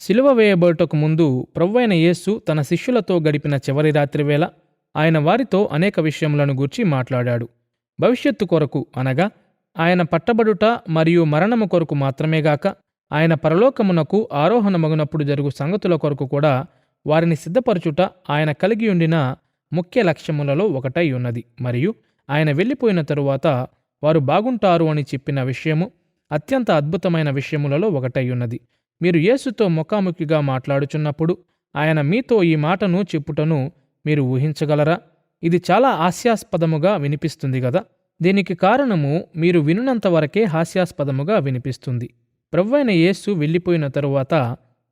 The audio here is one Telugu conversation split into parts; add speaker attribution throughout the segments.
Speaker 1: సిలువ వేయబడుటకు ముందు ప్రభువైన యేసు తన శిష్యులతో గడిపిన చివరి రాత్రివేళ ఆయన వారితో అనేక విషయములను గూర్చి మాట్లాడాడు. భవిష్యత్తు కొరకు అనగా ఆయన పట్టబడుట మరియు మరణము కొరకు మాత్రమేగాక ఆయన పరలోకమునకు ఆరోహణమగునప్పుడు జరుగు సంగతుల కొరకు కూడా వారిని సిద్ధపరచుట ఆయన కలిగియుండిన ముఖ్య లక్ష్యములలో ఒకటై ఉన్నది. మరియు ఆయన వెళ్ళిపోయిన తరువాత వారు బాగుంటారు అని చెప్పిన విషయము అత్యంత అద్భుతమైన విషయములలో ఒకటై ఉన్నది. మీరు యేసుతో ముఖాముఖిగా మాట్లాడుచున్నప్పుడు ఆయన మీతో ఈ మాటను చెప్పుటను మీరు ఊహించగలరా? ఇది చాలా హాస్యాస్పదముగా వినిపిస్తుంది గదా. దీనికి కారణము మీరు వినునంత వరకే హాస్యాస్పదముగా వినిపిస్తుంది. ప్రభువైన యేసు వెళ్ళిపోయిన తరువాత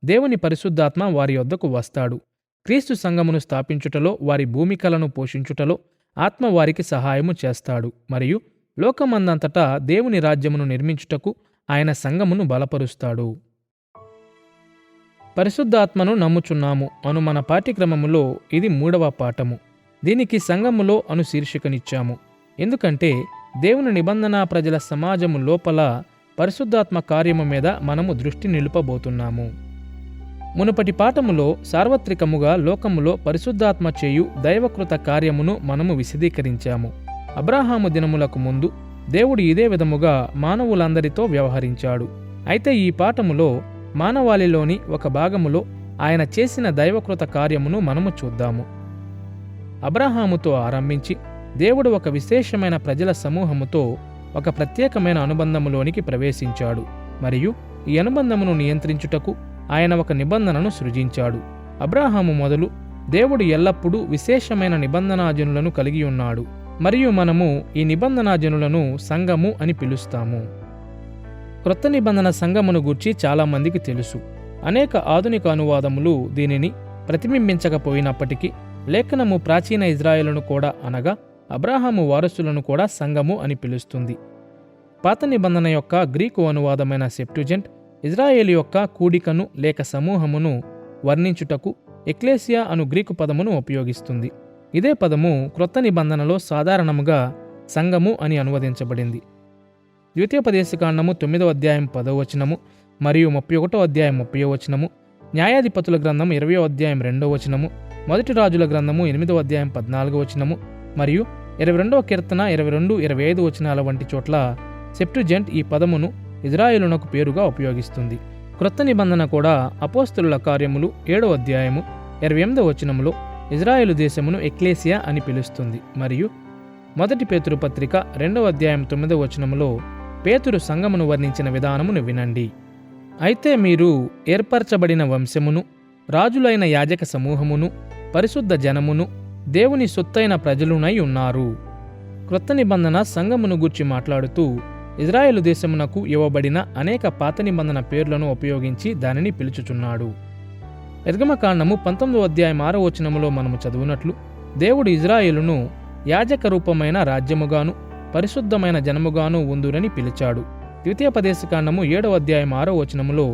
Speaker 1: దేవుని పరిశుద్ధాత్మ వారి యొద్దకు వస్తాడు. క్రీస్తు సంఘమును స్థాపించుటలో వారి భూమికలను పోషించుటలో ఆత్మ వారికి సహాయము చేస్తాడు. మరియు లోకమందంతటా దేవుని రాజ్యమును నిర్మించుటకు ఆయన సంఘమును బలపరుస్తాడు. పరిశుద్ధాత్మను నమ్ముచున్నాము అను మన పాఠ్యక్రమములో ఇది 3వ పాఠము. దీనికి సంఘములో అను శీర్షికనిచ్చాము. ఎందుకంటే దేవుని నిబంధనా ప్రజల సమాజము లోపల పరిశుద్ధాత్మ కార్యము మీద మనము దృష్టి నిలుపబోతున్నాము. మునుపటి పాఠములో సార్వత్రికముగా లోకములో పరిశుద్ధాత్మ చేయు దైవకృత కార్యమును మనము విశదీకరించాము. అబ్రాహాము దినములకు ముందు దేవుడు ఇదే విధముగా మానవులందరితో వ్యవహరించాడు. అయితే ఈ పాఠములో మానవాళిలోని ఒక భాగములో ఆయన చేసిన దైవకృత కార్యమును మనము చూద్దాము. అబ్రాహాముతో ఆరంభించి దేవుడు ఒక విశేషమైన ప్రజల సమూహముతో ఒక ప్రత్యేకమైన అనుబంధములోనికి ప్రవేశించాడు. మరియు ఈ అనుబంధమును నియంత్రించుటకు ఆయన ఒక నిబంధనను సృజించాడు. అబ్రాహాము మొదలు దేవుడు ఎల్లప్పుడూ విశేషమైన నిబంధనాజనులను కలిగి ఉన్నాడు. మరియు మనము ఈ నిబంధనాజనులను సంఘము అని పిలుస్తాము. క్రొత్త నిబంధన సంఘమును గూర్చి చాలామందికి తెలుసు. అనేక ఆధునిక అనువాదములు దీనిని ప్రతిబింబించకపోయినప్పటికీ లేఖనము ప్రాచీన ఇజ్రాయేలును కూడా అనగా అబ్రాహాము వారసులను కూడా సంఘము అని పిలుస్తుంది. పాత నిబంధన యొక్క గ్రీకు అనువాదమైన సెప్టుజెంట్ ఇజ్రాయేలు యొక్క కూడికను లేక సమూహమును వర్ణించుటకు ఎక్లేసియా అను గ్రీకు పదమును ఉపయోగిస్తుంది. ఇదే పదము క్రొత్త నిబంధనలో సాధారణముగా సంఘము అని అనువదించబడింది. ద్వితీయోపదేశకాండము 9వ అధ్యాయం 10వ వచనము మరియు 31వ అధ్యాయం 30వ వచనము, న్యాయాధిపతుల గ్రంథం 20వ అధ్యాయం 2వ వచనము, మొదటి రాజుల గ్రంథము 8వ అధ్యాయం 14వ వచనము మరియు 22వ కీర్తన 22, 25 వచనాల వంటి చోట్ల సెప్టుజెంట్ ఈ పదమును ఇజ్రాయేలునకు పేరుగా ఉపయోగిస్తుంది. క్రొత్త నిబంధన కూడా అపోస్తలుల కార్యములు 7వ అధ్యాయము 28వ వచనములో ఇజ్రాయేలు దేశమును ఎక్లేసియా అని పిలుస్తుంది. మరియు మొదటి పేతురు పత్రిక 2వ అధ్యాయం 9వ వచనములో పేతురు సంఘమును వర్ణించిన విధానమును వినండి. అయితే మీరు ఏర్పరచబడిన వంశమును, రాజులైన యాజక సమూహమును, పరిశుద్ధ జనమును, దేవుని సొత్తైన ప్రజలునై ఉన్నారు. క్రొత్త నిబంధన సంఘమును గూర్చి మాట్లాడుతూ ఇజ్రాయేలు దేశమునకు ఇవ్వబడిన అనేక పాత నిబంధన పేర్లను ఉపయోగించి దానిని పిలుచుచున్నాడు. నిర్గమకాండము 19వ అధ్యాయం 6వ వచనములో మనము చదువునట్లు దేవుడు ఇజ్రాయేలును యాజక రూపమైన రాజ్యముగాను పరిశుద్ధమైన జనముగాను ఉందురని పిలిచాడు. ద్వితీయోపదేశకాండము 7వ అధ్యాయం 6వ వచనములో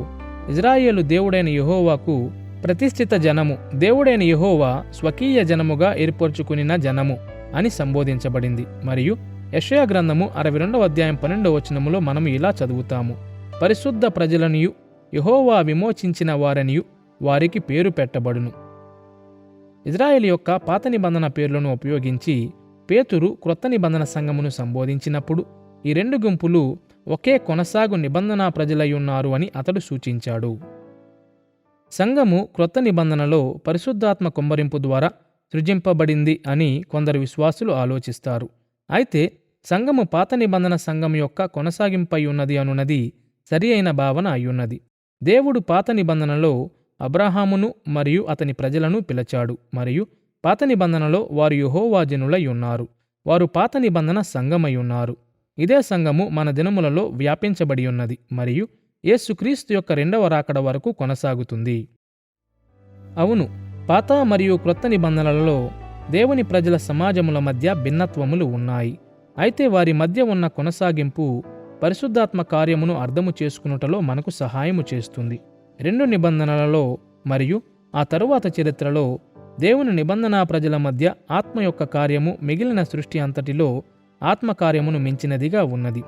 Speaker 1: ఇజ్రాయేలు దేవుడైన యెహోవాకు ప్రతిష్ఠిత జనము, దేవుడైన యెహోవా స్వకీయ జనముగా ఏర్పరచుకునిన జనము అని సంబోధించబడింది. మరియు యెషయా గ్రంథము 62వ అధ్యాయం 12వ వచనములో మనము ఇలా చదువుతాము: పరిశుద్ధ ప్రజలనియు యెహోవా విమోచించిన వారనియు వారికి పేరు పెట్టబడును. ఇజ్రాయేలు యొక్క పాత నిబంధన పేర్లను ఉపయోగించి పేతురు క్రొత్త నిబంధన సంఘమును సంబోధించినప్పుడు ఈ రెండు గుంపులు ఒకే కొనసాగు నిబంధనా ప్రజలయ్యున్నారు అని అతడు సూచించాడు. సంఘము క్రొత్త నిబంధనలో పరిశుద్ధాత్మ కుమ్మరింపు ద్వారా సృజింపబడింది అని కొందరు విశ్వాసులు ఆలోచిస్తారు. అయితే సంఘము పాత నిబంధన సంఘం యొక్క కొనసాగింపై ఉన్నది అనున్నది సరి అయిన భావన అయ్యున్నది. దేవుడు పాత నిబంధనలో అబ్రాహామును మరియు అతని ప్రజలను పిలిచాడు. మరియు పాత నిబంధనలో వారు యెహోవా జనులై ఉన్నారు. వారు పాత నిబంధన సంఘమై ఉన్నారు. ఇదే సంఘము మన దినములలో వ్యాపించబడి ఉన్నది మరియు యేసుక్రీస్తు యొక్క 2వ రాకడ వరకు కొనసాగుతుంది. అవును, పాత మరియు క్రొత్త నిబంధనలలో దేవుని ప్రజల సమాజముల మధ్య భిన్నత్వములు ఉన్నాయి. అయితే వారి మధ్య ఉన్న కొనసాగింపు పరిశుద్ధాత్మ కార్యమును అర్థము చేసుకునుటలో మనకు సహాయము చేస్తుంది. 2 నిబంధనలలో మరియు ఆ తరువాత చరిత్రలో దేవుని నిబంధనా ప్రజల మధ్య ఆత్మ యొక్క కార్యము మిగిలిన సృష్టి అంతటిలో ఆత్మకార్యమును మించినదిగా ఉన్నది.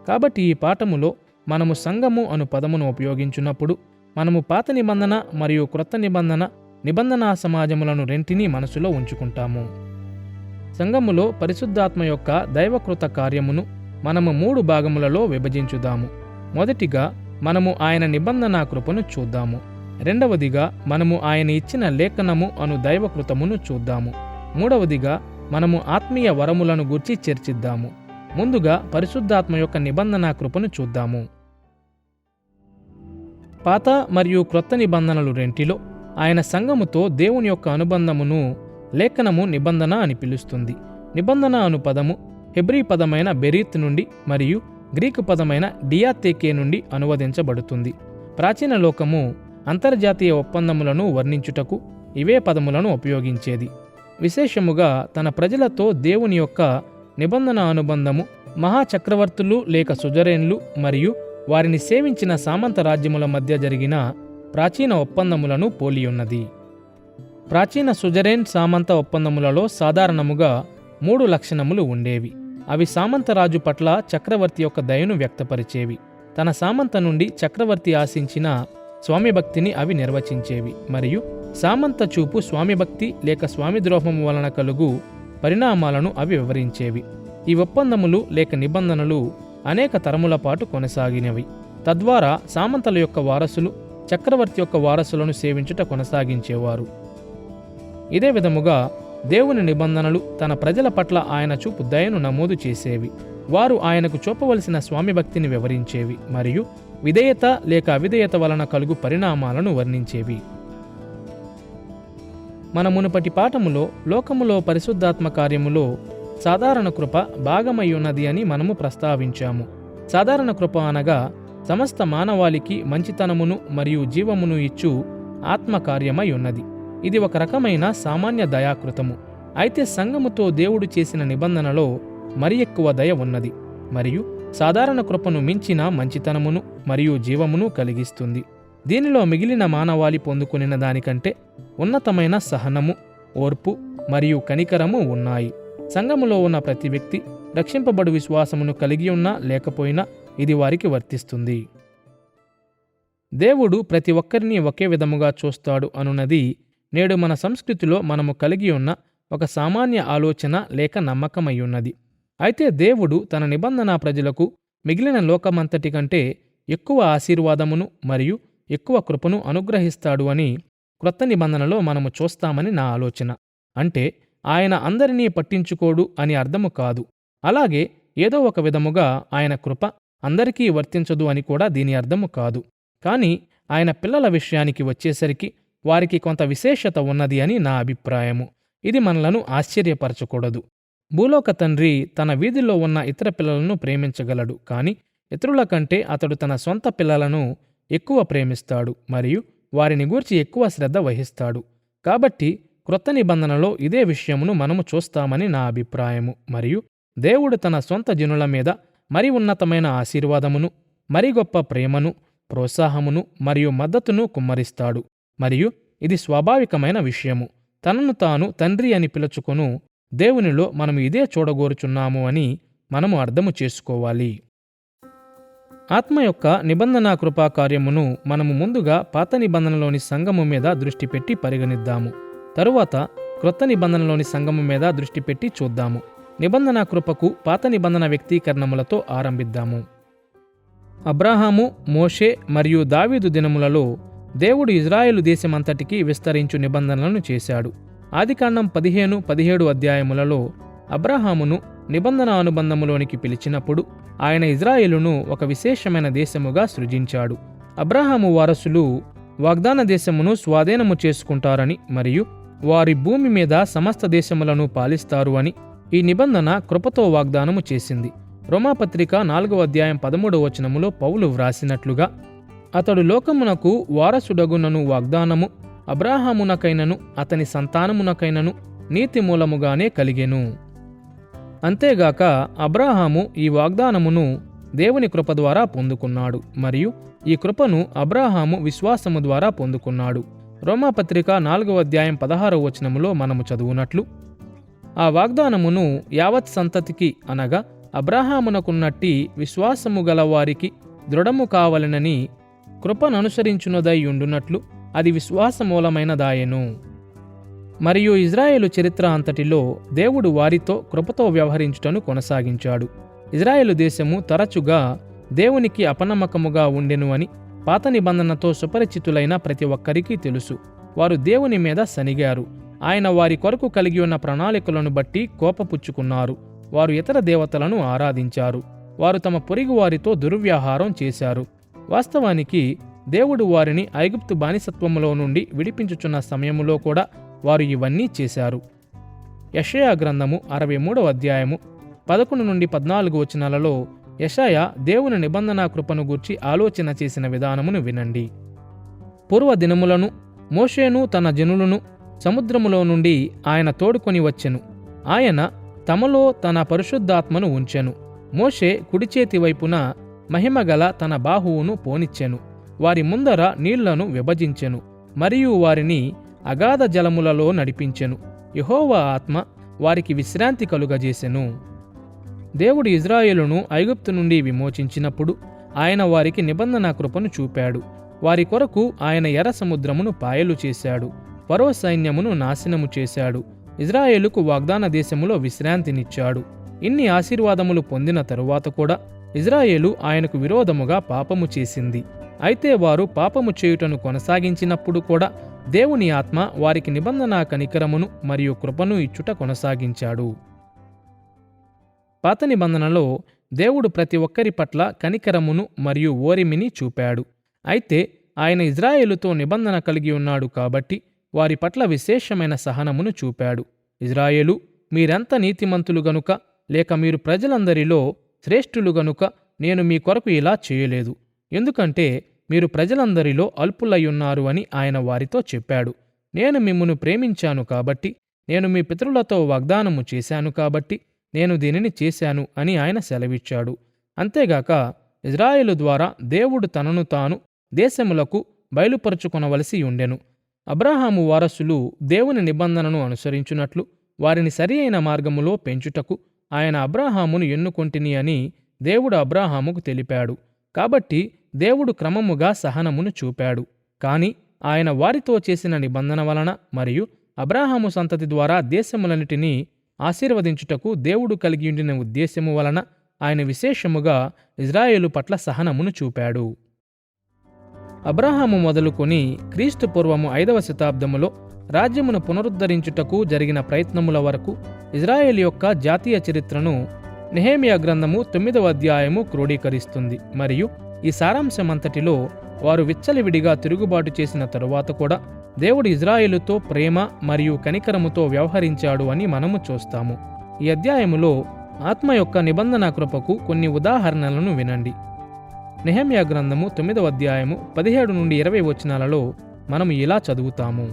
Speaker 1: కాబట్టి ఈ పాఠములో మనము సంఘము అను పదమును ఉపయోగించున్నప్పుడు మనము పాత నిబంధన మరియు క్రొత్త నిబంధనా సమాజములను రెంటినీ మనసులో ఉంచుకుంటాము. సంఘములో పరిశుద్ధాత్మ యొక్క దైవకృత కార్యమును మనము 3 భాగములలో విభజించుదాము. మొదటిగా మనము ఆయన నిబంధనా కృపను చూద్దాము. రెండవదిగా మనము ఆయన ఇచ్చిన లేఖనము అను దైవకృతమును చూద్దాము. మూడవదిగా మనము ఆత్మీయ వరములను గూర్చి చర్చిద్దాము. ముందుగా పరిశుద్ధాత్మ యొక్క నిబంధనా కృపను చూద్దాము. పాత మరియు క్రొత్త నిబంధనలు రెంటిలో ఆయన సంఘముతో దేవుని యొక్క అనుబంధమును లేఖనము నిబంధన అని పిలుస్తుంది. నిబంధన అను పదము హెబ్రీ పదమైన బెరీత్ నుండి మరియు గ్రీకు పదమైన డియాతేకే నుండి అనువదించబడుతుంది. ప్రాచీన లోకము అంతర్జాతీయ ఒప్పందములను వర్ణించుటకు ఇవే పదములను ఉపయోగించేది. విశేషముగా తన ప్రజలతో దేవుని యొక్క నిబంధన అనుబంధము మహాచక్రవర్తులు లేక సుజరేన్లు మరియు వారిని సేవించిన సామంత రాజ్యముల మధ్య జరిగిన ప్రాచీన ఒప్పందములను పోలియున్నది. ప్రాచీన సుజరేన్ సామంత ఒప్పందములలో సాధారణముగా 3 లక్షణములు ఉండేవి. అవి సామంతరాజు పట్ల చక్రవర్తి యొక్క దయను వ్యక్తపరిచేవి. తన సామంత నుండి చక్రవర్తి ఆశించిన స్వామిభక్తిని అవి నిర్వచించేవి మరియు సామంత చూపు స్వామిభక్తి లేక స్వామిద్రోహము వలన కలుగు పరిణామాలను అవి వివరించేవి. ఈ ఒప్పందములు లేక నిబంధనలు అనేక తరముల పాటు కొనసాగినవి. తద్వారా సామంతల యొక్క వారసులు చక్రవర్తి యొక్క వారసులను సేవించుట కొనసాగించేవారు. ఇదే విధముగా దేవుని నిబంధనలు తన ప్రజల పట్ల ఆయన చూపు దయను నమోదు చేసేవి. వారు ఆయనకు చూపవలసిన స్వామిభక్తిని వివరించేవి మరియు విధేయత లేక అవిధేయత వలన కలుగు పరిణామాలను వర్ణించేవి. మన మునుపటి పాఠములో లోకములో పరిశుద్ధాత్మ కార్యములో సాధారణ కృప భాగమయ్యున్నది అని మనము ప్రస్తావించాము. సాధారణ కృప అనగా సమస్త మానవాళికి మంచితనమును మరియు జీవమును ఇచ్చు ఆత్మకార్యమై ఉన్నది. ఇది ఒక రకమైన సామాన్య దయాకృతము. అయితే సంఘముతో దేవుడు చేసిన నిబంధనలో మరి ఎక్కువ దయ ఉన్నది మరియు సాధారణ కృపను మించిన మంచితనమును మరియు జీవమును కలిగిస్తుంది. దీనిలో మిగిలిన మానవాళి పొందుకునిన దానికంటే ఉన్నతమైన సహనము, ఓర్పు మరియు కనికరము ఉన్నాయి. సంఘములో ఉన్న ప్రతి వ్యక్తి రక్షింపబడు విశ్వాసమును కలిగి ఉన్నా లేకపోయినా ఇది వారికి వర్తిస్తుంది. దేవుడు ప్రతి ఒక్కరిని ఒకే విధముగా చూస్తాడు అనున్నది నేడు మన సంస్కృతిలో మనము కలిగి ఉన్న ఒక సామాన్య ఆలోచన లేక నమ్మకమయ్యున్నది. అయితే దేవుడు తన నిబంధన ప్రజలకు మిగిలిన లోకమంతటి కంటే ఎక్కువ ఆశీర్వాదమును మరియు ఎక్కువ కృపను అనుగ్రహిస్తాడు అని క్రొత్త నిబంధనలో మనము చూస్తామని నా ఆలోచన. అంటే ఆయన అందరినీ పట్టించుకోడు అని అర్థము కాదు. అలాగే ఏదో ఒక విధముగా ఆయన కృప అందరికీ వర్తించదు అని కూడా దీని అర్థము కాదు. కానీ ఆయన పిల్లల విషయానికి వచ్చేసరికి వారికి కొంత విశేషత ఉన్నది అని నా అభిప్రాయము. ఇది మనలను ఆశ్చర్యపరచకూడదు. భూలోక తండ్రి తన వీధిలో ఉన్న ఇతర పిల్లలను ప్రేమించగలడు, కానీ ఇతరుల కంటే అతడు తన సొంత పిల్లలను ఎక్కువ ప్రేమిస్తాడు మరియు వారిని గూర్చి ఎక్కువ శ్రద్ధ వహిస్తాడు. కాబట్టి క్రొత్త నిబంధనలో ఇదే విషయమును మనము చూస్తామని నా అభిప్రాయము. మరియు దేవుడు తన సొంత జనుల మీద మరి ఉన్నతమైన ఆశీర్వాదమును, మరి గొప్ప ప్రేమను, ప్రోత్సాహమును మరియు మద్దతును కుమ్మరిస్తాడు. మరియు ఇది స్వాభావికమైన విషయము. తనను తాను తండ్రి అని పిలుచుకొను దేవునిలో మనము ఇదే చూడగోరుచున్నాము అని మనము అర్థము చేసుకోవాలి. ఆత్మ యొక్క నిబంధనా కృపా కార్యమును మనము ముందుగా పాత నిబంధనలోని సంఘము మీద దృష్టి పెట్టి పరిగణిద్దాము. తరువాత క్రొత్త నిబంధనలోని సంఘము మీద దృష్టి పెట్టి చూద్దాము. నిబంధనా కృపకు పాత నిబంధన వ్యక్తీకరణములతో ఆరంభిద్దాము. అబ్రాహాము, మోషే మరియు దావీదు దినములలో దేవుడు ఇజ్రాయేలు దేశమంతటికి విస్తరించు నిబంధనలను చేశాడు. ఆదికాండం 15-17 అధ్యాయములలో అబ్రాహామును నిబంధన అనుబంధములోనికి పిలిచినప్పుడు ఆయన ఇజ్రాయేలును ఒక విశేషమైన దేశముగా సృజించాడు. అబ్రాహాము వారసులు వాగ్దాన దేశమును స్వాధీనము చేసుకుంటారని మరియు వారి భూమి మీద సమస్త దేశములను పాలిస్తారు అని ఈ నిబంధన కృపతో వాగ్దానము చేసింది. రోమాపత్రిక 4వ అధ్యాయం 13వ వచనములో పౌలు వ్రాసినట్లుగా, అతడు లోకమునకు వారసుడగునను వాగ్దానము అబ్రాహామునకైనను అతని సంతానమునకైనను నీతి మూలముగానే కలిగెను. అంతేగాక అబ్రాహాము ఈ వాగ్దానమును దేవుని కృప ద్వారా పొందుకున్నాడు మరియు ఈ కృపను అబ్రాహాము విశ్వాసము ద్వారా పొందుకున్నాడు. రోమాపత్రిక 4వ అధ్యాయం 16వ వచనములో మనము చదువునట్లు, ఆ వాగ్దానమును యావత్ సంతతికి అనగా అబ్రాహామునకున్నట్టి విశ్వాసము గల వారికి దృఢము కావలెనని కృపననుసరించునదై యుండునట్లు అది విశ్వాసమూలమైనదాయెను. మరియు ఇజ్రాయేలు చరిత్ర అంతటిలో దేవుడు వారితో కృపతో వ్యవహరించుటను కొనసాగించాడు. ఇజ్రాయేలు దేశము తరచుగా దేవునికి అపనమ్మకముగా ఉండెను అని పాత నిబంధనతో సుపరిచితులైన ప్రతి ఒక్కరికి తెలుసు. వారు దేవుని మీద సనిగారు. ఆయన వారి కొరకు కలిగి ఉన్న ప్రణాళికలను బట్టి కోపపుచ్చుకున్నారు. వారు ఇతర దేవతలను ఆరాధించారు. వారు తమ పొరుగు వారితో దుర్వ్యవహారం చేశారు. వాస్తవానికి దేవుడు వారిని ఐగుప్తు బానిసత్వములో నుండి విడిపించుచున్న సమయములో కూడా వారు ఇవన్నీ చేశారు. యెషయా గ్రంథము 63వ అధ్యాయము 11 నుండి 14 వచనాలలో యెషయా దేవుని నిబంధనా కృపను గూర్చి ఆలోచన చేసిన విధానమును వినండి. పూర్వ దినములను మోషేను తన జనులను సముద్రములో నుండి ఆయన తోడుకొని వచ్చెను. ఆయన తమలో తన పరిశుద్ధాత్మను ఉంచెను. మోషే కుడిచేతి వైపున మహిమగల తన బాహువును పోనిచ్చెను. వారి ముందర నీళ్లను విభజించెను మరియు వారిని అగాధ జలములలో నడిపించెను. యెహోవా ఆత్మ వారికి విశ్రాంతి కలుగజేసెను. దేవుడు ఇజ్రాయేలును ఐగుప్తు నుండి విమోచించినప్పుడు ఆయన వారికి నిబంధన కృపను చూపాడు. వారి కొరకు ఆయన ఎర్ర సముద్రమును పాయలు చేశాడు. ఫరో సైన్యమును నాశనము చేశాడు. ఇజ్రాయేలుకు వాగ్దాన దేశములో విశ్రాంతినిచ్చాడు. ఇన్ని ఆశీర్వాదములు పొందిన తరువాత కూడా ఇజ్రాయేలు ఆయనకు విరోధముగా పాపము చేసింది. అయితే వారు పాపము చేయుటను కొనసాగించినప్పుడు కూడా దేవుని ఆత్మ వారికి నిబంధన కనికరమును మరియు కృపను ఇచ్చుట కొనసాగించాడు. పాత నిబంధనలో దేవుడు ప్రతి ఒక్కరి పట్ల కనికరమును మరియు ఓరిమిని చూపాడు. అయితే ఆయన ఇజ్రాయేలుతో నిబంధన కలిగి ఉన్నాడు కాబట్టి వారి పట్ల విశేషమైన సహనమును చూపాడు. ఇజ్రాయేలు, మీరెంత నీతిమంతులు గనుక లేక మీరు ప్రజలందరిలో శ్రేష్ఠులు గనుక నేను మీ కొరకు ఇలా చేయలేదు. ఎందుకంటే మీరు ప్రజలందరిలో అల్పులయ్యున్నారు అని ఆయన వారితో చెప్పాడు. నేను మిమ్మును ప్రేమించాను కాబట్టి, నేను మీ పితరులతో వాగ్దానము చేశాను కాబట్టి నేను దీనిని చేశాను అని ఆయన సెలవిచ్చాడు. అంతేగాక ఇజ్రాయేలు ద్వారా దేవుడు తనను తాను దేశములకు బయలుపరుచుకొనవలసి ఉండెను. అబ్రాహాము వారసులు దేవుని నిబంధనను అనుసరించున్నట్లు వారిని సరి అయిన మార్గములో పెంచుటకు ఆయన అబ్రాహామును ఎన్నుకొంటిని అని దేవుడు అబ్రాహాముకు తెలిపాడు. కాబట్టి దేవుడు క్రమముగా సహనమును చూపాడు. కాని ఆయన వారితో చేసిన నిబంధన వలన మరియు అబ్రాహాము సంతతి ద్వారా దేశములన్నిటినీ ఆశీర్వదించుటకు దేవుడు కలిగియుండిన ఉద్దేశము వలన ఆయన విశేషముగా ఇజ్రాయేలు పట్ల సహనమును చూపాడు. అబ్రాహాము మొదలుకొని క్రీస్తు పూర్వము 5వ శతాబ్దములో రాజ్యమును పునరుద్ధరించుటకు జరిగిన ప్రయత్నముల వరకు ఇజ్రాయేలు యొక్క జాతీయ చరిత్రను నెహెమ్యా గ్రంథము 9వ అధ్యాయము క్రోడీకరిస్తుంది. మరియు ఈ సారాంశమంతటిలో వారు విచ్చలవిడిగా తిరుగుబాటు చేసిన తరువాత కూడా దేవుడు ఇజ్రాయేలుతో ప్రేమ మరియు కనికరముతో వ్యవహరించాడు అని మనము చూస్తాము. ఈ అధ్యాయములో ఆత్మ యొక్క నిబంధన కృపకు కొన్ని ఉదాహరణలను వినండి. నెహెమ్యా గ్రంథము 9వ అధ్యాయము 17 నుండి 20 వచనాలలో మనము ఇలా చదువుతాము.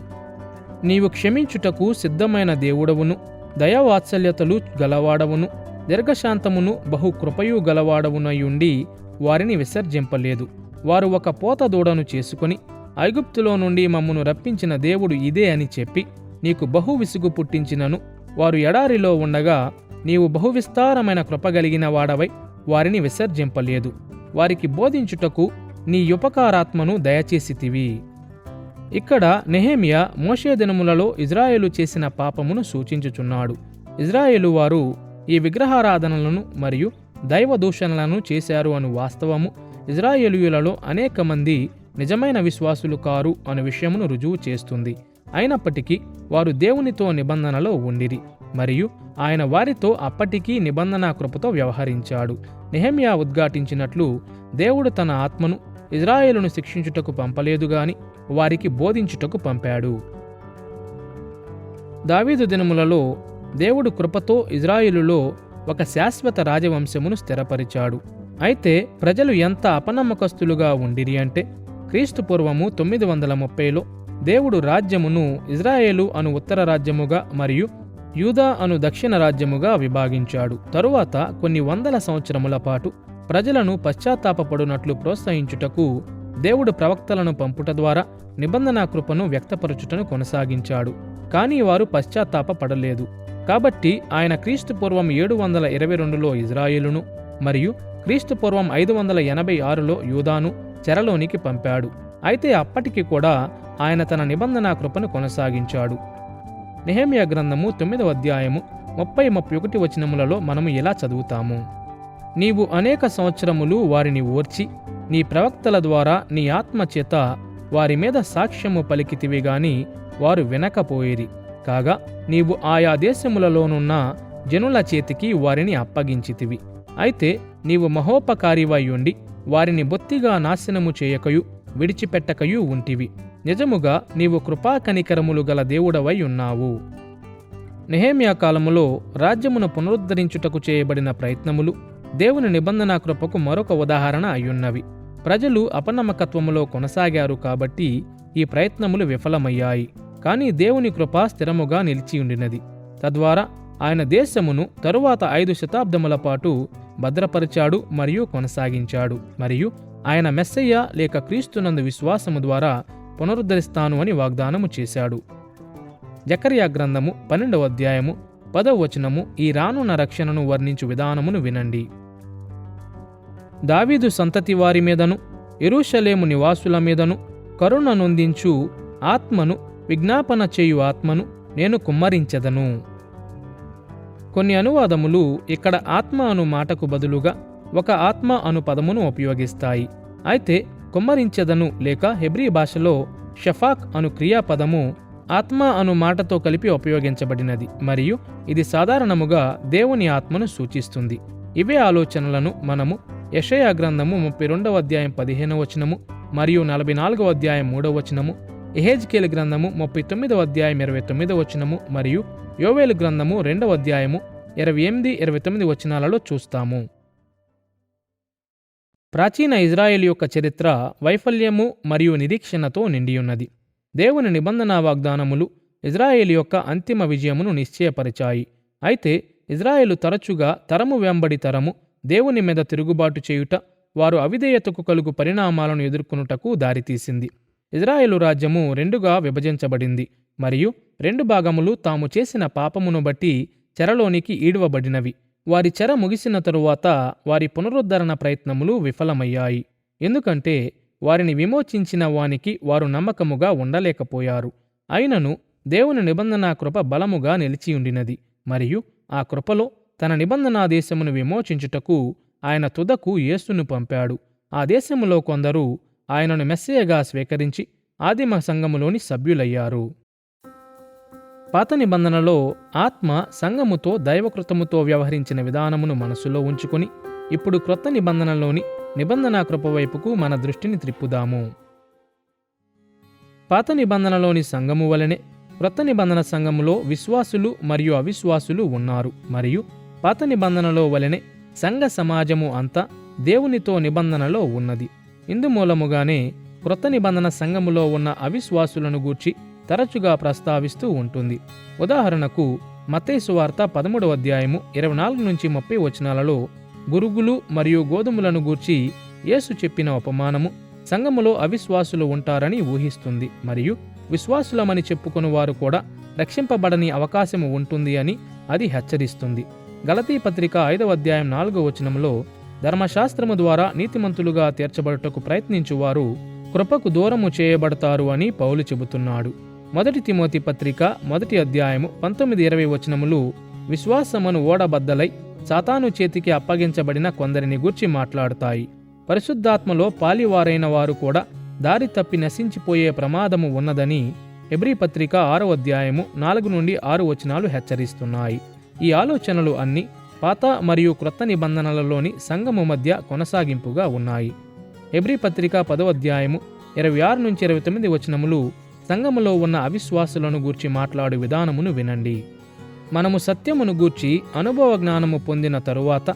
Speaker 1: నీవు క్షమించుటకు సిద్ధమైన దేవుడవును, దయావాత్సల్యతలు గలవాడవును, దీర్ఘశాంతమును బహు కృపయు గలవాడవునయుండి వారిని విసర్జింపలేదు. వారు ఒక పోత దూడను చేసుకుని ఐగుప్తులో నుండి మమ్మును రప్పించిన దేవుడు ఇదే అని చెప్పి నీకు బహు విసుగు పుట్టించినను వారు ఎడారిలో ఉండగా నీవు బహువిస్తారమైన కృపగలిగిన వాడవై వారిని విసర్జింపలేదు. వారికి బోధించుటకు నీ ఉపకారాత్మను దయచేసితివి. ఇక్కడ నెహెమ్యా మోషే దినములలో ఇజ్రాయేలు చేసిన పాపమును సూచించుచున్నాడు. ఇజ్రాయేలు వారు ఈ విగ్రహారాధనలను మరియు దైవ దూషణలను చేశారు అను వాస్తవము ఇజ్రాయేలీయులలో అనేక మంది నిజమైన విశ్వాసులు కారు అను విషయమును రుజువు చేస్తుంది. అయినప్పటికీ వారు దేవునితో నిబంధనలో ఉండిరి మరియు ఆయన వారితో అప్పటికీ నిబంధనా కృపతో వ్యవహరించాడు. నెహెమ్యా ఉద్ఘాటించినట్లు దేవుడు తన ఆత్మను ఇజ్రాయేలును శిక్షించుటకు పంపలేదు గాని వారికి బోధించుటకు పంపాడు. దావీదు దినములలో దేవుడు కృపతో ఇజ్రాయేలులో ఒక శాశ్వత రాజవంశమును స్థిరపరిచాడు. అయితే ప్రజలు ఎంత అపనమ్మకస్తులుగా ఉండిరి అంటే క్రీస్తు పూర్వము 930లో దేవుడు రాజ్యమును ఇజ్రాయేలు అను ఉత్తర రాజ్యముగా మరియు యూదా అను దక్షిణ రాజ్యముగా విభాగించాడు. తరువాత కొన్ని వందల సంవత్సరముల పాటు ప్రజలను పశ్చాత్తాపపడునట్లు ప్రోత్సహించుటకు దేవుడు ప్రవక్తలను పంపుట ద్వారా నిబంధనా కృపను వ్యక్తపరచుటను కొనసాగించాడు. కానీ వారు పశ్చాత్తాపపడలేదు. కాబట్టి ఆయన క్రీస్తు పూర్వం 722లో ఇజ్రాయేలును మరియు క్రీస్తు పూర్వం 586లో యూదాను చెరలోనికి పంపాడు. అయితే అప్పటికి కూడా ఆయన తన నిబంధన కృపను కొనసాగించాడు. నెహెమ్యా గ్రంథము 9వ అధ్యాయము 30-31 వచనములలో మనము ఇలా చదువుతాము: నీవు అనేక సంవత్సరములు వారిని ఓర్చి నీ ప్రవక్తల ద్వారా నీ ఆత్మ చేత వారి మీద సాక్ష్యము పలికితివి గాని వారు వినకపోయిరి. కాగా నీవు ఆయా దేశములలోనున్న జనుల చేతికి వారిని అప్పగించితివి. అయితే నీవు మహోపకారివై ఉండి వారిని బొత్తిగా నాశనము చేయకయు విడిచిపెట్టకయు ఉంటివి. నిజముగా నీవు కృపాకనికరములు గల దేవుడవై ఉన్నావు. నెహెమ్యా కాలములో రాజ్యమును పునరుద్ధరించుటకు చేయబడిన ప్రయత్నములు దేవుని నిబంధన కృపకు మరొక ఉదాహరణ అయ్యున్నవి. ప్రజలు అపనమ్మకత్వములో కొనసాగారు కాబట్టి ఈ ప్రయత్నములు విఫలమయ్యాయి. కానీ దేవుని కృప స్థిరముగా నిలిచియుండినది. తద్వారా ఆయన దేశమును తరువాత 5 శతాబ్దముల పాటు భద్రపరిచాడు మరియు కొనసాగించాడు. మరియు ఆయన మెస్సయ్య లేక క్రీస్తునందు విశ్వాసము ద్వారా పునరుద్ధరిస్తాను అని వాగ్దానము చేశాడు. జకర్యా గ్రంథము 12వ అధ్యాయము 10వ వచనము ఈ రానున్న రక్షణను వర్ణించు విధానమును వినండి. దావీదు సంతతి వారి మీదను యెరూషలేము నివాసుల మీదను కరుణ నొందించు ఆత్మను, విజ్ఞాపన చేయు ఆత్మను నేను కుమ్మరించెదను. కొన్ని అనువాదములు ఇక్కడ ఆత్మ అను మాటకు బదులుగా ఒక ఆత్మ అను పదమును ఉపయోగిస్తాయి. అయితే కుమ్మరించెదను లేక హెబ్రీ భాషలో షఫాక్ అను క్రియాపదము ఆత్మ అను మాటతో కలిపి ఉపయోగించబడినది మరియు ఇది సాధారణముగా దేవుని ఆత్మను సూచిస్తుంది. ఇవే ఆలోచనలను మనము యెషయా గ్రంథము 32వ అధ్యాయం 15వ వచనము మరియు 44వ అధ్యాయం 3వ వచనము, యెహెజ్కేలు గ్రంథము 39వ అధ్యాయం 29వ వచనము మరియు యోవేలు గ్రంథము 2వ అధ్యాయము 28-29 వచనాలలో చూస్తాము. ప్రాచీన ఇజ్రాయేల్ యొక్క చరిత్ర వైఫల్యము మరియు నిరీక్షణతో నిండియున్నది. దేవుని నిబంధన వాగ్దానములు ఇజ్రాయేలు యొక్క అంతిమ విజయమును నిశ్చయపరిచాయి. అయితే ఇజ్రాయేలు తరచుగా తరము వెంబడి తరము దేవుని మీద తిరుగుబాటు చేయుట, వారు అవిధేయతకు కలుగు పరిణామాలను ఎదుర్కొనుటకు దారితీసింది. ఇజ్రాయేలు రాజ్యము రెండుగా విభజించబడింది మరియు 2 భాగములు తాము చేసిన పాపమును బట్టి చెరలోనికి ఈడ్వబడినవి. వారి చెర ముగిసిన తరువాత వారి పునరుద్ధరణ ప్రయత్నములు విఫలమయ్యాయి. ఎందుకంటే వారిని విమోచించిన వానికి వారు నమ్మకముగా ఉండలేకపోయారు. అయినను దేవుని నిబంధన కృప బలముగా నిలిచియుండినది మరియు ఆ కృపలో తన నిబంధనా దేశమును విమోచించుటకు ఆయన తుదకు యేసును పంపాడు. ఆ దేశములో కొందరు ఆయనను మెస్సయ్యగా స్వీకరించి ఆదిమ సంఘములోని సభ్యులయ్యారు. పాత నిబంధనలో ఆత్మ సంఘముతో దైవకృతముతో వ్యవహరించిన విధానమును మనసులో ఉంచుకుని ఇప్పుడు క్రొత్త నిబంధనలోని నిబంధనా కృప వైపుకు మన దృష్టిని త్రిప్పుదాము. పాత నిబంధనలోని సంఘము వలెనే క్రొత్త నిబంధన సంఘములో విశ్వాసులు మరియు అవిశ్వాసులు ఉన్నారు మరియు పాత నిబంధనలో వలెనే సంఘ సమాజము అంతా దేవునితో నిబంధనలో ఉన్నది. ఇందుమూలముగానే క్రొత్త నిబంధన సంఘములో ఉన్న అవిశ్వాసులను గూర్చి తరచుగా ప్రస్తావిస్తూ ఉంటుంది. ఉదాహరణకు మత్తయి సువార్త 13వ అధ్యాయము 24-30 వచనాలలో గురుగులు మరియు గోధుమలను గూర్చి యేసు చెప్పిన ఉపమానము సంఘములో అవిశ్వాసులు ఉంటారని ఊహిస్తుంది మరియు విశ్వాసులమని చెప్పుకుని వారు కూడా రక్షింపబడని అవకాశము ఉంటుంది అని అది హెచ్చరిస్తుంది. గలతీ పత్రిక 5వ అధ్యాయం 4వ వచనంలో ధర్మశాస్త్రము ద్వారా నీతిమంతులుగా తీర్చబడుటకు ప్రయత్నించువారు కృపకు దూరము చేయబడతారు అని పౌలు చెబుతున్నాడు. 1 తిమోతి పత్రిక 1వ అధ్యాయము 19-20 వచనములు విశ్వాసమును ఓడబద్దలై సాతాను చేతికి అప్పగించబడిన కొందరిని గూర్చి మాట్లాడుతాయి. పరిశుద్ధాత్మలో పాలివారైన వారు కూడా దారి తప్పి నశించిపోయే ప్రమాదము ఉన్నదని హెబ్రీ పత్రిక 6వ అధ్యాయము 4-6 వచనాలు హెచ్చరిస్తున్నాయి. ఈ ఆలోచనలు అన్నీ పాత మరియు క్రొత్త నిబంధనలలోని సంఘము మధ్య కొనసాగింపుగా ఉన్నాయి. హెబ్రీ పత్రిక 10వ అధ్యాయము 26-29 వచనములు సంఘములో ఉన్న అవిశ్వాసులను గూర్చి మాట్లాడు విధానమును వినండి. మనము సత్యమును గూర్చి అనుభవ జ్ఞానము పొందిన తరువాత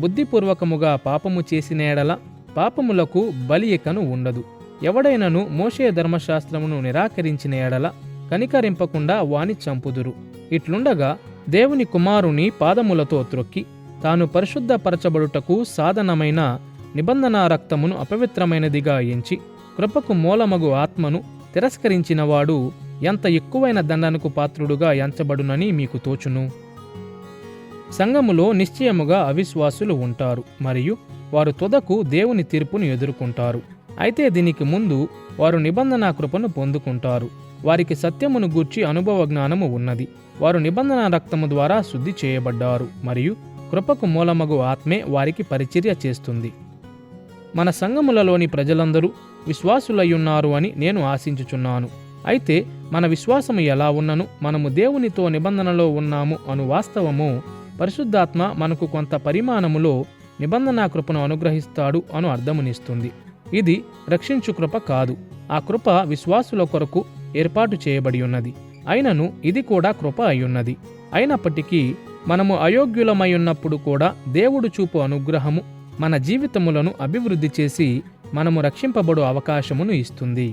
Speaker 1: బుద్ధిపూర్వకముగా పాపము చేసిన ఎడల పాపములకు బలి ఇకను ఉండదు. ఎవడైనను మోషే ధర్మశాస్త్రమును నిరాకరించిన ఎడల కనికరింపకుండా వాని చంపుదురు. ఇట్లుండగా దేవుని కుమారుని పాదములతో త్రొక్కి తాను పరిశుద్ధపరచబడుటకు సాధనమైన నిబంధనా రక్తమును అపవిత్రమైనదిగా ఎంచి కృపకు మూలమగు ఆత్మను తిరస్కరించినవాడు ఎంత ఎక్కువైన దండనకు పాత్రుడుగా ఎంచబడునని మీకు తోచును. సంఘములో నిశ్చయముగా అవిశ్వాసులు ఉంటారు మరియు వారు తుదకు దేవుని తీర్పును ఎదుర్కొంటారు. అయితే దీనికి ముందు వారు నిబంధనా కృపను పొందుకుంటారు. వారికి సత్యమును గూర్చి అనుభవ జ్ఞానము ఉన్నది. వారు నిబంధన రక్తము ద్వారా శుద్ధి చేయబడ్డారు మరియు కృపకు మూలమగు ఆత్మే వారికి పరిచర్య చేస్తుంది. మన సంఘములలోని ప్రజలందరూ విశ్వాసులయ్యున్నారు అని నేను ఆశించుచున్నాను. అయితే మన విశ్వాసము ఎలా ఉన్నను మనము దేవునితో నిబంధనలో ఉన్నాము అను వాస్తవము పరిశుద్ధాత్మ మనకు కొంత పరిమాణములో నిబంధనా కృపను అనుగ్రహిస్తాడు అను అర్థమునిస్తుంది. ఇది రక్షించు కృప కాదు. ఆ కృప విశ్వాసుల కొరకు ఏర్పాటు చేయబడి ఉన్నది. అయినను ఇది కూడా కృప అయ్యున్నది. అయినప్పటికీ మనము అయోగ్యులమయ్యున్నప్పుడు కూడా దేవుడు చూపు అనుగ్రహము మన జీవితములను అభివృద్ధి చేసి మనము రక్షింపబడు అవకాశమును ఇస్తుంది.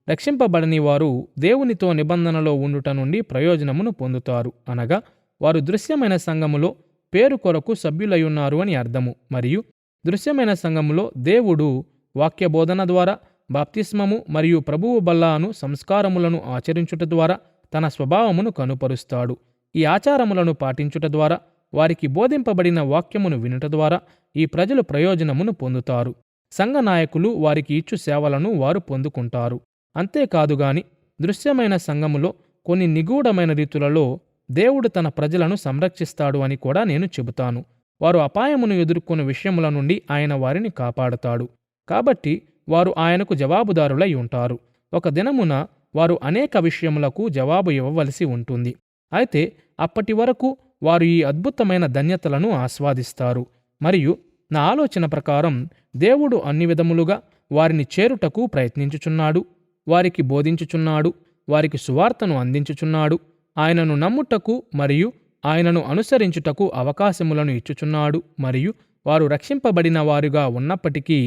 Speaker 1: రక్షింపబడని వారు దేవునితో నిబంధనలో ఉండుట నుండి ప్రయోజనమును పొందుతారు. అనగా వారు దృశ్యమైన సంఘములో పేరు కొరకు సభ్యులయ్యున్నారు అని అర్థము. మరియు దృశ్యమైన సంఘములో దేవుడు వాక్య బోధన ద్వారా, బాప్తిస్మము మరియు ప్రభువు బల్లాను సంస్కారములను ఆచరించుట ద్వారా తన స్వభావమును కనుపరుస్తాడు. ఈ ఆచారములను పాటించుట ద్వారా, వారికి బోధింపబడిన వాక్యమును వినుట ద్వారా ఈ ప్రజలు ప్రయోజనమును పొందుతారు. సంఘ నాయకులు వారికి ఇచ్చు సేవలను వారు పొందుకుంటారు. అంతేకాదుగాని దృశ్యమైన సంఘములో కొన్ని నిగూఢమైన రీతులలో దేవుడు తన ప్రజలను సంరక్షిస్తాడు అని కూడా నేను చెబుతాను. వారు అపాయమును ఎదుర్కొన్న విషయముల నుండి ఆయన వారిని కాపాడుతాడు. కాబట్టి వారు ఆయనకు జవాబుదారులై ఉంటారు. ఒక దినమున వారు అనేక విషయములకు జవాబు ఇవ్వవలసి ఉంటుంది. అయితే అప్పటి వరకు వారు ఈ అద్భుతమైన ధన్యతలను ఆస్వాదిస్తారు. మరియు నా ఆలోచన ప్రకారం దేవుడు అన్ని విధములుగా వారిని చేరుటకు ప్రయత్నించుచున్నాడు, వారికి బోధించుచున్నాడు, వారికి సువార్తను అందించుచున్నాడు, ఆయనను నమ్ముటకు మరియు ఆయనను అనుసరించుటకు అవకాశములను ఇచ్చుచున్నాడు. మరియు వారు రక్షింపబడిన వారుగా ఉన్నప్పటికీ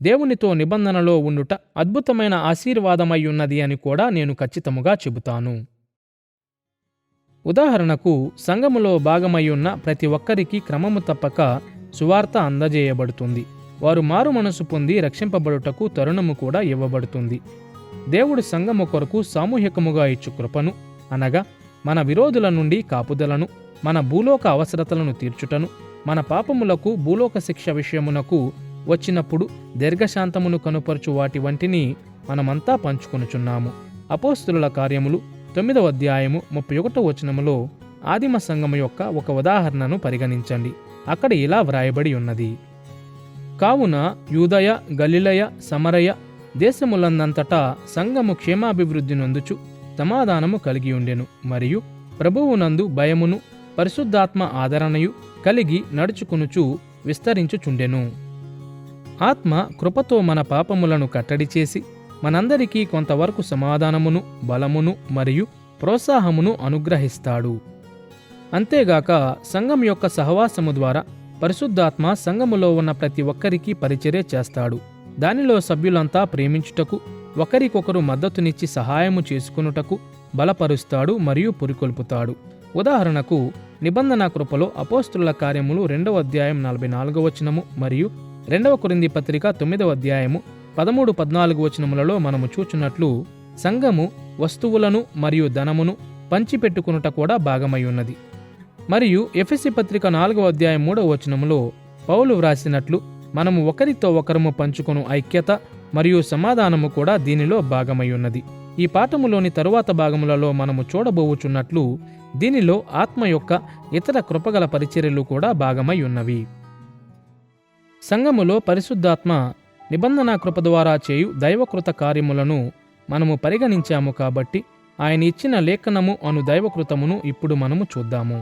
Speaker 1: దేవునితో నిబంధనలో ఉండుట అద్భుతమైన ఆశీర్వాదమయ్యున్నది అని కూడా నేను ఖచ్చితముగా చెబుతాను. ఉదాహరణకు సంఘములో భాగమయ్యున్న ప్రతి ఒక్కరికి క్రమము తప్పక సువార్త అందజేయబడుతుంది. వారు మారు మనసు పొంది రక్షింపబడుటకు తరుణము కూడా ఇవ్వబడుతుంది. దేవుడు సంఘము కొరకు సామూహికముగా ఇచ్చు కృపను, అనగా మన విరోధుల నుండి కాపుదలను, మన భూలోక అవసరతలను తీర్చుటను, మన పాపములకు భూలోక శిక్ష విషయమునకు వచ్చినప్పుడు దీర్ఘశాంతమును కనుపరచు వాటి వంటిని మనమంతా పంచుకొనుచున్నాము. అపోస్తులుల కార్యములు 9వ అధ్యాయము 31వ వచనములో ఆదిమ సంఘము యొక్క ఒక ఉదాహరణను పరిగణించండి. అక్కడ ఇలా వ్రాయబడి ఉన్నది: కావున యూదయ, గలిలయ, సమరయ దేశములందంతటా సంఘము క్షేమాభివృద్ధి నొందుచు సమాధానము కలిగి ఉండెను. మరియు ప్రభువునందు భయమును పరిశుద్ధాత్మ ఆదరణయు కలిగి నడుచుకునుచు విస్తరించుచుండెను. ఆత్మ కృపతో మన పాపములను కట్టడి చేసి మనందరికీ కొంతవరకు సమాధానమును, బలమును మరియు ప్రోత్సాహమును అనుగ్రహిస్తాడు. అంతేగాక సంఘం యొక్క సహవాసము ద్వారా పరిశుద్ధాత్మ సంఘములో ఉన్న ప్రతి ఒక్కరికి పరిచర్య చేస్తాడు. దానిలో సభ్యులంతా ప్రేమించుటకు, ఒకరికొకరు మద్దతునిచ్చి సహాయము చేసుకునుటకు బలపరుస్తాడు మరియు పురికొల్పుతాడు. ఉదాహరణకు నిబంధన కృపలో అపోస్తుల కార్యములు 2వ అధ్యాయం 44వ వచనము మరియు 2వ కొరింథీ పత్రిక 9వ అధ్యాయము 13-14 వచనములలో మనము చూచున్నట్లు సంఘము వస్తువులను మరియు ధనమును పంచిపెట్టుకునుట కూడా భాగమై ఉన్నది. మరియు ఎఫెసీ పత్రిక 4వ అధ్యాయం 3వ వచనములో పౌలు వ్రాసినట్లు మనము ఒకరితో ఒకరము పంచుకొను ఐక్యత మరియు సమాధానము కూడా దీనిలో భాగమై ఉన్నది. ఈ పాఠములోని తరువాత భాగములలో మనము చూడబోవుచున్నట్లు దీనిలో ఆత్మ యొక్క ఇతర కృపగల పరిచర్యలు కూడా భాగమై ఉన్నవి. సంఘములో పరిశుద్ధాత్మ నిబంధన కృప ద్వారా చేయు దైవకృత కార్యములను మనము పరిగణించాము. కాబట్టి ఆయన ఇచ్చిన లేఖనము అను దైవకృతమును ఇప్పుడు మనము చూద్దాము.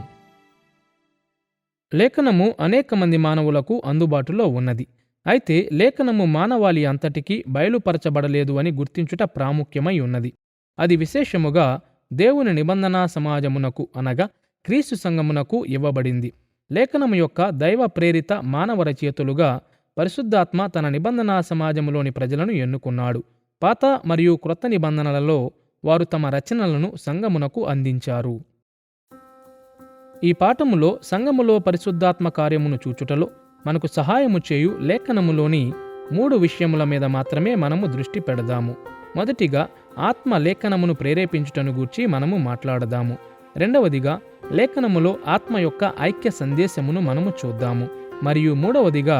Speaker 1: లేఖనము అనేక మంది మానవులకు అందుబాటులో ఉన్నది. అయితే లేఖనము మానవాళి అంతటికీ బయలుపరచబడలేదు అని గుర్తించుట ప్రాముఖ్యమై ఉన్నది. అది విశేషముగా దేవుని నిబంధనా సమాజమునకు, అనగా క్రీస్తు సంఘమునకు ఇవ్వబడింది. లేఖనము యొక్క దైవ ప్రేరిత మానవ రచయితలుగా పరిశుద్ధాత్మ తన నిబంధనా సమాజములోని ప్రజలను ఎన్నుకున్నాడు. పాత మరియు క్రొత్త నిబంధనలలో వారు తమ రచనలను సంఘమునకు అందించారు. ఈ పాఠములో సంఘములో పరిశుద్ధాత్మ కార్యమును చూచుటలో మనకు సహాయము చేయు లేఖనములోని 3 విషయముల మీద మాత్రమే మనము దృష్టి పెడదాము. మొదటిగా ఆత్మ లేఖనమును ప్రేరేపించుటను గూర్చి మనము మాట్లాడదాము. రెండవదిగా లేఖనములో ఆత్మ యొక్క ఐక్య సందేశమును మనము చూద్దాము. మరియు మూడవదిగా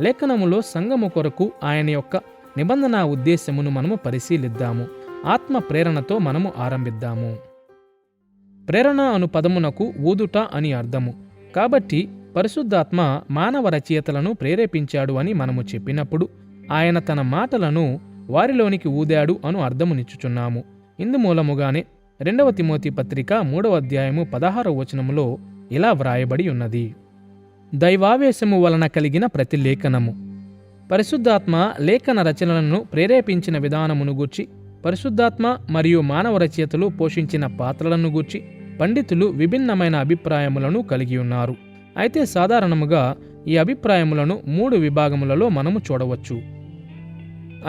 Speaker 1: లేఖనములో సంఘము కొరకు ఆయన యొక్క నిబంధన ఉద్దేశమును మనము పరిశీలిద్దాము. ఆత్మ ప్రేరణతో మనము ఆరంభిద్దాము. ప్రేరణ అను పదమునకు ఊదుట అని అర్థము. కాబట్టి పరిశుద్ధాత్మ మానవ రచయితలను ప్రేరేపించాడు అని మనము చెప్పినప్పుడు ఆయన తన మాటలను వారిలోనికి ఊదాడు అను అర్థమునిచ్చుచున్నాము. ఇందుమూలముగానే 2 తిమోతి పత్రిక 3వ అధ్యాయము 16వ వచనములో ఇలా వ్రాయబడి ఉన్నది: దైవావేశము వలన కలిగిన ప్రతి లేఖనము. పరిశుద్ధాత్మ లేఖన రచనలను ప్రేరేపించిన విధానమును గూర్చి, పరిశుద్ధాత్మ మరియు మానవ రచయితలు పోషించిన పాత్రలను గూర్చి పండితులు విభిన్నమైన అభిప్రాయములను కలిగి ఉన్నారు. అయితే సాధారణముగా ఈ అభిప్రాయములను 3 విభాగములలో మనము చూడవచ్చు.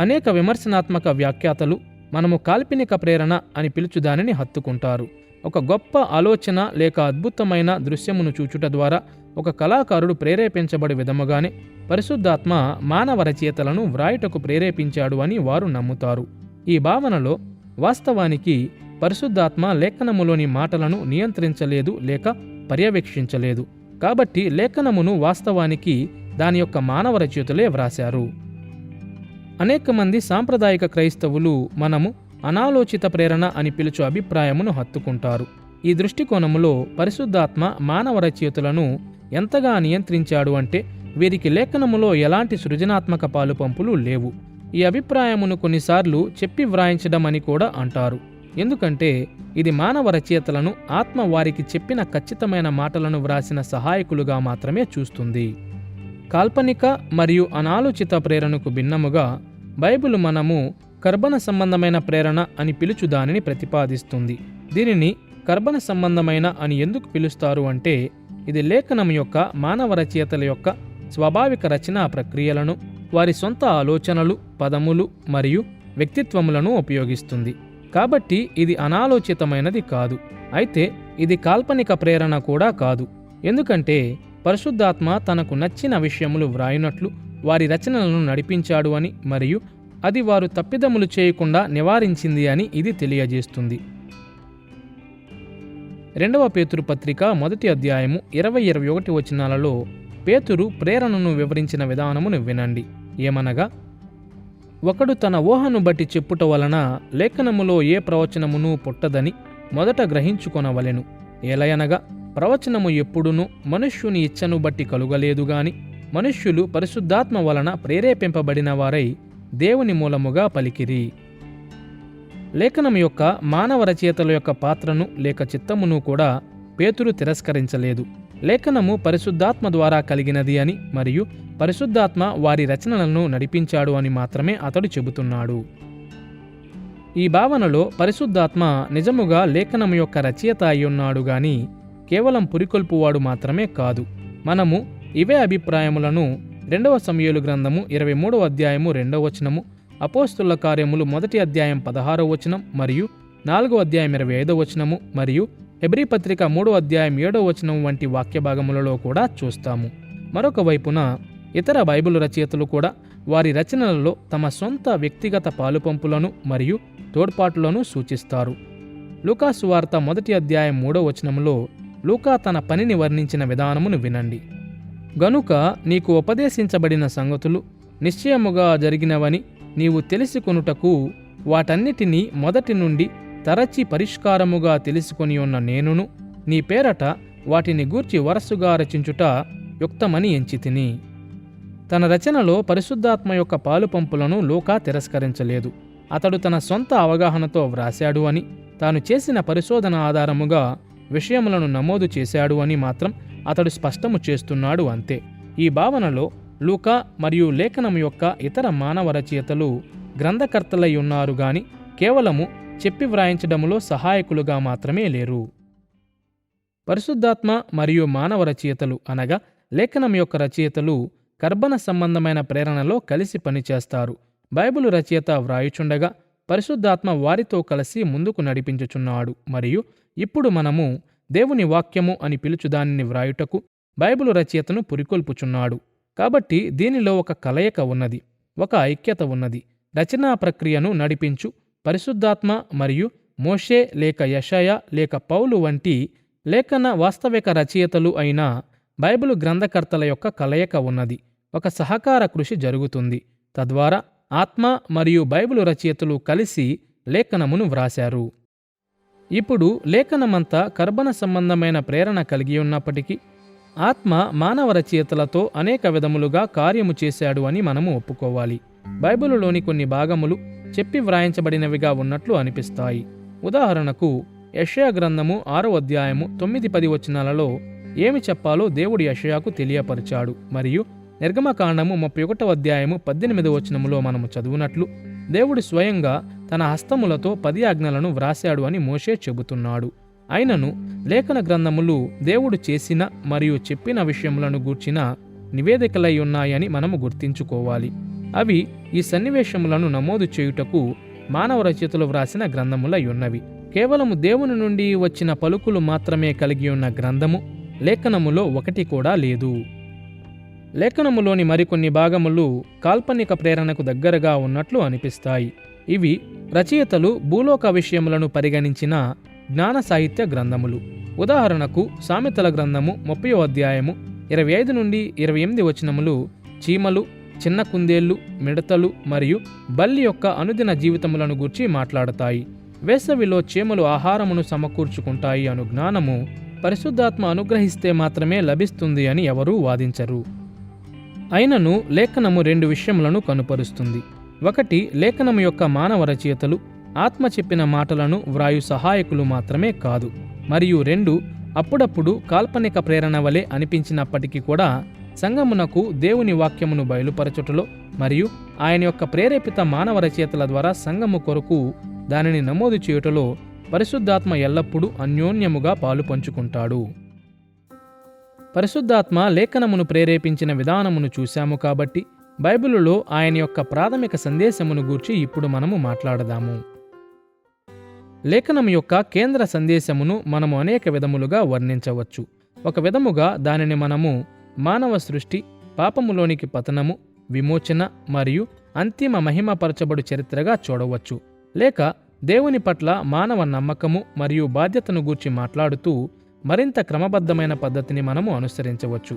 Speaker 1: అనేక విమర్శనాత్మక వ్యాఖ్యాతలు మనము కాల్పనిక ప్రేరణ అని పిలుచు దానిని హత్తుకుంటారు. ఒక గొప్ప ఆలోచన లేక అద్భుతమైన దృశ్యమును చూచుట ద్వారా ఒక కళాకారుడు ప్రేరేపించబడి విధముగానే పరిశుద్ధాత్మ మానవ రచయితలను వ్రాయుటకు ప్రేరేపించాడు అని వారు నమ్ముతారు. ఈ భావనలో వాస్తవానికి పరిశుద్ధాత్మ లేఖనములోని మాటలను నియంత్రించలేదు లేక పర్యవేక్షించలేదు. కాబట్టి లేఖనమును వాస్తవానికి దాని యొక్క మానవ రచయితలే వ్రాశారు. అనేక మంది సాంప్రదాయిక క్రైస్తవులు మనము అనాలోచిత ప్రేరణ అని పిలుచు అభిప్రాయమును హత్తుకుంటారు. ఈ దృష్టికోణములో పరిశుద్ధాత్మ మానవ రచయితలను ఎంతగా నియంత్రించాడు అంటే వీరికి లేఖనములో ఎలాంటి సృజనాత్మక పాలుపంపులు లేవు. ఈ అభిప్రాయమును కొన్నిసార్లు చెప్పి వ్రాయించడం అని కూడా అంటారు. ఎందుకంటే ఇది మానవ రచయితలను ఆత్మ వారికి చెప్పిన ఖచ్చితమైన మాటలను వ్రాసిన సహాయకులుగా మాత్రమే చూస్తుంది. కాల్పనిక మరియు అనాలోచిత ప్రేరణకు భిన్నముగా బైబిలు మనము కర్బన సంబంధమైన ప్రేరణ అని పిలుచు దానిని ప్రతిపాదిస్తుంది. దీనిని కర్బన సంబంధమైన అని ఎందుకు పిలుస్తారు అంటే ఇది లేఖనం యొక్క మానవ రచయితల యొక్క స్వాభావిక రచనా ప్రక్రియలను, వారి సొంత ఆలోచనలు, పదములు మరియు వ్యక్తిత్వములను ఉపయోగిస్తుంది. కాబట్టి ఇది అనాలోచితమైనది కాదు. అయితే ఇది కాల్పనిక ప్రేరణ కూడా కాదు. ఎందుకంటే పరిశుద్ధాత్మ తనకు నచ్చిన విషయములు వ్రాయునట్లు వారి రచనలను నడిపించాడు అని మరియు అది వారు తప్పిదములు చేయకుండా నివారించింది అని ఇది తెలియజేస్తుంది. 2వ పేతురు పత్రిక 1వ అధ్యాయము 20-21 వచనాలలో పేతురు ప్రేరణను వివరించిన విధానమును వినండి. ఏమనగా, ఒకడు తన ఊహను బట్టి చెప్పుట వలన లేఖనములో ఏ ప్రవచనమును పుట్టదని మొదట గ్రహించుకొనవలెను. ఏలయనగా ప్రవచనము ఎప్పుడునూ మనుష్యుని ఇచ్చను బట్టి కలుగలేదుగాని మనుష్యులు పరిశుద్ధాత్మ వలన ప్రేరేపింపబడిన వారై దేవుని మూలముగా పలికిరి. లేఖనం యొక్క మానవ రచయితల యొక్క పాత్రను లేక చిత్తమును కూడా పేతురు తిరస్కరించలేదు. లేఖనము పరిశుద్ధాత్మ ద్వారా కలిగినది అని మరియు పరిశుద్ధాత్మ వారి రచనలను నడిపించాడు అని మాత్రమే అతడు చెబుతున్నాడు. ఈ భావనలో పరిశుద్ధాత్మ నిజముగా లేఖనము యొక్క రచయిత అయ్యున్నాడు గాని కేవలం పురికొల్పువాడు మాత్రమే కాదు. మనము ఇవే అభిప్రాయములను 2వ సమూయేలు గ్రంథము 23వ అధ్యాయము 2వ వచనము, అపోస్తుల కార్యములు 1వ అధ్యాయం 16వ వచనం మరియు 4వ అధ్యాయం 25వ వచనము మరియు హెబ్రీ పత్రిక 3వ అధ్యాయం 7వ వచనం వంటి వాక్య భాగములలో కూడా చూస్తాము. మరొక వైపున ఇతర బైబిల్ రచయితలు కూడా వారి రచనలలో తమ సొంత వ్యక్తిగత పాలుపంపులను మరియు తోడ్పాటులను సూచిస్తారు. లూకా సువార్త 1వ అధ్యాయం 3వ వచనములో లూకా తన పనిని వర్ణించిన విధానమును వినండి. గనుక నీకు ఉపదేశించబడిన సంగతులు నిశ్చయముగా జరిగినవని నీవు తెలుసుకొనుటకు వాటన్నిటినీ మొదటి నుండి తరచి పరిష్కారముగా తెలుసుకొని ఉన్న నేనును నీ పేరట వాటిని గూర్చి వరసుగా రచించుట యుక్తమని ఎంచితిని. తన రచనలో పరిశుద్ధాత్మ యొక్క పాలుపంపులను లూకా తిరస్కరించలేదు. అతడు తన సొంత అవగాహనతో వ్రాశాడు అని, తాను చేసిన పరిశోధన ఆధారముగా విషయములను నమోదు చేశాడు అని మాత్రం అతడు స్పష్టము చేస్తున్నాడు అంతే. ఈ భావనలో లూకా మరియు లేఖనం యొక్క ఇతర మానవ రచయితలు గ్రంథకర్తలై ఉన్నారు గాని కేవలము చెప్పి వ్రాయించడములో సహాయకులుగా మాత్రమే లేరు. పరిశుద్ధాత్మ మరియు మానవ రచయితలు అనగా లేఖనం యొక్క రచయితలు కర్బన సంబంధమైన ప్రేరణలో కలిసి పనిచేస్తారు. బైబిలు రచయిత వ్రాయుచుండగా పరిశుద్ధాత్మ వారితో కలిసి ముందుకు నడిపించుచున్నాడు మరియు ఇప్పుడు మనము దేవుని వాక్యము అని పిలుచు దానిని వ్రాయుటకు బైబిలు రచయితను పురికొల్పుచున్నాడు. కాబట్టి దీనిలో ఒక కలయిక ఉన్నది, ఒక ఐక్యత ఉన్నది. రచనా ప్రక్రియను నడిపించు పరిశుద్ధాత్మ మరియు మోషే లేక యెషయా లేక పౌలు వంటి లేఖన వాస్తవిక రచయితలు అయిన బైబిలు గ్రంథకర్తల యొక్క కలయిక ఉన్నది. ఒక సహకార కృషి జరుగుతుంది. తద్వారా ఆత్మ మరియు బైబిలు రచయితలు కలిసి లేఖనమును వ్రాశారు. ఇప్పుడు లేఖనమంతా కర్బన సంబంధమైన ప్రేరణ కలిగి ఉన్నప్పటికీ ఆత్మ మానవ రచయితలతో అనేక విధములుగా కార్యము చేశాడు అని మనము ఒప్పుకోవాలి. బైబిలులోని కొన్ని భాగములు చెప్పి వ్రాయించబడినవిగా ఉన్నట్లు అనిపిస్తాయి. ఉదాహరణకు యెషయా గ్రంథము 6వ అధ్యాయము 9-10 వచనాలలో ఏమి చెప్పాలో దేవుడు యెషయాకు తెలియపరిచాడు. మరియు నిర్గమకాండము 31వ అధ్యాయము 18వ వచనములో మనము చదువునట్లు దేవుడు స్వయంగా తన హస్తములతో 10 ఆజ్ఞలను వ్రాశాడు అని మోషే చెబుతున్నాడు. అయినను లేఖన గ్రంథములు దేవుడు చేసిన మరియు చెప్పిన విషయములను గూర్చిన నివేదికలై ఉన్నాయని మనము గుర్తించుకోవాలి. అవి ఈ సన్నివేశములను నమోదు చేయుటకు మానవ రచయితలు వ్రాసిన గ్రంథములై ఉన్నవి. కేవలము దేవుని నుండి వచ్చిన పలుకులు మాత్రమే కలిగి ఉన్న గ్రంథము లేఖనములో ఒకటి కూడా లేదు. లేఖనములోని మరికొన్ని భాగములు కాల్పనిక ప్రేరణకు దగ్గరగా ఉన్నట్లు అనిపిస్తాయి. ఇవి రచయితలు భూలోక విషయములను పరిగణించిన జ్ఞాన సాహిత్య గ్రంథములు. ఉదాహరణకు సామెతల గ్రంథము 30వ అధ్యాయము 25-28 వచనములు చీమలు, చిన్న కుందేళ్లు, మిడతలు మరియు బల్లి యొక్క అనుదిన జీవితములను గూర్చి మాట్లాడతాయి. వేసవిలో చీమలు ఆహారమును సమకూర్చుకుంటాయి అను జ్ఞానము పరిశుద్ధాత్మ అనుగ్రహిస్తే మాత్రమే లభిస్తుంది అని ఎవరూ వాదించరు. అయినను లేఖనము 2 విషయములను కనుపరుస్తుంది. ఒకటి, లేఖనము యొక్క మానవ రచయితలు ఆత్మ చెప్పిన మాటలను వ్రాయు సహాయకులు మాత్రమే కాదు. మరియు 2, అప్పుడప్పుడు కాల్పనిక ప్రేరణ వలె అనిపించినప్పటికీ కూడా సంఘమునకు దేవుని వాక్యమును బయలుపరచుటలో మరియు ఆయన యొక్క ప్రేరేపిత మానవ రచయితల ద్వారా సంఘము కొరకు దానిని నమోదు చేయుటలో పరిశుద్ధాత్మ ఎల్లప్పుడూ అన్యోన్యముగా పాలు పంచుకుంటాడు. పరిశుద్ధాత్మ లేఖనమును ప్రేరేపించిన విధానమును చూశాము కాబట్టి బైబిలులో ఆయన యొక్క ప్రాథమిక సందేశమును గూర్చి ఇప్పుడు మనము మాట్లాడదాము. లేఖనం యొక్క కేంద్ర సందేశమును మనము అనేక విధములుగా వర్ణించవచ్చు. ఒక విధముగా దానిని మనము మానవ సృష్టి, పాపములోనికి పతనము, విమోచన మరియు అంతిమ మహిమపరచబడు చరిత్రగా చూడవచ్చు. లేక దేవుని పట్ల మానవ నమ్మకము మరియు బాధ్యతను గూర్చి మాట్లాడుతూ మరింత క్రమబద్ధమైన పద్ధతిని మనము అనుసరించవచ్చు.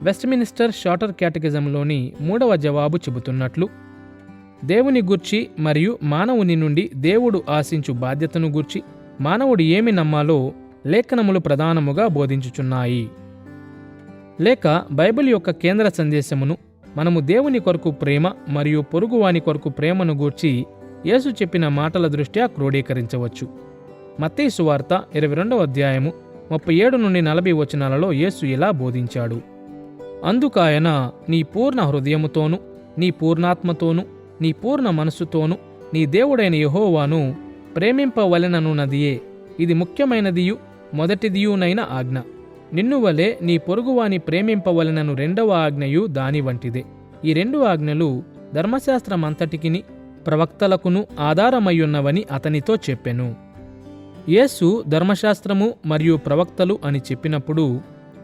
Speaker 1: వెస్ట్మినిస్టర్ షార్టర్ క్యాటకిజంలోని 3వ జవాబు చెబుతున్నట్లు, దేవుని గూర్చి మరియు మానవుని నుండి దేవుడు ఆశించు బాధ్యతను గూర్చి మానవుడు ఏమి నమ్మాలో లేఖనములు ప్రధానముగా బోధించుచున్నాయి. లేక బైబిల్ యొక్క కేంద్ర సందేశమును మనము దేవుని కొరకు ప్రేమ మరియు పొరుగువాని కొరకు ప్రేమను గూర్చి యేసు చెప్పిన మాటల దృష్ట్యా క్రోడీకరించవచ్చు. మత్తయి సువార్త 22వ అధ్యాయము 37-40 వచనాలలో యేసు ఇలా బోధించాడు. అందుకాయన నీ పూర్ణ హృదయముతోనూ, నీ పూర్ణాత్మతోనూ, నీ పూర్ణ మనస్సుతోనూ నీ దేవుడైన యెహోవాను ప్రేమింపవలెననున్నదియే ఇది ముఖ్యమైనదియు మొదటిదియునైన ఆజ్ఞ. నిన్ను వలె నీ పొరుగువాని ప్రేమింపవలెనను 2వ ఆజ్ఞయు దాని వంటిదే. ఈ 2 ఆజ్ఞలు ధర్మశాస్త్రమంతటికిని ప్రవక్తలకును ఆధారమయ్యున్నవని అతనితో చెప్పెను. యేసు ధర్మశాస్త్రము మరియు ప్రవక్తలు అని చెప్పినప్పుడు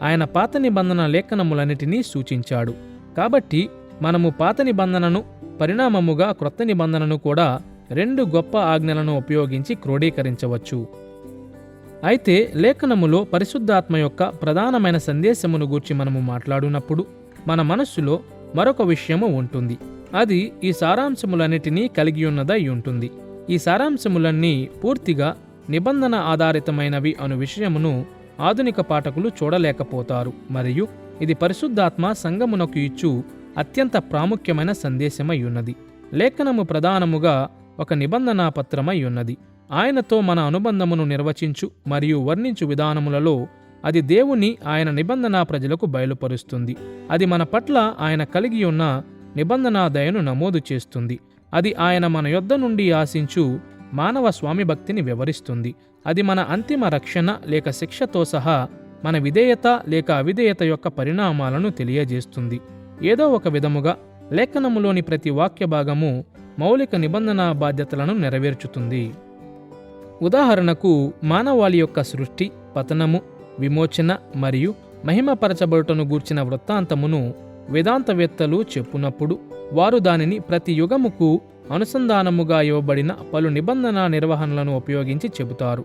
Speaker 1: ఆయన పాత నిబంధన లేఖనములన్నిటినీ సూచించాడు. కాబట్టి మనము పాత నిబంధనను పరిణామముగా క్రొత్త నిబంధనను కూడా 2 గొప్ప ఆజ్ఞలను ఉపయోగించి క్రోడీకరించవచ్చు. అయితే లేఖనములో పరిశుద్ధాత్మ యొక్క ప్రధానమైన సందేశమును గూర్చి మనము మాట్లాడినప్పుడు మన మనస్సులో మరొక విషయము ఉంటుంది. అది ఈ సారాంశములన్నిటినీ కలిగి ఉన్నదై ఉంటుంది. ఈ సారాంశములన్నీ పూర్తిగా నిబంధన ఆధారితమైనవి అను విషయమును ఆధునిక పాఠకులు చూడలేకపోతారు. మరియు ఇది పరిశుద్ధాత్మ సంఘమునకు ఇచ్చు అత్యంత ప్రాముఖ్యమైన సందేశమై ఉన్నది. లేఖనము ప్రధానముగా ఒక నిబంధనా పత్రమై ఉన్నది. ఆయనతో మన అనుబంధమును నిర్వచించు మరియు వర్ణించు విధానములలో అది దేవుని ఆయన నిబంధనా ప్రజలకు బయలుపరుస్తుంది. అది మన పట్ల ఆయన కలిగి ఉన్న నిబంధనా దయను నమోదు చేస్తుంది. అది ఆయన మన యొద్ద నుండి ఆశించు మానవ స్వామి భక్తిని వివరిస్తుంది. అది మన అంతిమ రక్షణ లేక శిక్షతో సహా మన విధేయత లేక అవిధేయత యొక్క పరిణామాలను తెలియజేస్తుంది. ఏదో ఒక విధముగా లేఖనములోని ప్రతి వాక్య భాగము మౌలిక నిబంధనా బాధ్యతలను నెరవేర్చుతుంది. ఉదాహరణకు మానవాళి యొక్క సృష్టి, పతనము, విమోచన మరియు మహిమపరచబడుటను గూర్చిన వృత్తాంతమును వేదాంతవేత్తలు చెప్పునప్పుడు వారు దానిని ప్రతి యుగముకు అనుసంధానముగా ఇవ్వబడిన పలు నిబంధన నిర్వహణలను ఉపయోగించి చెబుతారు.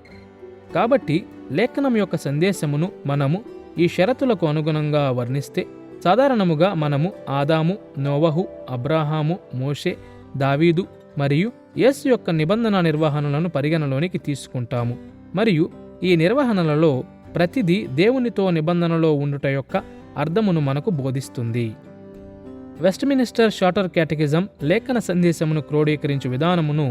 Speaker 1: కాబట్టి లేఖనం యొక్క సందేశమును మనము ఈ షరతులకు అనుగుణంగా వర్ణిస్తే సాధారణముగా మనము ఆదాము, నోవహు, అబ్రాహాము, మోషే, దావీదు మరియు యేసు యొక్క నిబంధన నిర్వహణలను పరిగణలోనికి తీసుకుంటాము. మరియు ఈ నిర్వహణలలో ప్రతిదీ దేవునితో నిబంధనలో ఉండుట యొక్క అర్థమును మనకు బోధిస్తుంది. వెస్ట్మినిస్టర్ షార్టర్ క్యాటకిజం లేఖన సందేశమును క్రోడీకరించు విధానమును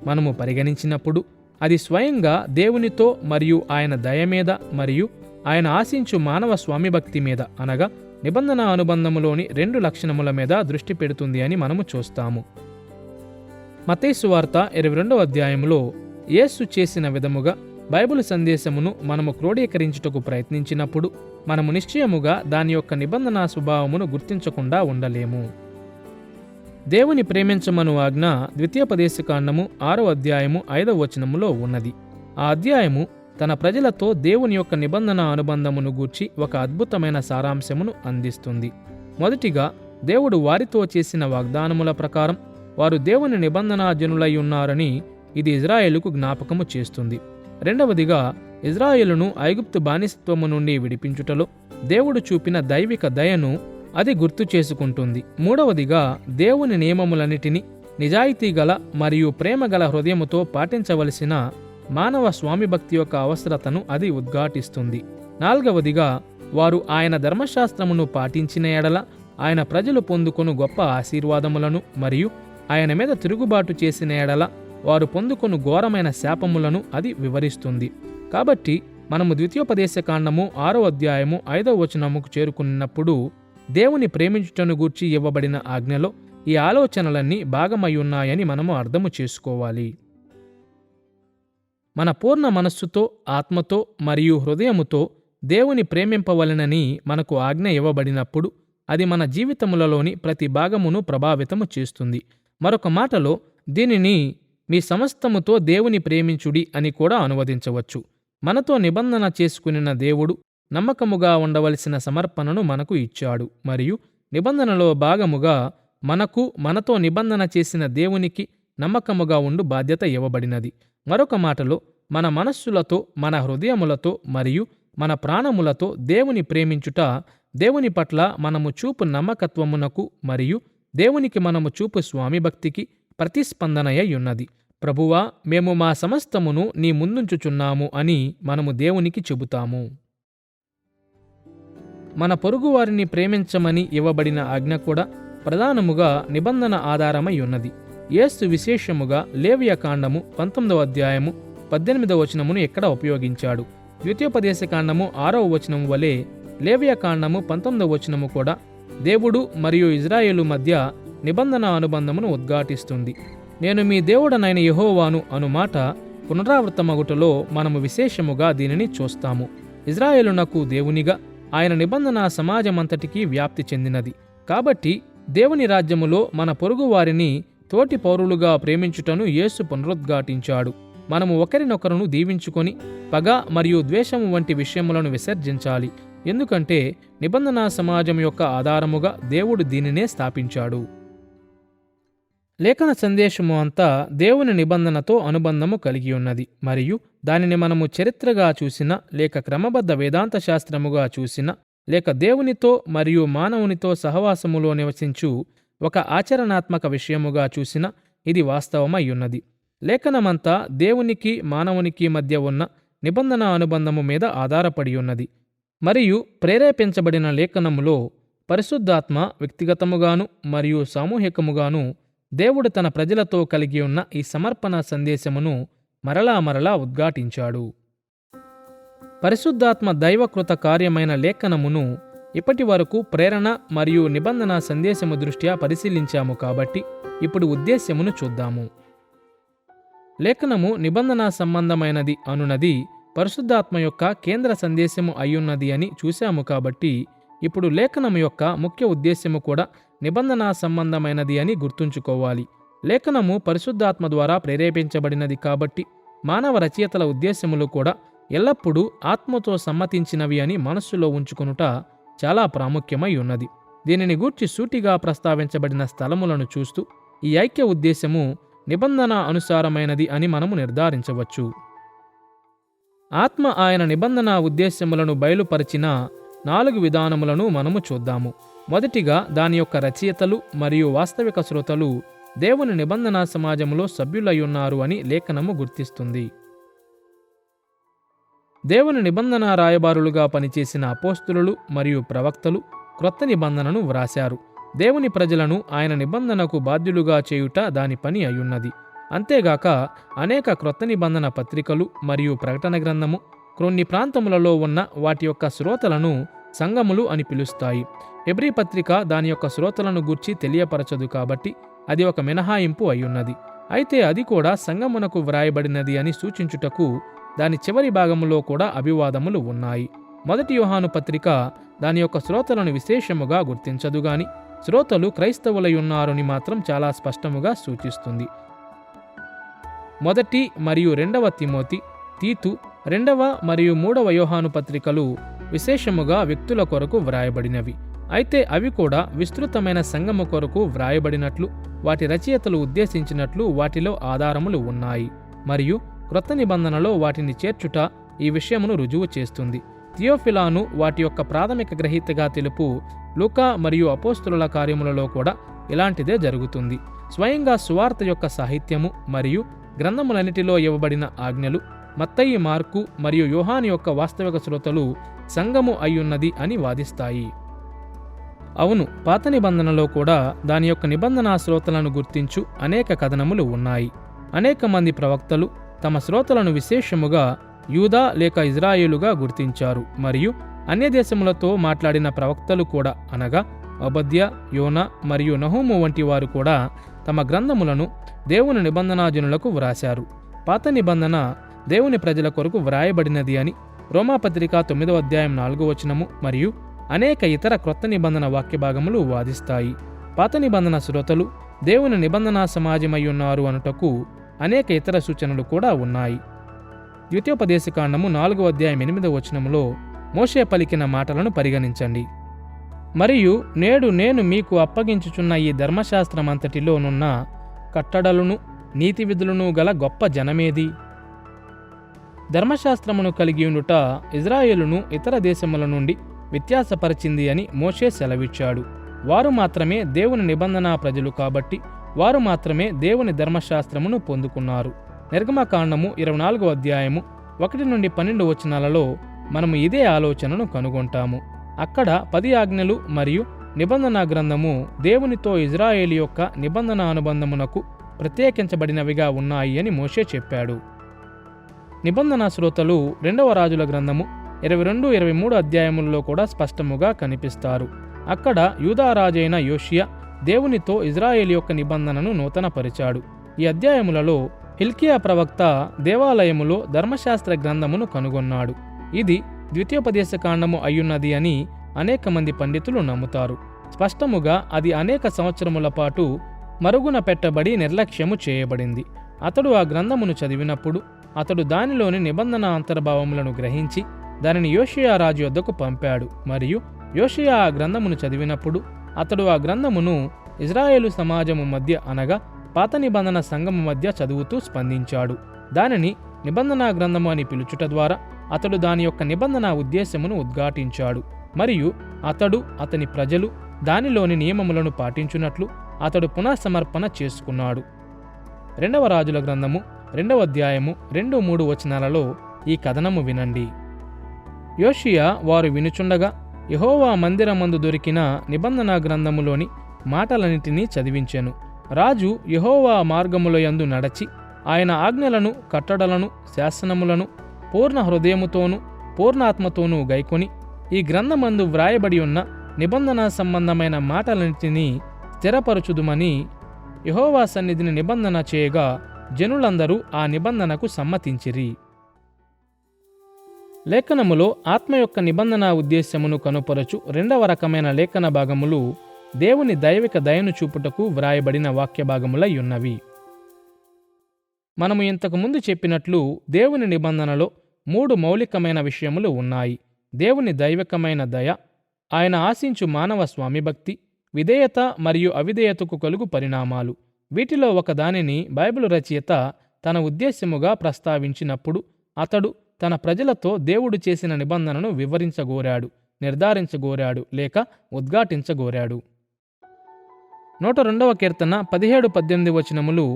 Speaker 1: మనము పరిగణించినప్పుడు అది స్వయంగా దేవునితో మరియు ఆయన దయ మీద మరియు ఆయన ఆశించు మానవ స్వామిభక్తి మీద అనగా నిబంధన అనుబంధములోని 2 లక్షణముల మీద దృష్టి పెడుతుంది అని మనము చూస్తాము. మత్తయి సువార్త 22వ అధ్యాయములో యేసు చేసిన విధముగా బైబిల్ సందేశమును మనము క్రోడీకరించుటకు ప్రయత్నించినప్పుడు మనము నిశ్చయముగా దాని యొక్క నిబంధన స్వభావమును గుర్తించకుండా ఉండలేము. దేవుని ప్రేమించమను ఆజ్ఞ ద్వితీయోపదేశకాండము 6వ అధ్యాయము 5వ వచనములో ఉన్నది. ఆ అధ్యాయము తన ప్రజలతో దేవుని యొక్క నిబంధన అనుబంధమును గూర్చి ఒక అద్భుతమైన సారాంశమును అందిస్తుంది. మొదటిగా దేవుడు వారితో చేసిన వాగ్దానముల ప్రకారం వారు దేవుని నిబంధన జనులై ఉన్నారని ఇది ఇజ్రాయేలుకు జ్ఞాపకము చేస్తుంది. రెండవదిగా ఇజ్రాయేలును ఐగుప్తు బానిసత్వము నుండి విడిపించుటలో దేవుడు చూపిన దైవిక దయను అది గుర్తు చేసుకుంటుంది. మూడవదిగా దేవుని నియమములన్నిటినీ నిజాయితీ గల మరియు ప్రేమగల హృదయముతో పాటించవలసిన మానవ స్వామిభక్తి యొక్క అవసరతను అది ఉద్ఘాటిస్తుంది. నాలుగవదిగా వారు ఆయన ధర్మశాస్త్రమును పాటించిన ఎడల ఆయన ప్రజలు పొందుకొను గొప్ప ఆశీర్వాదములను మరియు ఆయన మీద తిరుగుబాటు చేసిన ఎడల వారు పొందుకొను ఘోరమైన శాపములను అది వివరిస్తుంది. కాబట్టి మనము ద్వితీయోపదేశకాండము 6వ అధ్యాయము 5వ వచనముకు చేరుకున్నప్పుడు దేవుని ప్రేమించుటను గూర్చి ఇవ్వబడిన ఆజ్ఞలో ఈ ఆలోచనలన్నీ భాగమయ్యున్నాయని మనము అర్థము చేసుకోవాలి. మన పూర్ణ మనస్సుతో, ఆత్మతో మరియు హృదయముతో దేవుని ప్రేమింపవలెనని మనకు ఆజ్ఞ ఇవ్వబడినప్పుడు అది మన జీవితములలోని ప్రతి భాగమును ప్రభావితము చేస్తుంది. మరొక మాటలో దీనిని మీ సమస్తముతో దేవుని ప్రేమించుడి అని కూడా అనువదించవచ్చు. మనతో నిబంధన చేసుకునిన దేవుడు నమ్మకముగా ఉండవలసిన సమర్పణను మనకు ఇచ్చాడు మరియు నిబంధనలో భాగముగా మనతో నిబంధన చేసిన దేవునికి నమ్మకముగా ఉండు బాధ్యత ఇవ్వబడినది. మరొక మాటలో మన మనస్సులతో, మన హృదయములతో మరియు మన ప్రాణములతో దేవుని ప్రేమించుట దేవుని పట్ల మనము చూపు నమ్మకత్వమునకు మరియు దేవునికి మనము చూపు స్వామిభక్తికి ప్రతిస్పందనయ్య ఉన్నది. ప్రభువా, మేము మా సమస్తమును నీ ముందుంచుచున్నాము అని మనము దేవునికి చెబుతాము. మన పొరుగువారిని ప్రేమించమని ఇవ్వబడిన ఆజ్ఞ కూడా ప్రధానముగా నిబంధన ఆధారమై ఉన్నది. యేసు విశేషముగా లేవియ కాండము 19వ అధ్యాయము 18వ వచనమును ఎక్కడ ఉపయోగించాడు. ద్వితీయోపదేశకాండము 6వ వచనము వలె లేవియ కాండము 19వ వచనము కూడా దేవుడు మరియు ఇజ్రాయేలు మధ్య నిబంధన అనుబంధమును ఉద్ఘాటిస్తుంది. నేను మీ దేవుడనైన యెహోవాను అను మాట పునరావృతమగుటలో మనము విశేషముగా దీనిని చూస్తాము. ఇజ్రాయేలునకు దేవునిగా ఆయన నిబంధన సమాజమంతటికీ వ్యాప్తి చెందినది. కాబట్టి దేవుని రాజ్యములో మన పొరుగు వారిని తోటి పౌరులుగా ప్రేమించుటను యేసు పునరుద్ఘాటించాడు. మనము ఒకరినొకరును దీవించుకొని పగ మరియు ద్వేషము వంటి విషయములను విసర్జించాలి. ఎందుకంటే నిబంధన సమాజం యొక్క ఆధారముగా దేవుడు దీనినే స్థాపించాడు. లేఖన సందేశము అంతా దేవుని నిబంధనతో అనుబంధము కలిగి ఉన్నది మరియు దానిని మనము చరిత్రగా చూసిన లేక క్రమబద్ధ వేదాంత శాస్త్రముగా చూసిన లేక దేవునితో మరియు మానవునితో సహవాసములో నివసించు ఒక ఆచరణాత్మక విషయముగా చూసిన ఇది వాస్తవమై ఉన్నది. లేఖనమంతా దేవునికి మానవునికి మధ్య ఉన్న నిబంధన అనుబంధము మీద ఆధారపడి ఉన్నది మరియు ప్రేరేపించబడిన లేఖనములో పరిశుద్ధాత్మ వ్యక్తిగతముగాను మరియు సామూహికముగాను దేవుడు తన ప్రజలతో కలిగి ఉన్న ఈ సమర్పణ సందేశమును మరలా ఉద్ఘాటించాడు. పరిశుద్ధాత్మ దైవకృత కార్యమైన లేఖనమును ఇప్పటి వరకు ప్రేరణ మరియు నిబంధన సందేశము దృష్ట్యా పరిశీలించాము. కాబట్టి ఇప్పుడు ఉద్దేశ్యమును చూద్దాము. లేఖనము నిబంధన సంబంధమైనది అనున్నది పరిశుద్ధాత్మ యొక్క కేంద్ర సందేశము అయ్యున్నది అని చూశాము. కాబట్టి ఇప్పుడు లేఖనము యొక్క ముఖ్య ఉద్దేశ్యము కూడా నిబంధన సంబంధమైనది అని గుర్తుంచుకోవాలి. లేఖనము పరిశుద్ధాత్మ ద్వారా ప్రేరేపించబడినది కాబట్టి మానవ రచయితల ఉద్దేశ్యములు కూడా ఎల్లప్పుడూ ఆత్మతో సమ్మతించినవి అని మనస్సులో ఉంచుకొనుట చాలా ప్రాముఖ్యమై ఉన్నది. దీనిని గూర్చి సూటిగా ప్రస్తావించబడిన స్థలములను చూస్తూ ఈ ఐక్య ఉద్దేశము నిబంధన అనుసారమైనది అని మనము నిర్ధారించవచ్చు. ఆత్మ ఆయన నిబంధన ఉద్దేశ్యములను బయలుపరిచిన 4 విధానములను మనము చూద్దాము. మొదటిగా దాని యొక్క రచయితలు మరియు వాస్తవిక శ్రోతలు దేవుని నిబంధన సమాజంలో సభ్యులయ్యున్నారు అని లేఖనము గుర్తిస్తుంది. దేవుని నిబంధన రాయబారులుగా పనిచేసిన అపోస్తులు మరియు ప్రవక్తలు క్రొత్త నిబంధనను వ్రాశారు. దేవుని ప్రజలను ఆయన నిబంధనకు బాధ్యులుగా చేయుట దాని పని అయ్యున్నది. అంతేగాక అనేక క్రొత్త నిబంధన పత్రికలు మరియు ప్రకటన గ్రంథము కొన్ని ప్రాంతములలో ఉన్న వాటి యొక్క శ్రోతలను సంఘములు అని పిలుస్తాయి. హెబ్రీ పత్రిక దాని యొక్క శ్రోతలను గూర్చి తెలియపరచదు కాబట్టి అది ఒక మినహాయింపు అయ్యున్నది. అయితే అది కూడా సంఘమునకు వ్రాయబడినది అని సూచించుటకు దాని చివరి భాగములో కూడా అభివాదములు ఉన్నాయి. మొదటి యోహాను పత్రిక దాని యొక్క శ్రోతలను విశేషముగా గుర్తించదు గాని శ్రోతలు క్రైస్తవులై ఉన్నారని మాత్రం చాలా స్పష్టముగా సూచిస్తుంది. మొదటి మరియు 2వ తిమోతి, తీతు, 2వ మరియు 3వ యోహాను పత్రికలు విశేషముగా వ్యక్తుల కొరకు వ్రాయబడినవి. అయితే అవి కూడా విస్తృతమైన సంఘము కొరకు వ్రాయబడినట్లు వాటి రచయితలు ఉద్దేశించినట్లు వాటిలో ఆధారములు ఉన్నాయి. మరియు క్రొత్త నిబంధనలో వాటిని చేర్చుట ఈ విషయమును రుజువు చేస్తుంది. థియోఫిలాను వాటి యొక్క ప్రాథమిక గ్రహీతగా తెలుపు లూకా మరియు అపోస్తుల కార్యములలో కూడా ఇలాంటిదే జరుగుతుంది. స్వయంగా సువార్త యొక్క సాహిత్యము మరియు గ్రంథములన్నిటిలో ఇవ్వబడిన ఆజ్ఞలు మత్తయి, మార్కు మరియు యోహాను యొక్క వాస్తవిక శ్రోతలు సంఘము అయ్యున్నది అని వాదిస్తాయి. అవును, పాత నిబంధనలో కూడా దాని యొక్క నిబంధనా శ్రోతలను గుర్తించు అనేక కథనములు ఉన్నాయి. అనేక మంది ప్రవక్తలు తమ శ్రోతలను విశేషముగా యూదా లేక ఇజ్రాయేలుగా గుర్తించారు. మరియు అన్య దేశములతో మాట్లాడిన ప్రవక్తలు కూడా అనగా అబద్య, యోనా మరియు నహూము వంటి వారు కూడా తమ గ్రంథములను దేవుని నిబంధనాజనులకు వ్రాశారు. పాత నిబంధన దేవుని ప్రజల కొరకు వ్రాయబడినది అని రోమాపత్రిక 9వ అధ్యాయం 4వ వచనము మరియు అనేక ఇతర క్రొత్త నిబంధన వాక్య భాగములు వాదిస్తాయి. పాత నిబంధన శ్రోతలు దేవుని నిబంధనా సమాజమయ్యున్నారు అనుటకు అనేక ఇతర సూచనలు కూడా ఉన్నాయి. ద్వితీయోపదేశకాండము 4వ అధ్యాయం 8వ వచనములో మోషే పలికిన మాటలను పరిగణించండి. మరియు నేడు నేను మీకు అప్పగించుచున్న ఈ ధర్మశాస్త్రమంతటిలోనున్న కట్టడలను నీతి విధులను గల గొప్ప జనమేది? ధర్మశాస్త్రమును కలిగి ఉండుట ఇజ్రాయేలును ఇతర దేశముల నుండి వ్యత్యాసపరిచింది అని మోషే సెలవిచ్చాడు. వారు మాత్రమే దేవుని నిబంధనా ప్రజలు కాబట్టి వారు మాత్రమే దేవుని ధర్మశాస్త్రమును పొందుకున్నారు. నిర్గమకాండము 24వ అధ్యాయము 1 నుండి 12 వచనాలలో మనము ఇదే ఆలోచనను కనుగొంటాము. అక్కడ 10 ఆజ్ఞలు మరియు నిబంధనా గ్రంథము దేవునితో ఇజ్రాయేలు యొక్క నిబంధన అనుబంధమునకు ప్రత్యేకించబడినవిగా ఉన్నాయి అని మోషే చెప్పాడు. నిబంధనా శ్రోతలు 2వ రాజుల గ్రంథము 22, 23 అధ్యాయములలో కూడా స్పష్టముగా కనిపిస్తారు. అక్కడ యూదారాజైన యోషియా దేవునితో ఇజ్రాయేలు యొక్క నిబంధనను నూతనపరిచాడు. ఈ అధ్యాయములలో హిల్కియా ప్రవక్త దేవాలయములో ధర్మశాస్త్ర గ్రంథమును కనుగొన్నాడు. ఇది ద్వితీయోపదేశకాండము అయ్యున్నది అని అనేక మంది పండితులు నమ్ముతారు. స్పష్టముగా అది అనేక సంవత్సరముల పాటు మరుగున పెట్టబడి నిర్లక్ష్యము చేయబడింది. అతడు ఆ గ్రంథమును చదివినప్పుడు అతడు దానిలోని నిబంధన అంతర్భావములను గ్రహించి దానిని యోషియా రాజు యొద్దకు పంపాడు. మరియు యోషియా ఆ గ్రంథమును చదివినప్పుడు అతడు ఆ గ్రంథమును ఇజ్రాయేలు సమాజము మధ్య అనగా పాత నిబంధన సంఘము మధ్య చదువుతూ స్పందించాడు. దానిని నిబంధనా గ్రంథము అని పిలుచుట ద్వారా అతడు దాని యొక్క నిబంధన ఉద్దేశమును ఉద్ఘాటించాడు. మరియు అతడు అతని ప్రజలు దానిలోని నియమములను పాటించున్నట్లు అతడు పునఃసమర్పణ చేసుకున్నాడు. 2వ రాజుల గ్రంథము 2వ అధ్యాయము 2-3 వచనాలలో ఈ కథనము వినండి. యోషియా వారు వినుచుండగా యెహోవా మందిరమందు దొరికిన నిబంధన గ్రంథములోని మాటలన్నిటినీ చదివించెను. రాజు యెహోవా మార్గములయందు నడచి ఆయన ఆజ్ఞలను, కట్టడలను, శాసనములను పూర్ణ హృదయముతోనూ పూర్ణాత్మతోనూ గైకొని ఈ గ్రంథమందు వ్రాయబడి ఉన్న నిబంధన సంబంధమైన మాటలన్నిటినీ స్థిరపరచుదుమని యెహోవా సన్నిధిని నిబంధన చేయగా జనులందరూ ఆ నిబంధనకు సమ్మతించిరి. లేఖనములో ఆత్మ యొక్క నిబంధన ఉద్దేశ్యమును కనుపరచు 2వ రకమైన లేఖన భాగములు దేవుని దైవిక దయను చూపుటకు వ్రాయబడిన వాక్య భాగములై ఉన్నవి. మనము ఇంతకు ముందు చెప్పినట్లు దేవుని నిబంధనలో 3 మౌలికమైన విషయములు ఉన్నాయి. దేవుని దైవికమైన దయ, ఆయన ఆశించు మానవ స్వామిభక్తి, విధేయత మరియు అవిధేయతకు కలుగు పరిణామాలు. వీటిలో ఒక దానిని బైబిలు రచయిత తన ఉద్దేశ్యముగా ప్రస్తావించినప్పుడు అతడు తన ప్రజలతో దేవుడు చేసిన నిబంధనను వివరించగోరాడు. నిర్ధారించగోరాడు లేక ఉద్ఘాటించగోరాడు. 102వ కీర్తన 17-18 వచనములు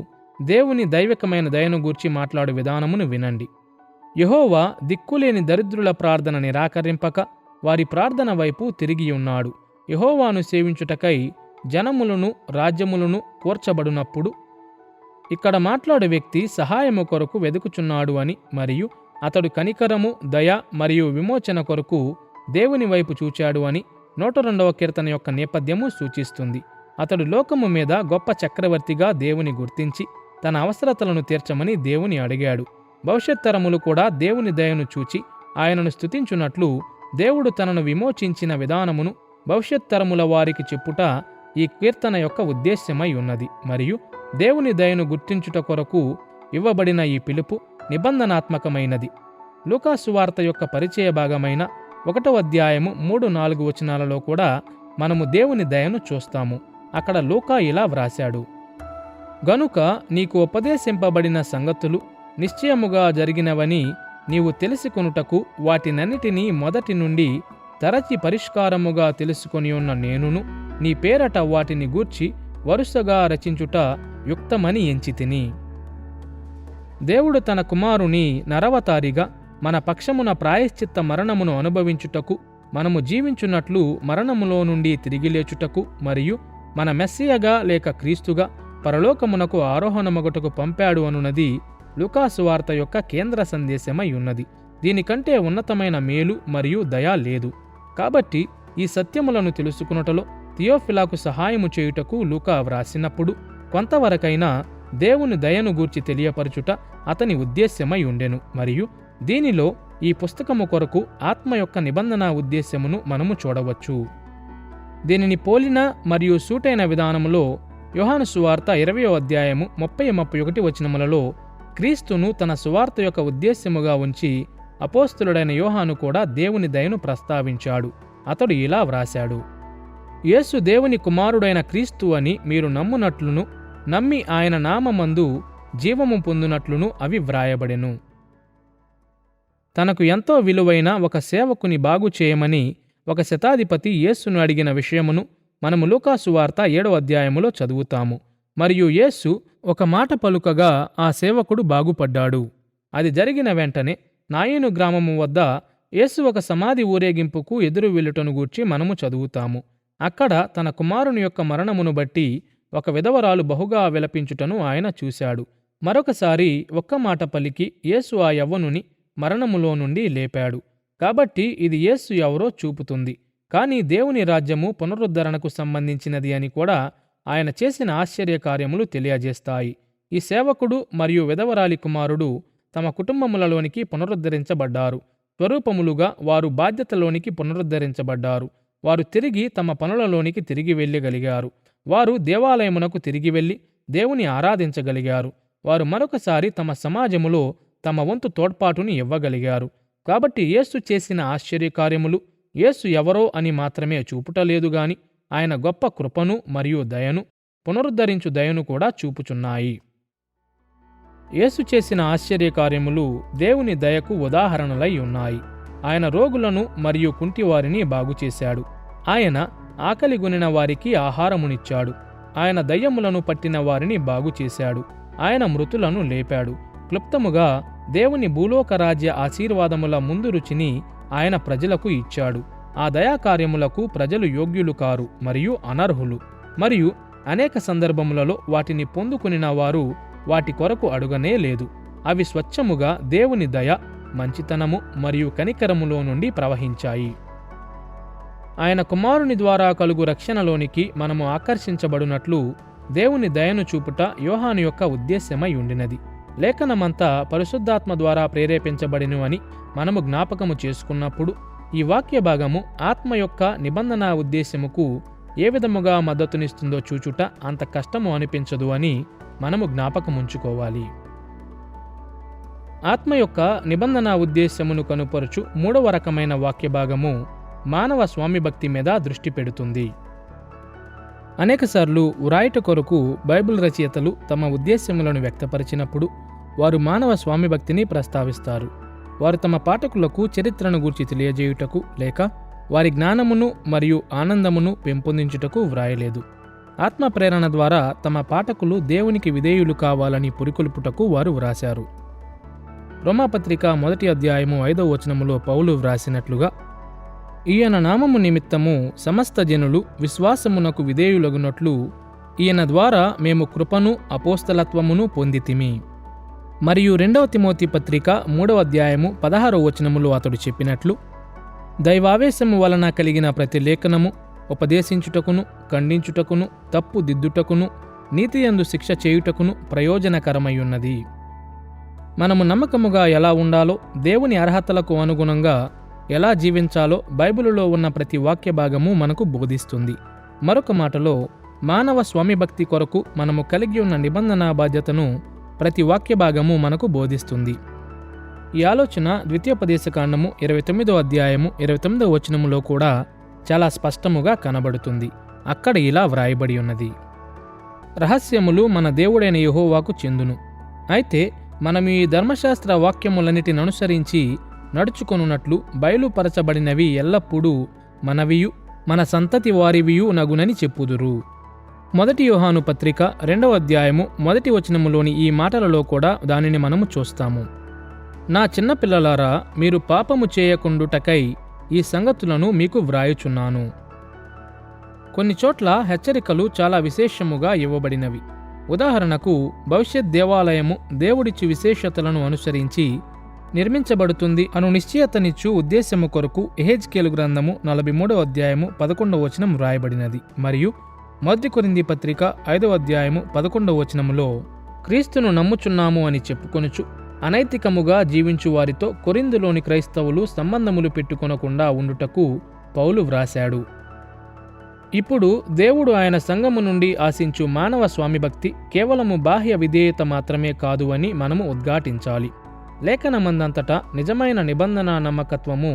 Speaker 1: దేవుని దైవికమైన దయను గూర్చి మాట్లాడు విధానమును వినండి. యెహోవా దిక్కులేని దరిద్రుల ప్రార్థన నిరాకరింపక వారి ప్రార్థన వైపు తిరిగియున్నాడు. యెహోవాను సేవించుటకై జనములను రాజ్యములను కూర్చబడినప్పుడు. ఇక్కడ మాట్లాడు వ్యక్తి సహాయము కొరకు వెదుకుచున్నాడు అని మరియు అతడు కనికరము, దయ మరియు విమోచన కొరకు దేవుని వైపు చూచాడు అని 102వ కీర్తన యొక్క నేపథ్యము సూచిస్తుంది. అతడు లోకము మీద గొప్ప చక్రవర్తిగా దేవుని గుర్తించి తన అవసరతలను తీర్చమని దేవుని అడిగాడు. భవిష్యత్ తరములు కూడా దేవుని దయను చూచి ఆయనను స్తుతించున్నట్లు దేవుడు తనను విమోచించిన విధానమును భవిష్యత్ తరముల వారికి చెప్పుట ఈ కీర్తన యొక్క ఉద్దేశ్యమై ఉన్నది. మరియు దేవుని దయను గుర్తించుట కొరకు ఇవ్వబడిన ఈ పిలుపు నిబంధనాత్మకమైనది. లూకా సువార్త యొక్క పరిచయ భాగమైన 1వ అధ్యాయము 3-4 వచనాలలో కూడా మనము దేవుని దయను చూస్తాము. అక్కడ లూకా ఇలా వ్రాశాడు: గనుక నీకు ఉపదేశింపబడిన సంగతులు నిశ్చయముగా జరిగినవని నీవు తెలుసుకొనుటకు వాటినన్నిటినీ మొదటి నుండి తరచి పరిష్కారముగా తెలుసుకొని ఉన్న నేనును నీ పేరట వాటిని గూర్చి వరుసగా రచించుట యుక్తమని ఎంచితిని. దేవుడు తన కుమారుని నరవతారిగా మన పక్షమున ప్రాయశ్చిత్త మరణమును అనుభవించుటకు, మనము జీవించున్నట్లు మరణములో నుండి తిరిగి లేచుటకు మరియు మన మెస్సియగా లేక క్రీస్తుగా పరలోకమునకు ఆరోహణమగుటకు పంపాడు అనున్నది లూకా సువార్త యొక్క కేంద్ర సందేశమై ఉన్నది. దీనికంటే ఉన్నతమైన మేలు మరియు దయ లేదు. కాబట్టి ఈ సత్యములను తెలుసుకున్నటలో థియోఫిలాకు సహాయము చేయుటకు లూకా వ్రాసినప్పుడు కొంతవరకైనా దేవుని దయను గూర్చి తెలియపరచుట అతని ఉద్దేశ్యమై ఉండెను. మరియు దీనిలో ఈ పుస్తకము కొరకు ఆత్మ యొక్క నిబంధన ఉద్దేశ్యమును మనము చూడవచ్చు. దీనిని పోలిన మరియు సూటైన విధానములో యోహాను సువార్త 20వ అధ్యాయము 30-31 వచనములలో క్రీస్తును తన సువార్త యొక్క ఉద్దేశ్యముగా ఉంచి అపోస్తలుడైన యోహాను కూడా దేవుని దయను ప్రస్తావించాడు. అతడు ఇలా వ్రాశాడు: యేసు దేవుని కుమారుడైన క్రీస్తు అని మీరు నమ్మునట్లును నమ్మి ఆయన నామమందు జీవము పొందునట్లును అవి వ్రాయబడెను. తనకు ఎంతో విలువైన ఒక సేవకుని బాగు చేయమని ఒక శతాధిపతి యేసును అడిగిన విషయమును మనము లూకా సువార్త 7వ అధ్యాయములో చదువుతాము. మరియు యేసు ఒక మాట పలుకగా ఆ సేవకుడు బాగుపడ్డాడు. అది జరిగిన వెంటనే నాయను గ్రామము వద్ద యేసు ఒక సమాధి ఊరేగింపుకు ఎదురు వెళ్ళుటను గూర్చి మనము చదువుతాము. అక్కడ తన కుమారుని యొక్క మరణమును బట్టి ఒక విధవరాలు బహుగా విలపించుటను ఆయన చూశాడు. మరొకసారి ఒక్క మాట పలికి యేసు ఆ యవ్వనుని మరణములో నుండి లేపాడు. కాబట్టి ఇది యేసు ఎవరో చూపుతుంది. కానీ దేవుని రాజ్యము పునరుద్ధరణకు సంబంధించినది అని కూడా ఆయన చేసిన ఆశ్చర్యకార్యములు తెలియజేస్తాయి. ఈ సేవకుడు మరియు విధవరాలి కుమారుడు తమ కుటుంబములలోనికి పునరుద్ధరించబడ్డారు. స్వరూపములుగా వారు బాధ్యతలోనికి పునరుద్ధరించబడ్డారు. వారు తిరిగి తమ పనులలోనికి తిరిగి వెళ్ళగలిగారు. వారు దేవాలయమునకు తిరిగి వెళ్ళి దేవుని ఆరాధించగలిగారు. వారు మరొకసారి తమ సమాజములో తమ వంతు తోడ్పాటుని ఇవ్వగలిగారు. కాబట్టి యేసు చేసిన ఆశ్చర్యకార్యములు యేసు ఎవరో అని మాత్రమే చూపుటలేదు గాని ఆయన గొప్ప కృపను మరియు దయను, పునరుద్ధరించు దయను కూడా చూపుచున్నాయి. యేసు చేసిన ఆశ్చర్యకార్యములు దేవుని దయకు ఉదాహరణలై ఉన్నాయి. ఆయన రోగులను మరియు కుంటివారిని బాగుచేశాడు. ఆయన ఆకలిగొనిన వారికి ఆహారమునిచ్చాడు. ఆయన దయ్యములను పట్టిన వారిని బాగుచేశాడు. ఆయన మృతులను లేపాడు. క్లుప్తముగా దేవుని భూలోక రాజ్య ఆశీర్వాదముల ముందు రుచిని ఆయన ప్రజలకు ఇచ్చాడు. ఆ దయాకార్యములకు ప్రజలు యోగ్యులు కారు మరియు అనర్హులు. మరియు అనేక సందర్భములలో వాటిని పొందుకునిన వారు వాటి కొరకు అడుగనే లేదు. అవి స్వచ్ఛముగా దేవుని దయ, మంచితనము మరియు కనికరములో నుండి ప్రవహించాయి. ఆయన కుమారుని ద్వారా కలుగు రక్షణలోనికి మనము ఆకర్షించబడినట్లు దేవుని దయను చూపుట యోహాను యొక్క ఉద్దేశ్యమై ఉండినది. లేఖనమంతా పరిశుద్ధాత్మ ద్వారా ప్రేరేపించబడిను అని మనము జ్ఞాపకము చేసుకున్నప్పుడు ఈ వాక్య భాగము ఆత్మ యొక్క నిబంధన ఉద్దేశ్యముకు ఏ విధముగా మద్దతునిస్తుందో చూచుట అంత కష్టము అనిపించదు అని మనము జ్ఞాపకముంచుకోవాలి. ఆత్మ యొక్క నిబంధన ఉద్దేశ్యమును కనుపరుచు 3వ రకమైన వాక్య భాగము మానవ స్వామిభక్తి మీద దృష్టి పెడుతుంది. అనేకసార్లు వ్రాయుట కొరకు బైబిల్ రచయితలు తమ ఉద్దేశ్యములను వ్యక్తపరిచినప్పుడు వారు మానవ స్వామిభక్తిని ప్రస్తావిస్తారు. వారు తమ పాఠకులకు చరిత్రను గూర్చి తెలియజేయుటకు లేక వారి జ్ఞానమును మరియు ఆనందమును పెంపొందించుటకు వ్రాయలేదు. ఆత్మ ప్రేరణ ద్వారా తమ పాఠకులు దేవునికి విధేయులు కావాలని పురికొల్పుటకు వారు వ్రాశారు. రోమాపత్రిక 1వ అధ్యాయము 5వ వచనములో పౌలు వ్రాసినట్లుగా, ఈయన నామము నిమిత్తము సమస్త జనులు విశ్వాసమునకు విధేయులగునట్లు ఈయన ద్వారా మేము కృపను అపోస్తలత్వమును పొందితిమి. మరియు 2వ తిమోతి పత్రిక 3వ అధ్యాయము 16వ వచనములో అతడు చెప్పినట్లు, దైవావేశము వలన కలిగిన ప్రతి లేఖనము ఉపదేశించుటకును, ఖండించుటకును, తప్పు దిద్దుటకును, నీతియందు శిక్ష చేయుటకును ప్రయోజనకరమయ్యున్నది. మనము నమ్మకముగా ఎలా ఉండాలో, దేవుని అర్హతలకు అనుగుణంగా ఎలా జీవించాలో బైబిలులో ఉన్న ప్రతి వాక్య భాగము మనకు బోధిస్తుంది. మరొక మాటలో, మానవ స్వామిభక్తి కొరకు మనము కలిగి ఉన్న నిబంధనా బాధ్యతను ప్రతి వాక్య భాగము మనకు బోధిస్తుంది. ఈ ఆలోచన ద్వితీయోపదేశకాండము 29వ అధ్యాయము 29వ వచనములో కూడా చాలా స్పష్టముగా కనబడుతుంది. అక్కడ ఇలా వ్రాయబడి ఉన్నది, రహస్యములు మన దేవుడైన యెహోవాకు చెందును. అయితే మనం ఈ ధర్మశాస్త్ర వాక్యములన్నిటిని అనుసరించి నడుచుకొనున్నట్లు బయలుపరచబడినవి ఎల్లప్పుడూ మనవియు మన సంతతి వారివియు నగునని చెప్పుదురు. 1 యోహాను పత్రిక 2వ అధ్యాయము 1వ వచనములోని ఈ మాటలలో కూడా దానిని మనము చూస్తాము. నా చిన్నపిల్లలారా, మీరు పాపము చేయకుండుటకై ఈ సంగతులను మీకు వ్రాయుచున్నాను. కొన్ని చోట్ల హెచ్చరికలు చాలా విశేషముగా ఇవ్వబడినవి. ఉదాహరణకు, భవిష్యత్ దేవాలయము దేవుడిచ్చి విశేషతలను అనుసరించి నిర్మించబడుతుంది అను నిశ్చయతనిచ్చు ఉద్దేశము కొరకు యెహెజ్కేలు గ్రంథము 43వ అధ్యాయము 11వ వచనం వ్రాయబడినది. మరియు 1 కొరింథీ పత్రిక 5వ అధ్యాయము 11వ వచనములో, క్రీస్తును నమ్ముచున్నాము అని చెప్పుకొనుచు అనైతికముగా జీవించు వారితో కొరింథులోని క్రైస్తవులు సంబంధములు పెట్టుకొనకుండా ఉండుటకు పౌలు వ్రాశాడు. ఇప్పుడు దేవుడు ఆయన సంఘము నుండి ఆశించు మానవ స్వామిభక్తి కేవలము బాహ్య విధేయత మాత్రమే కాదు అని మనము ఉద్ఘాటించాలి. లేఖనమందంతటా నిజమైన నిబంధన నమ్మకత్వము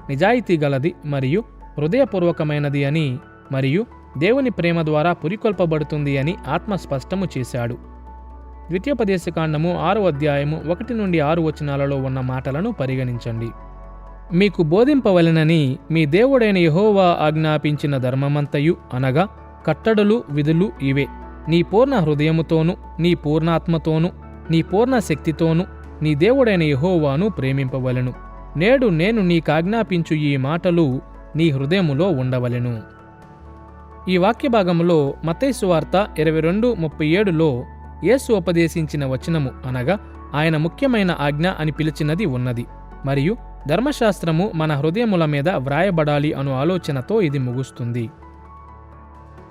Speaker 1: నిజాయితీ గలది మరియు హృదయపూర్వకమైనది అని, మరియు దేవుని ప్రేమ ద్వారా పురికొల్పబడుతుంది అని ఆత్మ స్పష్టము చేశాడు. ద్వితీయోపదేశకాండము 6వ అధ్యాయము 1 నుండి 6 వచనాలలో ఉన్న మాటలను పరిగణించండి. మీకు బోధింపవలెనని మీ దేవుడైన యెహోవా ఆజ్ఞాపించిన ధర్మమంతయు, అనగా కట్టడలు విధులు ఇవే: నీ పూర్ణ హృదయముతోను, నీ పూర్ణాత్మతోను, నీ పూర్ణ శక్తితోను నీ దేవుడైన యెహోవాను ప్రేమింపవలెను. నేడు నేను నీకాజ్ఞాపించు ఈ మాటలు నీ హృదయములో ఉండవలెను. ఈ వాక్య భాగములో మత్తయి సువార్త 22:37లో యేసు ఉపదేశించిన వచనము, అనగా ఆయన ముఖ్యమైన ఆజ్ఞ అని పిలిచినది ఉన్నది. మరియు ధర్మశాస్త్రము మన హృదయముల మీద వ్రాయబడాలి అను ఆలోచనతో ఇది ముగుస్తుంది.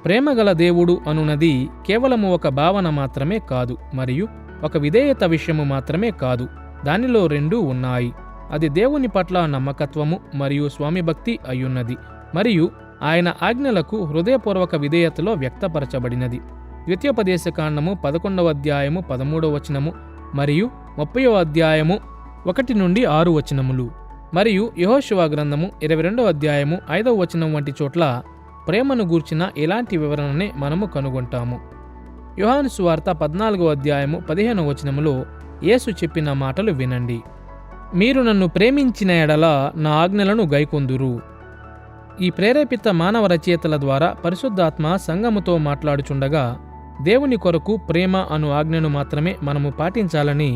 Speaker 1: ప్రేమగల దేవుడు అనునది కేవలము ఒక భావన మాత్రమే కాదు, మరియు ఒక విధేయత విషయము మాత్రమే కాదు. దానిలో రెండూ ఉన్నాయి. అది దేవుని పట్ల నమ్మకత్వము మరియు స్వామిభక్తి అయ్యున్నది, మరియు ఆయన ఆజ్ఞలకు హృదయపూర్వక విధేయతలో వ్యక్తపరచబడినది. ద్వితీయోపదేశకాండము 11వ అధ్యాయము 13వ వచనము మరియు 30వ అధ్యాయము 1 నుండి 6 వచనములు, మరియు యెహోషువ గ్రంథము 22వ అధ్యాయము 5వ వచనం వంటి చోట్ల ప్రేమను గూర్చిన ఇలాంటి వివరణనే మనము కనుగొంటాము. యోహాను సువార్త 14వ అధ్యాయము 15వ వచనములో యేసు చెప్పిన మాటలు వినండి, మీరు నన్ను ప్రేమించిన ఎడల నా ఆజ్ఞలను గైకొందురు. ఈ ప్రేరేపిత మానవ రచయితల ద్వారా పరిశుద్ధాత్మ సంఘముతో మాట్లాడుచుండగా దేవుని కొరకు ప్రేమ అను ఆజ్ఞను మాత్రమే మనము పాటించాలని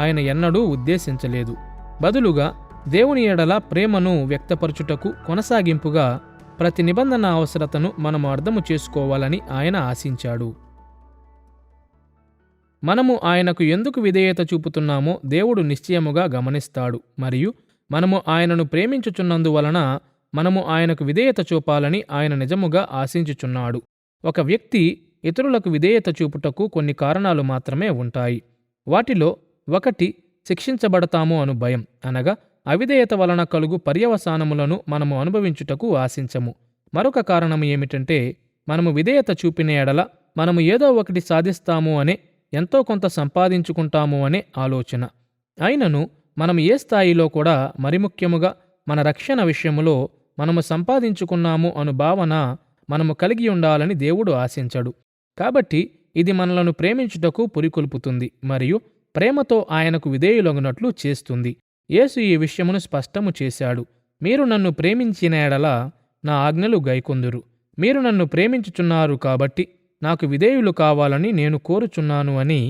Speaker 1: ఆయన ఎన్నడూ ఉద్దేశించలేదు. బదులుగా దేవుని ఎడల ప్రేమను వ్యక్తపరచుటకు కొనసాగింపుగా ప్రతి నిబంధన అవసరతను మనము అర్థము చేసుకోవాలని ఆయన ఆశించాడు. మనము ఆయనకు ఎందుకు విధేయత చూపుతున్నామో దేవుడు నిశ్చయముగా గమనిస్తాడు, మరియు మనము ఆయనను ప్రేమించుచున్నందువలన మనము ఆయనకు విధేయత చూపాలని ఆయన నిజముగా ఆశించుచున్నాడు. ఒక వ్యక్తి ఇతరులకు విధేయత చూపుటకు కొన్ని కారణాలు మాత్రమే ఉంటాయి. వాటిలో ఒకటి శిక్షించబడతాము అను భయం, అనగా అవిధేయత వలన కలుగు పర్యవసానములను మనము అనుభవించుటకు ఆశించము. మరొక కారణము ఏమిటంటే, మనము విధేయత చూపిన ఎడల మనము ఏదో ఒకటి సాధిస్తాము అనే, ఎంతో కొంత సంపాదించుకుంటాము అనే ఆలోచన. అయినను మనం ఏ స్థాయిలో కూడా, మరి ముఖ్యముగా మన రక్షణ విషయములో మనము సంపాదించుకున్నాము అను భావన మనము కలిగి ఉండాలని దేవుడు ఆశించడు. కాబట్టి ఇది మనలను ప్రేమించుటకు పురికొల్పుతుంది మరియు ప్రేమతో ఆయనకు విధేయులగునట్లు చేస్తుంది. యేసు ఈ విషయమును స్పష్టము చేశాడు. మీరు నన్ను ప్రేమించిన ఎడల నా ఆజ్ఞలు గైకొందురు. మీరు నన్ను ప్రేమించుచున్నారు కాబట్టి నాకు విధేయులు కావాలని నేను కోరుచున్నాను అని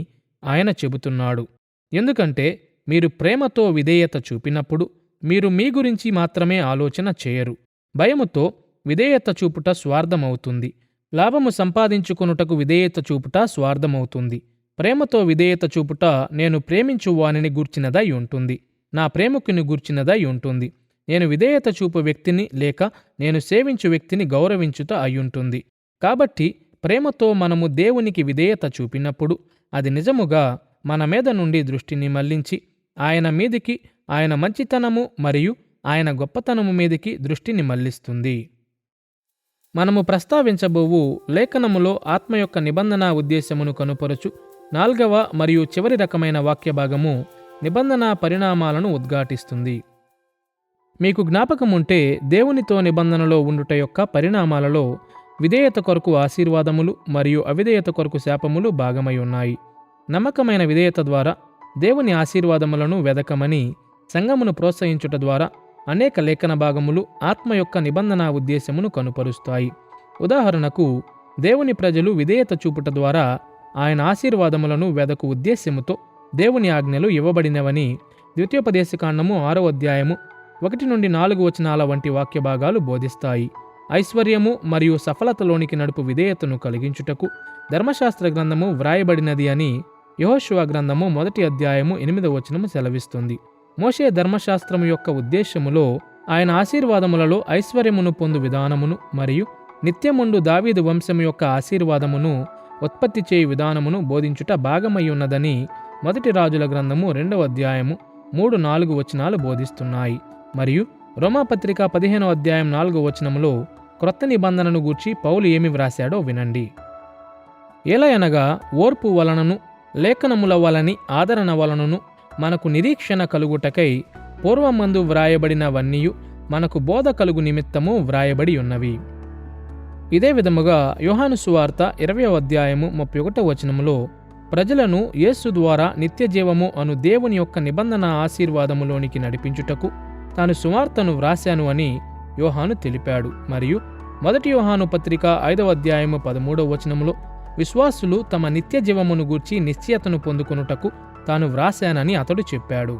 Speaker 1: ఆయన చెబుతున్నాడు. ఎందుకంటే మీరు ప్రేమతో విధేయత చూపినప్పుడు మీరు మీ గురించి మాత్రమే ఆలోచన చేయరు. భయముతో విధేయత చూపుట స్వార్థమవుతుంది. లాభము సంపాదించుకొనుటకు విధేయత చూపుట స్వార్థమవుతుంది. ప్రేమతో విధేయత చూపుట నేను ప్రేమించు వానిని గూర్చినదై ఉంటుంది, నా ప్రేమికుని గూర్చినదై ఉంటుంది. నేను విధేయత చూపు వ్యక్తిని లేక నేను సేవించు వ్యక్తిని గౌరవించుట అయ్యుంటుంది. కాబట్టి ప్రేమతో మనము దేవునికి విధేయత చూపినప్పుడు అది నిజముగా మన మీద నుండి దృష్టిని మళ్లించి ఆయన మీదికి, ఆయన మంచితనము మరియు ఆయన గొప్పతనము మీదికి దృష్టిని మళ్లిస్తుంది. మనము ప్రస్తావించబోవు లేఖనములో ఆత్మ యొక్క నిబంధన ఉద్దేశమును కనుపరచు 4వ మరియు చివరి రకమైన వాక్యభాగము నిబంధన పరిణామాలను ఉద్ఘాటిస్తుంది. మీకు జ్ఞాపకముంటే దేవునితో నిబంధనలో ఉండుట యొక్క పరిణామాలలో విధేయత కొరకు ఆశీర్వాదములు మరియు అవిధేయత కొరకు శాపములు భాగమై ఉన్నాయి. నమ్మకమైన విధేయత ద్వారా దేవుని ఆశీర్వాదములను వెదకమని సంఘమును ప్రోత్సహించుట ద్వారా అనేక లేఖన భాగములు ఆత్మ యొక్క నిబంధన ఉద్దేశమును కనుపరుస్తాయి. ఉదాహరణకు దేవుని ప్రజలు విధేయత చూపుట ద్వారా ఆయన ఆశీర్వాదములను వెదకు ఉద్దేశ్యముతో దేవుని ఆజ్ఞలు ఇవ్వబడినవని ద్వితీయోపదేశకాండము 6వ అధ్యాయము 1-4 వచనాల వంటి వాక్య భాగాలు బోధిస్తాయి. ఐశ్వర్యము మరియు సఫలతలోనికి నడుపు విధేయతను కలిగించుటకు ధర్మశాస్త్ర గ్రంథము వ్రాయబడినది అని యెహోషువ గ్రంథము 1వ అధ్యాయము 8వ వచనము సెలవిస్తుంది. మోషే ధర్మశాస్త్రము యొక్క ఉద్దేశ్యములో ఆయన ఆశీర్వాదములలో ఐశ్వర్యమును పొందు విధానమును మరియు నిత్యముండు దావీదు వంశము యొక్క ఆశీర్వాదమును ఉత్పత్తి చేయు విధానమును బోధించుట భాగమయ్యున్నదని 1 రాజుల గ్రంథము 2వ అధ్యాయము 3-4 వచనాలు బోధిస్తున్నాయి. మరియు రోమాపత్రిక 15వ అధ్యాయం 4వ వచనములో క్రొత్త నిబంధనను గూర్చి పౌలు ఏమి వ్రాశాడో వినండి. ఏలయనగా ఓర్పు వలనను లేఖనముల వలని ఆదరణ వలనను మనకు నిరీక్షణ కలుగుటకై పూర్వమందు వ్రాయబడినవన్నీయు మనకు బోధ కలుగు నిమిత్తము వ్రాయబడి ఉన్నవి. ఇదే విధముగా యోహాను సువార్త 20వ అధ్యాయము 31వ వచనములో ప్రజలను యేసు ద్వారా నిత్యజీవము అను దేవుని యొక్క నిబంధన ఆశీర్వాదములోనికి నడిపించుటకు తాను సువార్తను వ్రాశాను అని యోహాను తెలిపాడు. మరియు 1 యోహాను పత్రిక 5వ అధ్యాయము 13వ వచనములో విశ్వాసులు తమ నిత్యజీవమును గూర్చి నిశ్చయతను పొందుకొనుటకు తాను వ్రాశానని అతడు చెప్పాడు.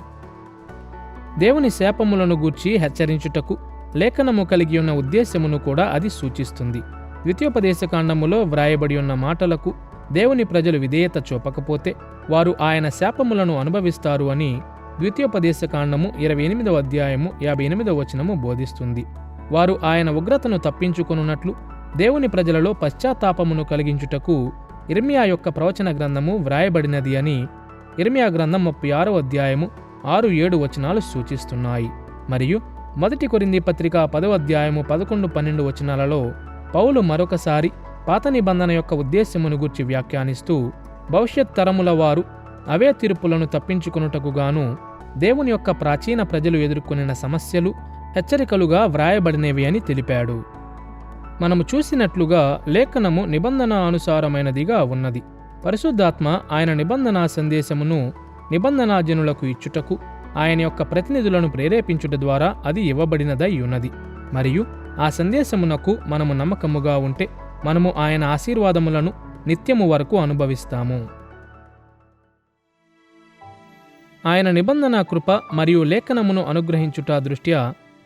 Speaker 1: దేవుని శాపములను గూర్చి హెచ్చరించుటకు లేఖనము కలిగి ఉన్న ఉద్దేశమును కూడా అది సూచిస్తుంది. ద్వితీయోపదేశకాండములో వ్రాయబడి ఉన్న మాటలకు దేవుని ప్రజలు విధేయత చూపకపోతే వారు ఆయన శాపములను అనుభవిస్తారు అని ద్వితీయోపదేశకాండము 28వ అధ్యాయము 58వ వచనము బోధిస్తుంది. వారు ఆయన ఉగ్రతను తప్పించుకొనున్నట్లు దేవుని ప్రజలలో పశ్చాత్తాపమును కలిగించుటకు ఇర్మియా యొక్క ప్రవచన గ్రంథము వ్రాయబడినది అని ఇర్మియా గ్రంథం 36వ అధ్యాయము 6-7 వచనాలు సూచిస్తున్నాయి. మరియు 1 కొరింథీ పత్రిక 10వ అధ్యాయము 11-12 వచనాలలో పౌలు మరొకసారి పాత నిబంధన యొక్క ఉద్దేశ్యమును గూర్చి వ్యాఖ్యానిస్తూ భవిష్యత్ తరముల వారు అవే తీర్పులను తప్పించుకొనుటకు గాను దేవుని యొక్క ప్రాచీన ప్రజలు ఎదుర్కొనిన సమస్యలు హెచ్చరికలుగా వ్రాయబడినవి అని తెలిపాడు. మనము చూసినట్లుగా లేఖనము నిబంధన అనుసారమైనదిగా ఉన్నది. పరిశుద్ధాత్మ ఆయన నిబంధనా సందేశమును నిబంధనాజనులకు ఇచ్చుటకు ఆయన యొక్క ప్రతినిధులను ప్రేరేపించుట ద్వారా అది ఇవ్వబడినదై ఉన్నది. మరియు ఆ సందేశమునకు మనము నమ్మకముగా ఉంటే మనము ఆయన ఆశీర్వాదములను నిత్యము వరకు అనుభవిస్తాము. ఆయన నిబంధన కృప మరియు లేఖనమును అనుగ్రహించుట దృష్ట్యా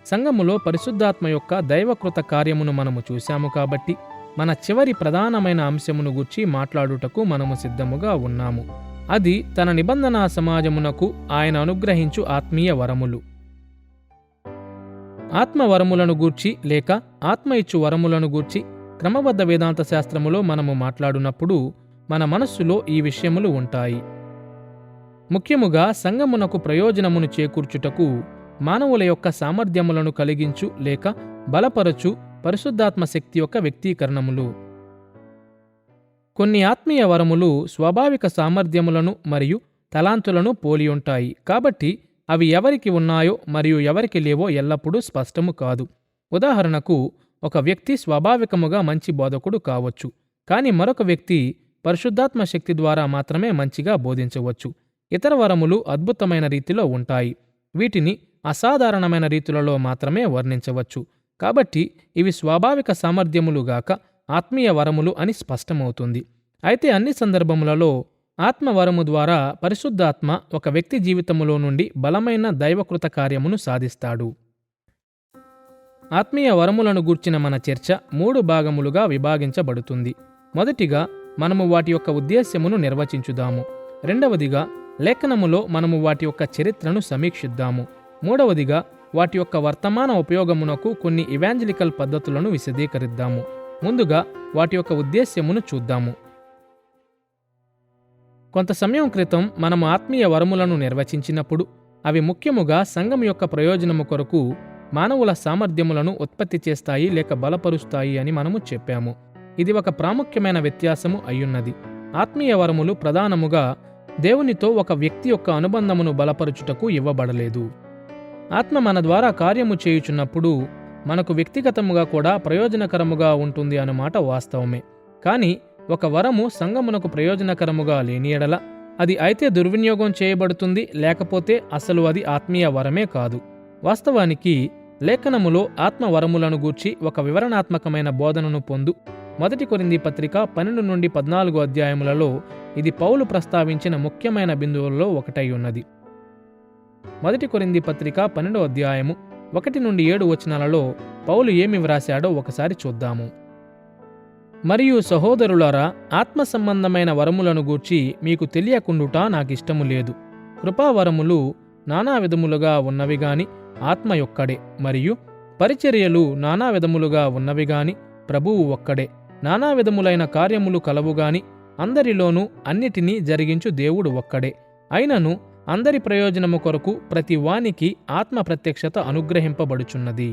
Speaker 1: సంఘములో పరిశుద్ధాత్మ యొక్క దైవకృత కార్యమును మనము చూశాము కాబట్టి మన చివరి ప్రధానమైన అంశమును గూర్చి మాట్లాడుటకు మనము సిద్ధముగా ఉన్నాము. అది తన నిబంధనా సమాజమునకు ఆయన అనుగ్రహించు ఆత్మీయ వరములు. ఆత్మ వరములను గూర్చి లేక ఆత్మ ఇచ్చు వరములను గూర్చి క్రమబద్ధ వేదాంత శాస్త్రములో మనము మాట్లాడునప్పుడు మన మనస్సులో ఈ విషయములు ఉంటాయి. ముఖ్యముగా సంఘమునకు ప్రయోజనమును చేకూర్చుటకు మానవుల యొక్క సామర్థ్యములను కలిగించు లేక బలపరచు పరిశుద్ధాత్మ శక్తి యొక్క వ్యక్తీకరణములు. కొన్ని ఆత్మీయ వరములు స్వాభావిక సామర్థ్యములను మరియు తలాంతులను పోలి ఉంటాయి. కాబట్టి అవి ఎవరికి ఉన్నాయో మరియు ఎవరికి లేవో ఎల్లప్పుడూ స్పష్టము కాదు. ఉదాహరణకు ఒక వ్యక్తి స్వాభావికముగా మంచి బోధకుడు కావచ్చు, కానీ మరొక వ్యక్తి పరిశుద్ధాత్మ శక్తి ద్వారా మాత్రమే మంచిగా బోధించవచ్చు. ఇతర వరములు అద్భుతమైన రీతిలో ఉంటాయి. వీటిని అసాధారణమైన రీతులలో మాత్రమే వర్ణించవచ్చు. కాబట్టి ఇవి స్వాభావిక సామర్థ్యములుగాక ఆత్మీయ వరములు అని స్పష్టమవుతుంది. అయితే అన్ని సందర్భములలో ఆత్మవరము ద్వారా పరిశుద్ధాత్మ ఒక వ్యక్తి జీవితములో నుండి బలమైన దైవకృత కార్యమును సాధిస్తాడు. ఆత్మీయ వరములను గూర్చిన మన చర్చ 3 భాగములుగా విభాగించబడుతుంది. మొదటిగా మనము వాటి యొక్క ఉద్దేశ్యమును నిర్వచించుదాము. రెండవదిగా లేఖనములో మనము వాటి యొక్క చరిత్రను సమీక్షిద్దాము. మూడవదిగా వాటి యొక్క వర్తమాన ఉపయోగమునకు కొన్ని ఇవాంజలికల్ పద్ధతులను విశదీకరిద్దాము. ముందుగా వాటి యొక్క ఉద్దేశ్యమును చూద్దాము. కొంత సమయం క్రితం మనము ఆత్మీయ వరములను నిర్వచించినప్పుడు అవి ముఖ్యముగా సంఘం యొక్క ప్రయోజనము కొరకు మానవుల సామర్థ్యములను ఉత్పత్తి చేస్తాయి లేక బలపరుస్తాయి అని మనము చెప్పాము. ఇది ఒక ప్రాముఖ్యమైన వ్యత్యాసము అయ్యున్నది. ఆత్మీయ వరములు ప్రధానముగా దేవునితో ఒక వ్యక్తి యొక్క అనుబంధమును బలపరుచుటకు ఇవ్వబడలేదు. ఆత్మ మన ద్వారా కార్యము చేయుచున్నప్పుడు మనకు వ్యక్తిగతముగా కూడా ప్రయోజనకరముగా ఉంటుంది అన్నమాట వాస్తవమే. కానీ ఒక వరము సంఘమునకు ప్రయోజనకరముగా లేని ఎడల అది అయితే దుర్వినియోగం చేయబడుతుంది, లేకపోతే అసలు అది ఆత్మీయ వరమే కాదు. వాస్తవానికి లేఖనములో ఆత్మవరములను గూర్చి ఒక వివరణాత్మకమైన బోధనను పొందు 1 కొరింథీ పత్రిక 12 నుండి 14 అధ్యాయములలో ఇది పౌలు ప్రస్తావించిన ముఖ్యమైన బిందువులలో ఒకటై ఉన్నది. 1 కొరింథీ పత్రిక 12 అధ్యాయము 1 నుండి 7 వచనాలలో పౌలు ఏమి వ్రాశాడో ఒకసారి చూద్దాము. మరియు సహోదరులారా, ఆత్మ సంబంధమైన వరములను గూర్చి మీకు తెలియకుండుట నాకిష్టము లేదు. కృపావరములు నానా విధములుగా ఉన్నవి గాని ఆత్మ ఒక్కడే, మరియు పరిచర్యలు నానా విధములుగా ఉన్నవి గాని ప్రభువు ఒక్కడే. నానా విధములైన కార్యములు కలవుగాని అందరిలోనూ అన్నిటినీ జరిగించు దేవుడు ఒక్కడే. అయినను అందరి ప్రయోజనము కొరకు ప్రతి వానికి ఆత్మ ప్రత్యక్షత అనుగ్రహింపబడుచున్నది.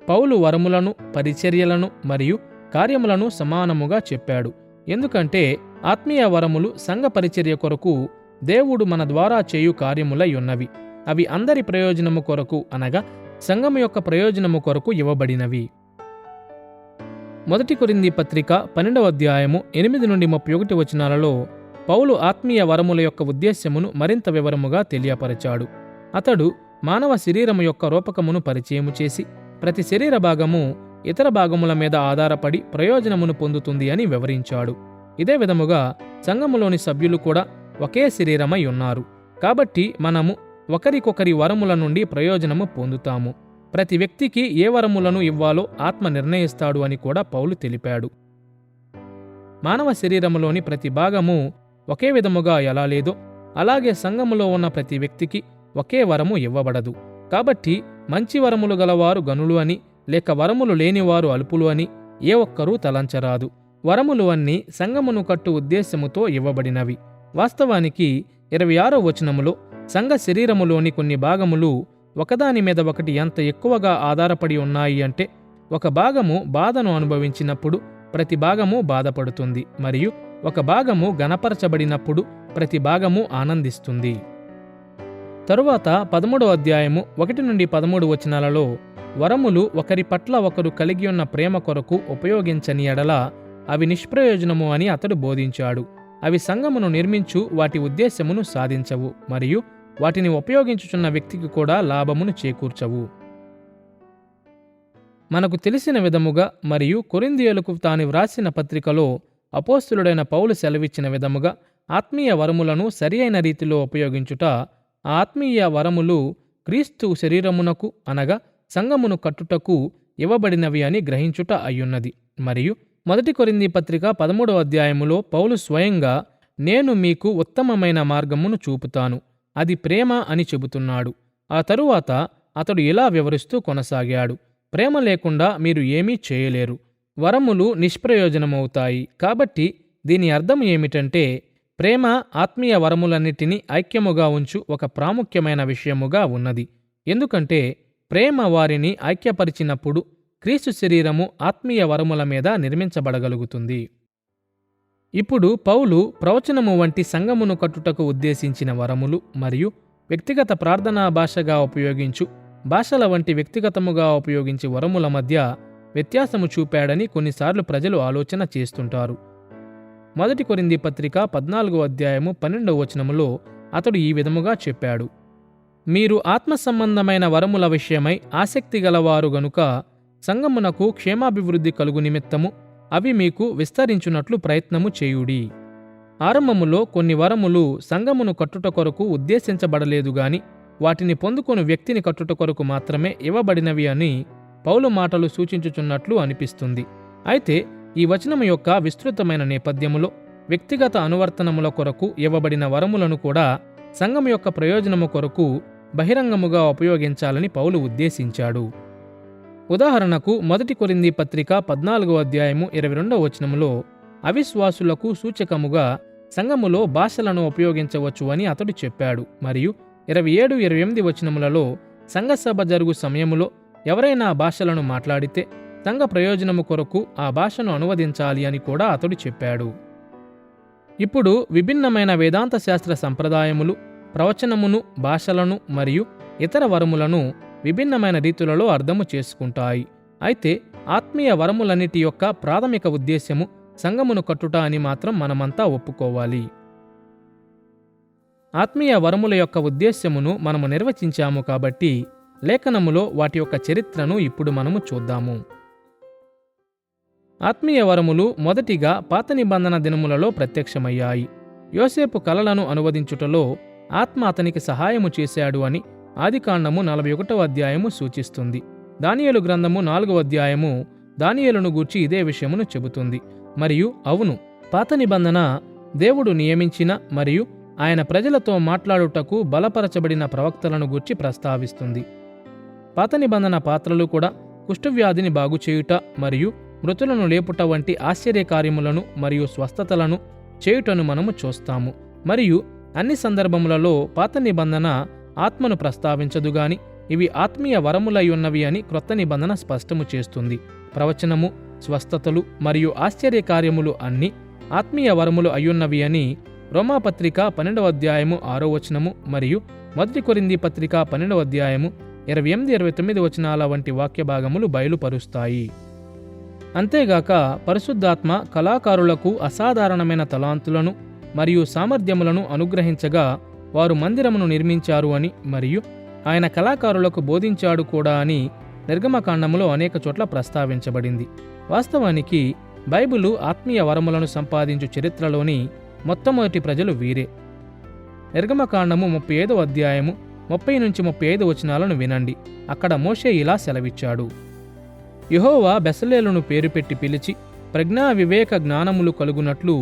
Speaker 1: పౌలు వరములను, పరిచర్యలను మరియు కార్యములను సమానముగా చెప్పాడు. ఎందుకంటే ఆత్మీయ వరములు సంఘ పరిచర్య కొరకు దేవుడు మన ద్వారా చేయు కార్యములై ఉన్నవి. అవి అందరి ప్రయోజనము కొరకు అనగా సంఘము యొక్క ప్రయోజనము కొరకు ఇవ్వబడినవి. 1 కొరింథీ పత్రిక 12వ అధ్యాయము 8 నుండి 31 వచనాలలో పౌలు ఆత్మీయ వరముల యొక్క ఉద్దేశ్యమును మరింత వివరముగా తెలియపరచాడు. అతడు మానవ శరీరము యొక్క రూపకమును పరిచయము చేసి ప్రతి శరీర భాగము ఇతర భాగముల మీద ఆధారపడి ప్రయోజనమును పొందుతుంది అని వివరించాడు. ఇదే విధముగా సంఘములోని సభ్యులు కూడా ఒకే శరీరమై ఉన్నారు. కాబట్టి మనము ఒకరికొకరి వరముల నుండి ప్రయోజనము పొందుతాము. ప్రతి వ్యక్తికి ఏ వరములను ఇవ్వాలో ఆత్మ నిర్ణయిస్తాడు అని కూడా పౌలు తెలిపాడు. మానవ శరీరములోని ప్రతి భాగము ఒకే విధముగా ఎలా లేదో అలాగే సంఘములో ఉన్న ప్రతి వ్యక్తికి ఒకే వరము ఇవ్వబడదు. కాబట్టి మంచి వరములు గలవారు గనులు అని లేక వరములు లేనివారు అల్పులు అని ఏ ఒక్కరూ తలంచరాదు. వరములు అన్నీ సంఘమును కట్టు ఉద్దేశ్యముతో ఇవ్వబడినవి. వాస్తవానికి 26వ వచనములో సంఘ శరీరములోని కొన్ని భాగములు ఒకదాని మీద ఒకటి ఎంత ఎక్కువగా ఆధారపడి ఉన్నాయి అంటే, ఒక భాగము బాధను అనుభవించినప్పుడు ప్రతి భాగము బాధపడుతుంది, మరియు ఒక భాగము గణపరచబడినప్పుడు ప్రతి భాగము ఆనందిస్తుంది. తరువాత 13వ అధ్యాయము 1 నుండి 13 వచనాలలో వరములు ఒకరి పట్ల ఒకరు కలిగి ఉన్న ప్రేమ కొరకు ఉపయోగించని ఎడల అవి నిష్ప్రయోజనము అని అతడు బోధించాడు. అవి సంఘమును నిర్మించు వాటి ఉద్దేశ్యమును సాధించవు, మరియు వాటిని ఉపయోగించుచున్న వ్యక్తికి కూడా లాభమును చేకూర్చవు. మనకు తెలిసిన విధముగా మరియు కొరింథీయులకు తాను వ్రాసిన పత్రికలో అపోస్తలుడైన పౌలు సెలవిచ్చిన విధముగా ఆత్మీయ వరములను సరియైన రీతిలో ఉపయోగించుట, ఆ ఆత్మీయ వరములు క్రీస్తు శరీరమునకు అనగా సంఘమును కట్టుటకు ఇవ్వబడినవి అని గ్రహించుట అయ్యున్నది. మరియు 1 కొరింథీ పత్రిక 13వ అధ్యాయములో పౌలు స్వయంగా నేను మీకు ఉత్తమమైన మార్గమును చూపుతాను, అది ప్రేమ అని చెబుతున్నాడు. ఆ తరువాత అతడు ఇలా వివరిస్తూ కొనసాగాడు, ప్రేమ లేకుండా మీరు ఏమీ చేయలేరు. వరములు నిష్ప్రయోజనమవుతాయి. కాబట్టి దీని అర్థం ఏమిటంటే, ప్రేమ ఆత్మీయ వరములన్నిటినీ ఐక్యముగా ఉంచు ఒక ప్రాముఖ్యమైన విషయముగా ఉన్నది. ఎందుకంటే ప్రేమ వారిని ఐక్యపరిచినప్పుడు క్రీస్తు శరీరము ఆత్మీయ వరముల మీద నిర్మించబడగలుగుతుంది. ఇప్పుడు పౌలు ప్రవచనము వంటి సంఘమును కట్టుటకు ఉద్దేశించిన వరములు మరియు వ్యక్తిగత ప్రార్థనా భాషగా ఉపయోగించు భాషల వంటి వ్యక్తిగతముగా ఉపయోగించి వరముల మధ్య వ్యత్యాసము చూపాడని కొన్నిసార్లు ప్రజలు ఆలోచన చేస్తుంటారు. 1 కొరింథీ పత్రిక 14వ అధ్యాయము 12వ వచనములో అతడు ఈ విధముగా చెప్పాడు, మీరు ఆత్మ సంబంధమైన వరముల విషయమై ఆసక్తి గలవారు గనుక సంఘమునకు క్షేమాభివృద్ధి కలుగు నిమిత్తము అవి మీకు విస్తరించున్నట్లు ప్రయత్నము చేయుడి. ఆరంభములో కొన్ని వరములు సంఘమును కట్టుట కొరకు ఉద్దేశించబడలేదు గాని వాటిని పొందుకొని వ్యక్తిని కట్టుట కొరకు మాత్రమే ఇవ్వబడినవి అని పౌలు మాటలు సూచించుచున్నట్లు అనిపిస్తుంది. అయితే ఈ వచనము యొక్క విస్తృతమైన నేపథ్యములో వ్యక్తిగత అనువర్తనముల కొరకు ఇవ్వబడిన వరములను కూడా సంఘము యొక్క ప్రయోజనము కొరకు బహిరంగముగా ఉపయోగించాలని పౌలు ఉద్దేశించాడు. ఉదాహరణకు 1 కొరింథీ పత్రిక 14వ అధ్యాయము 22వ వచనములో అవిశ్వాసులకు సూచకముగా సంఘములో భాషలను ఉపయోగించవచ్చు అని అతడు చెప్పాడు. మరియు 27, 28 వచనములలో సంఘసభ జరుగు సమయములో ఎవరైనా భాషలను మాట్లాడితే సంఘ ప్రయోజనము కొరకు ఆ భాషను అనువదించాలి అని కూడా అతడు చెప్పాడు. ఇప్పుడు విభిన్నమైన వేదాంత శాస్త్ర సంప్రదాయములు ప్రవచనమును, భాషలను మరియు ఇతర వరములను విభిన్నమైన రీతులలో అర్థము చేసుకుంటాయి. అయితే ఆత్మీయ వరములన్నిటి యొక్క ప్రాథమిక ఉద్దేశ్యము సంఘమును కట్టుట అని మాత్రం మనమంతా ఒప్పుకోవాలి. ఆత్మీయ వరముల యొక్క ఉద్దేశ్యమును మనము నిర్వచించాము కాబట్టి లేఖనములో వాటి యొక్క చరిత్రను ఇప్పుడు మనము చూద్దాము. ఆత్మీయ వరములు మొదటిగా పాత నిబంధన దినములలో ప్రత్యక్షమయ్యాయి. యోసేపు కలలను అనువదించుటలో ఆత్మ అతనికి సహాయము చేశాడు అని ఆదికాండము 41వ అధ్యాయము సూచిస్తుంది. దానియేలు గ్రంథము 4వ అధ్యాయము దానియేలును గూర్చి ఇదే విషయమును చెబుతుంది. మరియు అవును, పాత నిబంధన దేవుడు నియమించిన మరియు ఆయన ప్రజలతో మాట్లాడుటకు బలపరచబడిన ప్రవక్తలను గూర్చి ప్రస్తావిస్తుంది. పాత నిబంధన పాత్రలు కూడా కుష్ఠవ్యాధిని బాగుచేయుట మరియు మృతులను లేపుట వంటి ఆశ్చర్యకార్యములను మరియు స్వస్థతలను చేయుటను మనము చూస్తాము. మరియు అన్ని సందర్భములలో పాత నిబంధన ఆత్మను ప్రస్తావించదుగాని ఇవి ఆత్మీయ వరములయ్యున్నవి అని క్రొత్త నిబంధన స్పష్టము చేస్తుంది. ప్రవచనము, స్వస్థతలు మరియు ఆశ్చర్యకార్యములు అన్నీ ఆత్మీయ వరములు అయ్యున్నవి అని రోమాపత్రిక 12వ అధ్యాయము 6వ వచనము మరియు 1 కొరింథీ పత్రిక 12వ అధ్యాయము 28, 29 వచనాల వంటి వాక్య భాగములు బయలుపరుస్తాయి. అంతేగాక పరిశుద్ధాత్మ కళాకారులకు అసాధారణమైన తలాంతులను మరియు సామర్థ్యములను అనుగ్రహించగా వారు మందిరమును నిర్మించారు అని మరియు ఆయన కళాకారులకు బోధించాడు కూడా అని నిర్గమకాండములో అనేక చోట్ల ప్రస్తావించబడింది. వాస్తవానికి బైబిలు ఆత్మీయ వరములను సంపాదించు చరిత్రలోని మొట్టమొదటి ప్రజలు వీరే. నిర్గమకాండము 35వ అధ్యాయము 30 నుంచి 35 వచనాలను వినండి. అక్కడ మోషే ఇలా సెలవిచ్చాడు: యెహోవా బెసలేలును పేరు పెట్టి పిలిచి ప్రజ్ఞా వివేక జ్ఞానములు కలుగునట్లు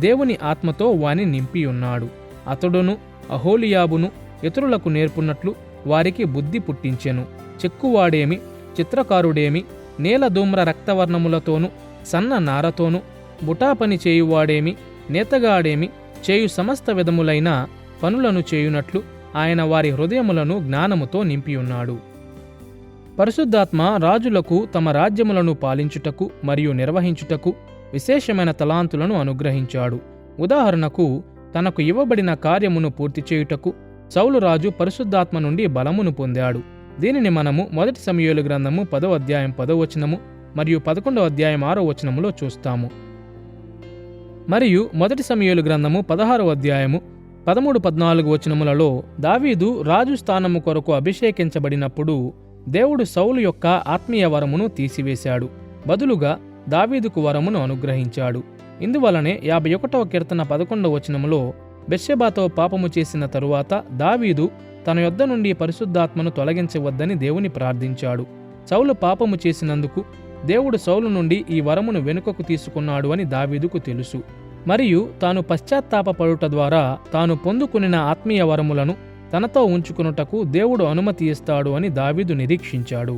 Speaker 1: దేవుని ఆత్మతో వాని నింపియున్నాడు. అతడును అహోలియాబును ఇతరులకు నేర్పునట్లు వారికి బుద్ధి పుట్టించెను. చెక్కువాడేమి, చిత్రకారుడేమి, నేల ధూమ్ర రక్తవర్ణములతోనూ సన్న నారతోనూ బుటాపని చేయువాడేమి, నేతగాడేమి చేయు సమస్త విధములైన పనులను చేయునట్లు ఆయన వారి హృదయములను జ్ఞానముతో నింపియున్నాడు. పరిశుద్ధాత్మ రాజులకు తమ రాజ్యములను పాలించుటకు మరియు నిర్వహించుటకు విశేషమైన తలాంతులను అనుగ్రహించాడు. ఉదాహరణకు తనకు ఇవ్వబడిన కార్యమును పూర్తి చేయుటకు సౌలు రాజు పరిశుద్ధాత్మ నుండి బలమును పొందాడు. దీనిని మనము 1 సమూయేలు గ్రంథము 10వ అధ్యాయం 10వ వచనము మరియు 11వ అధ్యాయం 6వ వచనములో చూస్తాము. మరియు 1 సమూయేలు గ్రంథము 16వ అధ్యాయము 13, 14 వచనములలో దావీదు రాజు స్థానము కొరకు అభిషేకించబడినప్పుడు దేవుడు సౌలు యొక్క ఆత్మీయ వరమును తీసివేశాడు. బదులుగా దావీదుకు వరమును అనుగ్రహించాడు. ఇందువలనే 51వ కీర్తన 11వ వచనములో బెత్షెబాతో పాపము చేసిన తరువాత దావీదు తన యొద్ద నుండి పరిశుద్ధాత్మను తొలగించవద్దని దేవుని ప్రార్థించాడు. సౌలు పాపము చేసినందుకు దేవుడు సౌలు నుండి ఈ వరమును వెనుకకు తీసుకున్నాడు అని దావీదుకు తెలుసు. మరియు తాను పశ్చాత్తాపపడుట ద్వారా తాను పొందుకునిన ఆత్మీయ వరములను తనతో ఉంచుకునుటకు దేవుడు అనుమతి ఇస్తాడు అని దావీదు నిరీక్షించాడు.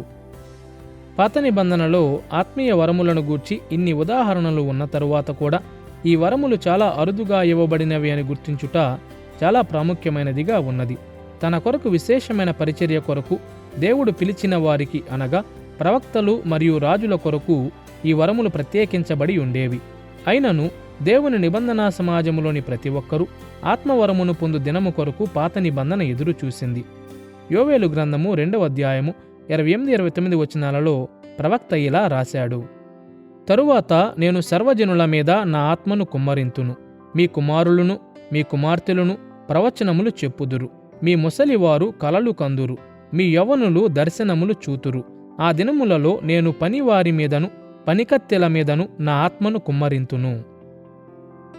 Speaker 1: పాత నిబంధనలో ఆత్మీయ వరములను గూర్చి ఇన్ని ఉదాహరణలు ఉన్న తరువాత కూడా ఈ వరములు చాలా అరుదుగా ఇవ్వబడినవి అని గుర్తించుట చాలా ప్రాముఖ్యమైనదిగా ఉన్నది. తన కొరకు విశేషమైన పరిచర్య కొరకు దేవుడు పిలిచిన వారికి అనగా ప్రవక్తలు మరియు రాజుల కొరకు ఈ వరములు ప్రత్యేకించబడి ఉండేవి. అయినను దేవుని నిబంధనా సమాజములోని ప్రతి ఒక్కరూ ఆత్మవరమును పొందు దినము కొరకు పాత నిబంధన ఎదురు చూసింది. యోవేలు గ్రంథము 2వ అధ్యాయము 28, 29 వచనాలలో ప్రవక్త ఇలా రాశాడు: తరువాత నేను సర్వజనుల మీద నా ఆత్మను కుమ్మరింతును, మీ కుమారులను మీ కుమార్తెలను ప్రవచనములు చెప్పుదురు, మీ ముసలివారు కలలు కందురు, మీ యవ్వనులు దర్శనములు చూతురు. ఆ దినములలో నేను పనివారి మీదను పనికత్తెల మీదను నా ఆత్మను కుమ్మరింతును.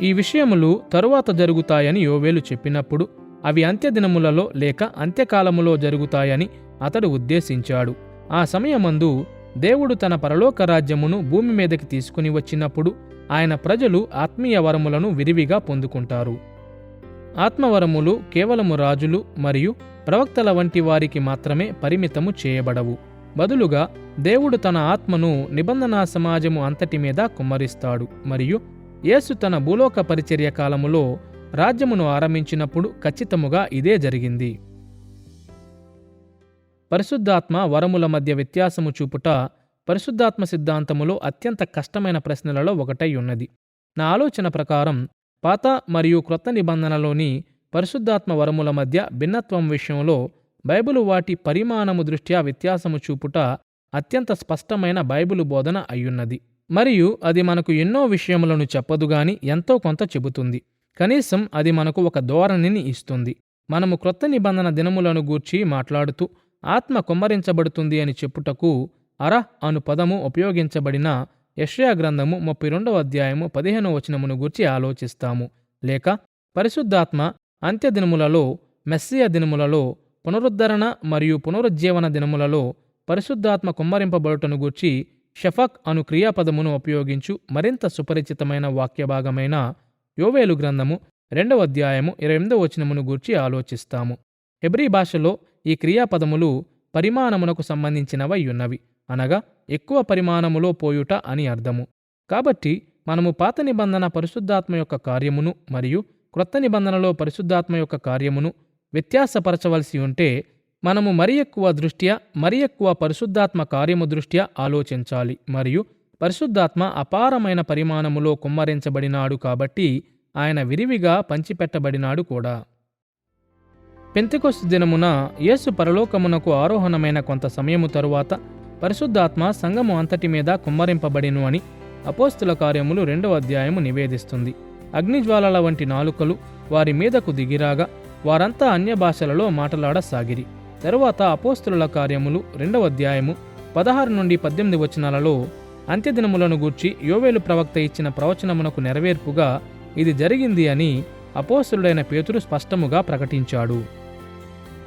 Speaker 1: ఈ విషయములు తరువాత జరుగుతాయని యోవేలు చెప్పినప్పుడు అవి అంత్యదినములలో లేక అంత్యకాలములో జరుగుతాయని అతడు ఉద్దేశించాడు. ఆ సమయమందు దేవుడు తన పరలోక రాజ్యమును భూమి మీదకి తీసుకుని వచ్చినప్పుడు ఆయన ప్రజలు ఆత్మీయ వరములను విరివిగా పొందుకుంటారు. ఆత్మవరములు కేవలము రాజులు మరియు ప్రవక్తల వంటి వారికి మాత్రమే పరిమితము చేయబడవు. బదులుగా దేవుడు తన ఆత్మను నిబంధనా సమాజము అంతటి మీద కుమ్మరిస్తాడు. మరియు యేసు తన భూలోక పరిచర్య కాలములో రాజ్యమును ఆరంభించినప్పుడు ఖచ్చితముగా ఇదే జరిగింది. పరిశుద్ధాత్మ వరముల మధ్య వ్యత్యాసము చూపుట పరిశుద్ధాత్మ సిద్ధాంతములో అత్యంత కష్టమైన ప్రశ్నలలో ఒకటై ఉన్నది. నా ఆలోచన ప్రకారం పాత మరియు క్రొత్త నిబంధనలోని పరిశుద్ధాత్మ వరముల మధ్య భిన్నత్వం విషయంలో బైబిలు వాటి పరిమాణము దృష్ట్యా వ్యత్యాసము చూపుట అత్యంత స్పష్టమైన బైబిలు బోధన అయ్యున్నది. మరియు అది మనకు ఎన్నో విషయములను చెప్పదుగాని ఎంతో కొంత చెబుతుంది. కనీసం అది మనకు ఒక ధోరణిని ఇస్తుంది. మనము క్రొత్త నిబంధన దినములను గూర్చి మాట్లాడుతూ ఆత్మ కుమ్మరించబడుతుంది అని చెప్పుటకు అర అను పదము ఉపయోగించబడిన యెషయా గ్రంథము 32వ అధ్యాయము 15వ వచనమును గూర్చి ఆలోచిస్తాము. లేక పరిశుద్ధాత్మ అంత్యదినములలో, మెస్సియ దినములలో, పునరుద్ధరణ మరియు పునరుజ్జీవన దినములలో పరిశుద్ధాత్మ కుమ్మరింపబడుటను గూర్చి షఫక్ అను క్రియాపదమును ఉపయోగించు మరింత సుపరిచితమైన వాక్యభాగమైన యోవేలు గ్రంథము 2వ అధ్యాయము 28వ వచనమును గూర్చి ఆలోచిస్తాము. హెబ్రీ భాషలో ఈ క్రియాపదములు పరిమాణమునకు సంబంధించినవై ఉన్నవి, అనగా ఎక్కువ పరిమాణములో పోయుట అని అర్థము. కాబట్టి మనము పాత నిబంధన పరిశుద్ధాత్మ యొక్క కార్యమును మరియు క్రొత్త నిబంధనలో పరిశుద్ధాత్మ యొక్క కార్యమును వ్యత్యాసపరచవలసి ఉంటే మనము మరి ఎక్కువ పరిశుద్ధాత్మ కార్యము దృష్ట్యా ఆలోచించాలి. మరియు పరిశుద్ధాత్మ అపారమైన పరిమాణములో కుమ్మరించబడినాడు కాబట్టి ఆయన విరివిగా పంచిపెట్టబడినాడు కూడా. పెంతెకొస్తు దినమున యేసు పరలోకమునకు ఆరోహణమైన కొంత సమయము తరువాత పరిశుద్ధాత్మ సంఘము అంతటి మీద కుమ్మరింపబడిను అని అపోస్తుల కార్యములు 2వ అధ్యాయము నివేదిస్తుంది. అగ్నిజ్వాలల వంటి నాలుకలు వారి మీదకు దిగిరాగా వారంతా అన్య భాషలలో మాటలాడసాగిరి. తరువాత అపోస్తుల కార్యములు 2వ అధ్యాయము 16 నుండి 18 వచనాలలో అంత్యదినములను గూర్చి యోవేలు ప్రవక్త ఇచ్చిన ప్రవచనమునకు నెరవేర్పుగా ఇది జరిగింది అని అపోస్తులుడైన పేతురు స్పష్టముగా ప్రకటించాడు.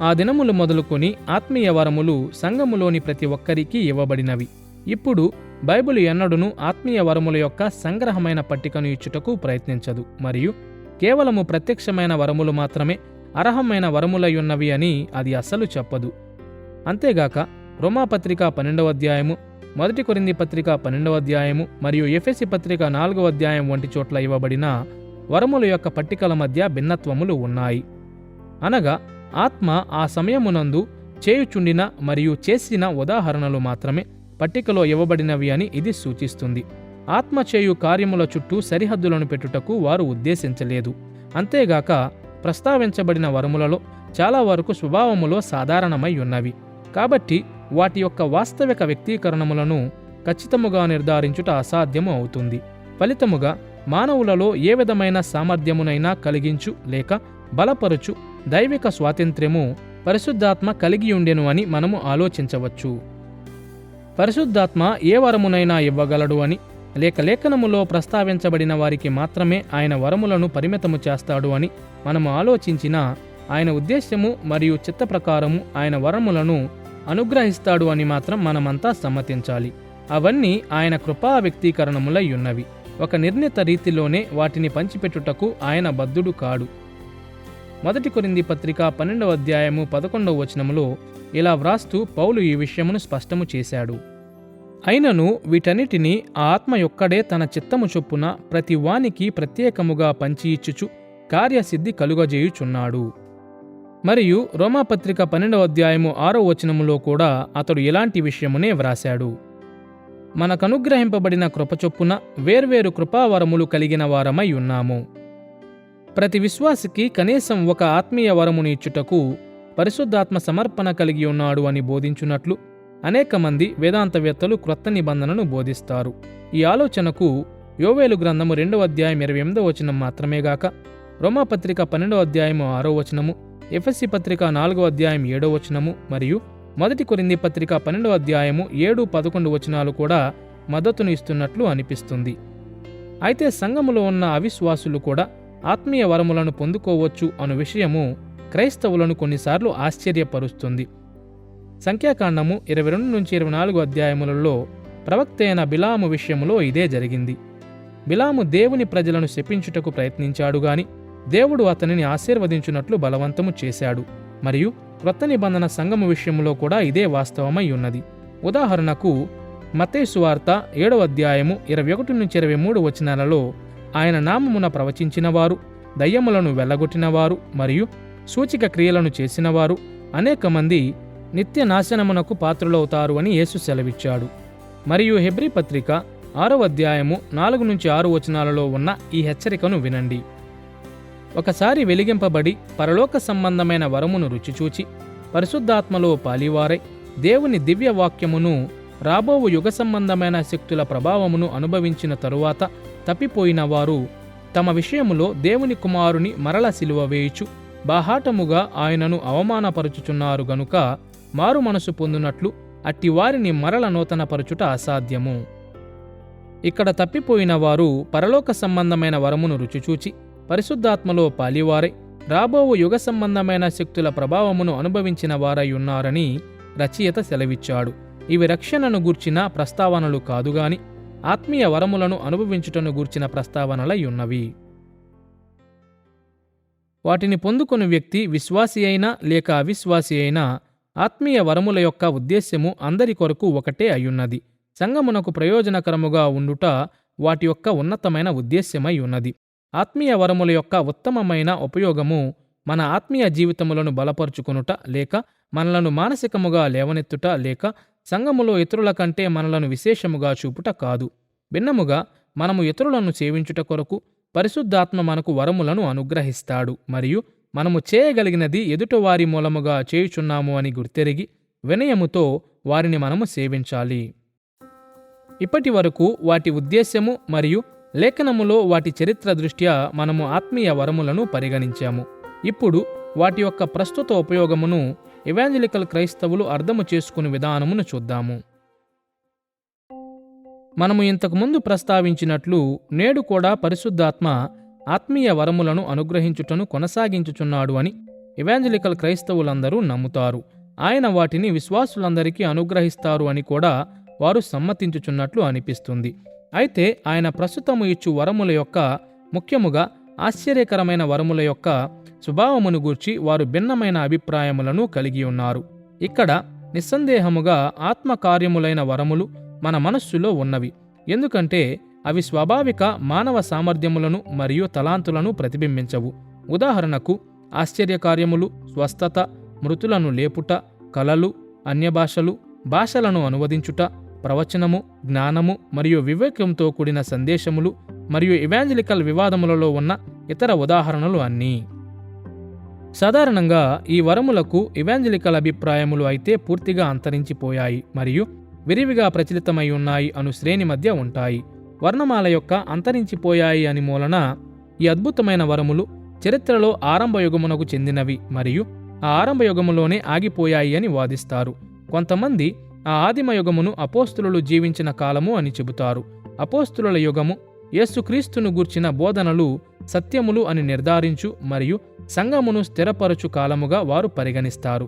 Speaker 1: ఆ దినములు మొదలుకొని ఆత్మీయ వరములు సంఘములోని ప్రతి ఒక్కరికి ఇవ్వబడినవి. ఇప్పుడు బైబిలు ఎన్నడూనూ ఆత్మీయ వరముల యొక్క సంగ్రహమైన పట్టికను ఇచ్చుటకు ప్రయత్నించదు మరియు కేవలము ప్రత్యక్షమైన వరములు మాత్రమే అర్హమైన వరములయ్యున్నవి అని అది అస్సలు చెప్పదు. అంతేగాక రోమాపత్రిక 12వ అధ్యాయము, 1 కొరింథీ పత్రిక 12వ అధ్యాయము మరియు ఎఫెసీ పత్రిక 4వ అధ్యాయం వంటి చోట్ల ఇవ్వబడిన వరముల యొక్క పట్టికల మధ్య భిన్నత్వములు ఉన్నాయి. అనగా ఆత్మ ఆ సమయమునందు చేయుచుండిన మరియు చేసిన ఉదాహరణలు మాత్రమే పట్టికలో ఇవ్వబడినవి అని ఇది సూచిస్తుంది. ఆత్మ చేయు కార్యముల చుట్టూ సరిహద్దులను పెట్టుటకు వారు ఉద్దేశించలేదు. అంతేగాక ప్రస్తావించబడిన వరములలో చాలా వరకు స్వభావములో సాధారణమై ఉన్నవి కాబట్టి వాటి యొక్క వాస్తవిక వ్యక్తీకరణములను ఖచ్చితముగా నిర్ధారించుట అసాధ్యము అవుతుంది. ఫలితముగా మానవులలో ఏ విధమైన సామర్థ్యమునైనా కలిగించు లేక బలపరుచు దైవిక స్వాతంత్ర్యము పరిశుద్ధాత్మ కలిగియుండెను అని మనము ఆలోచించవచ్చు. పరిశుద్ధాత్మ ఏ వరమునైనా ఇవ్వగలడు అని లేక లేఖనములో ప్రస్తావించబడిన వారికి మాత్రమే ఆయన వరములను పరిమితము చేస్తాడు అని మనము ఆలోచించిన ఆయన ఉద్దేశ్యము మరియు చిత్త ప్రకారము ఆయన వరములను అనుగ్రహిస్తాడు అని మాత్రం మనమంతా సమ్మతించాలి. అవన్నీ ఆయన కృపా వ్యక్తీకరణములై ఉన్నవి. ఒక నిర్ణీత రీతిలోనే వాటిని పంచిపెట్టుటకు ఆయన బద్ధుడు కాడు. 1 కొరింథీ పత్రిక 12వ అధ్యాయము 11వ వచనములో ఇలా వ్రాస్తూ పౌలు ఈ విషయమును స్పష్టము చేశాడు. అయినను వీటన్నిటినీ ఆ ఆత్మ యొక్కడే తన చిత్తము చొప్పున ప్రతి వానికి ప్రత్యేకముగా పంచి ఇచ్చుచు కార్యసిద్ధి కలుగజేయుచున్నాడు. మరియు రోమాపత్రిక 12వ అధ్యాయము 6వ వచనములో కూడా అతడు ఇలాంటి విషయమునే వ్రాశాడు. మనకనుగ్రహింపబడిన కృపచొప్పున వేర్వేరు కృపావరములు కలిగిన వారమై ఉన్నాము. ప్రతి విశ్వాసికి కనీసం ఒక ఆత్మీయ వరముని ఇచ్చుటకు పరిశుద్ధాత్మ సమర్పణ కలిగి ఉన్నాడు అని బోధించున్నట్లు అనేక మంది వేదాంతవేత్తలు క్రొత్త నిబంధనను బోధిస్తారు. ఈ ఆలోచనకు యోవేలు గ్రంథము 2వ అధ్యాయం 28వ వచనం మాత్రమే గాక రోమాపత్రిక 12వ అధ్యాయము 6వ వచనము ఎఫెసీ పత్రిక 4వ అధ్యాయం 7వ వచనము మరియు 1 కొరింథీ పత్రిక 12వ అధ్యాయము 7-11 వచనాలు కూడా మద్దతును ఇస్తున్నట్లు అనిపిస్తుంది. అయితే సంఘములో ఉన్న అవిశ్వాసులు కూడా ఆత్మీయ వరములను పొందుకోవచ్చు అను విషయము క్రైస్తవులను కొన్నిసార్లు ఆశ్చర్యపరుస్తుంది. సంఖ్యాకాండము 22-24 అధ్యాయములలో ప్రవక్త అయిన బిలాము విషయములో ఇదే జరిగింది. బిలాము దేవుని ప్రజలను శపించుటకు ప్రయత్నించాడు గాని దేవుడు అతనిని ఆశీర్వదించున్నట్లు బలవంతము చేశాడు. మరియు క్రొత్త నిబంధన సంఘము విషయంలో కూడా ఇదే వాస్తవమై ఉన్నది. ఉదాహరణకు మత్తయి సువార్త 7వ అధ్యాయము 21-23 వచనాలలో ఆయన నామమున ప్రవచించినవారు, దయ్యములను వెళ్ళగొట్టినవారు మరియు సూచిక క్రియలను చేసినవారు అనేక మంది నిత్య నాశనమునకు పాత్రులవుతారు అని యేసు సెలవిచ్చాడు. మరియు హెబ్రీ పత్రిక 6వ అధ్యాయము 4-6 వచనాలలో ఉన్న ఈ హెచ్చరికను వినండి. ఒకసారి వెలిగింపబడి పరలోక సంబంధమైన వరమును రుచిచూచి పరిశుద్ధాత్మలో పాలివారై దేవుని దివ్య వాక్యమును రాబోవు యుగ సంబంధమైన శక్తుల ప్రభావమును అనుభవించిన తరువాత తప్పిపోయిన వారు తమ విషయములో దేవుని కుమారుని మరల సిలువ వేయుచు బాహాటముగా ఆయనను అవమానపరుచుచున్నారు గనుక మారు మనసు పొందునట్లు అట్టి వారిని మరల నూతనపరచుట అసాధ్యము. ఇక్కడ తప్పిపోయిన వారు పరలోక సంబంధమైన వరమును రుచిచూచి పరిశుద్ధాత్మలో పాలివారై రాబోవు యుగ సంబంధమైన శక్తుల ప్రభావమును అనుభవించిన వారై ఉన్నారని రచయిత సెలవిచ్చాడు. ఇవి రక్షణను గూర్చిన ప్రస్తావనలు కాదుగాని ఆత్మీయ వరములను అనుభవించుటను గూర్చిన ప్రస్తావనలై ఉన్నవి. వాటిని పొందుకుని వ్యక్తి విశ్వాసి అయినా లేక అవిశ్వాసి అయినా ఆత్మీయ వరముల యొక్క ఉద్దేశ్యము అందరి కొరకు ఒకటే అయ్యున్నది. సంఘమునకు ప్రయోజనకరముగా ఉండుట వాటి యొక్క ఉన్నతమైన ఉద్దేశ్యమై ఉన్నది. ఆత్మీయ వరముల యొక్క ఉత్తమమైన ఉపయోగము మన ఆత్మీయ జీవితములను బలపరుచుకొనుట లేక మనలను మానసికముగా లేవనెత్తుట లేక సంఘములో ఇతరుల కంటే మనలను విశేషముగా చూపుట కాదు. భిన్నముగా మనము ఇతరులను సేవించుట కొరకు పరిశుద్ధాత్మ మనకు వరములను అనుగ్రహిస్తాడు మరియు మనము చేయగలిగినది ఎదుటివారి మూలముగా చేయుచున్నాము అని గుర్తెరిగి వినయముతో వారిని మనము సేవించాలి. ఇప్పటి వరకు వాటి ఉద్దేశ్యము మరియు లేఖనములో వాటి చరిత్ర దృష్ట్యా మనము ఆత్మీయ వరములను పరిగణించాము. ఇప్పుడు వాటి యొక్క ప్రస్తుత ఉపయోగమును ఎవాంజలికల్ క్రైస్తవులు అర్థము చేసుకునే విధానమును చూద్దాము. మనము ఇంతకుముందు ప్రస్తావించినట్లు నేడు కూడా పరిశుద్ధాత్మ ఆత్మీయ వరములను అనుగ్రహించుటను కొనసాగించుచున్నాడు అని ఎవాంజలికల్ క్రైస్తవులందరూ నమ్ముతారు. ఆయన వాటిని విశ్వాసులందరికీ అనుగ్రహిస్తారు అని కూడా వారు సమ్మతించుచున్నట్లు అనిపిస్తుంది. అయితే ఆయన ప్రస్తుతము ఇచ్చు వరముల యొక్క ముఖ్యముగా ఆశ్చర్యకరమైన వరముల యొక్క స్వభావమును గూర్చి వారు భిన్నమైన అభిప్రాయములను కలిగి ఉన్నారు. ఇక్కడ నిస్సందేహముగా ఆత్మకార్యములైన వరములు మన మనస్సులో ఉన్నవి, ఎందుకంటే అవి స్వాభావిక మానవ సామర్థ్యములను మరియు తలాంతులను ప్రతిబింబించవు. ఉదాహరణకు ఆశ్చర్యకార్యములు, స్వస్థత, మృతులను లేపుట, కలలు, అన్యభాషలు, భాషలను అనువదించుట, ప్రవచనము, జ్ఞానము మరియు వివేకంతో కూడిన సందేశములు మరియు ఎవాంజలికల్ వివాదములలో ఉన్న ఇతర ఉదాహరణలు అన్నీ. సాధారణంగా ఈ వరములకు ఎవాంజలికల్ అభిప్రాయములు అయితే పూర్తిగా అంతరించిపోయాయి మరియు విరివిగా ప్రచలితమై ఉన్నాయి అను శ్రేణి మధ్య ఉంటాయి. వర్ణమాల యొక్క అంతరించిపోయాయి అని మూలన ఈ అద్భుతమైన వరములు చరిత్రలో ఆరంభయుగమునకు చెందినవి మరియు ఆ ఆరంభయుగములోనే ఆగిపోయాయి అని వాదిస్తారు. కొంతమంది ఆ ఆదిమ యుగమును అపోస్తులు జీవించిన కాలము అని చెబుతారు. అపోస్తుల యుగము యేసుక్రీస్తును గూర్చిన బోధనలు సత్యములు అని నిర్ధారించు మరియు సంఘమును స్థిరపరచు కాలముగా వారు పరిగణిస్తారు.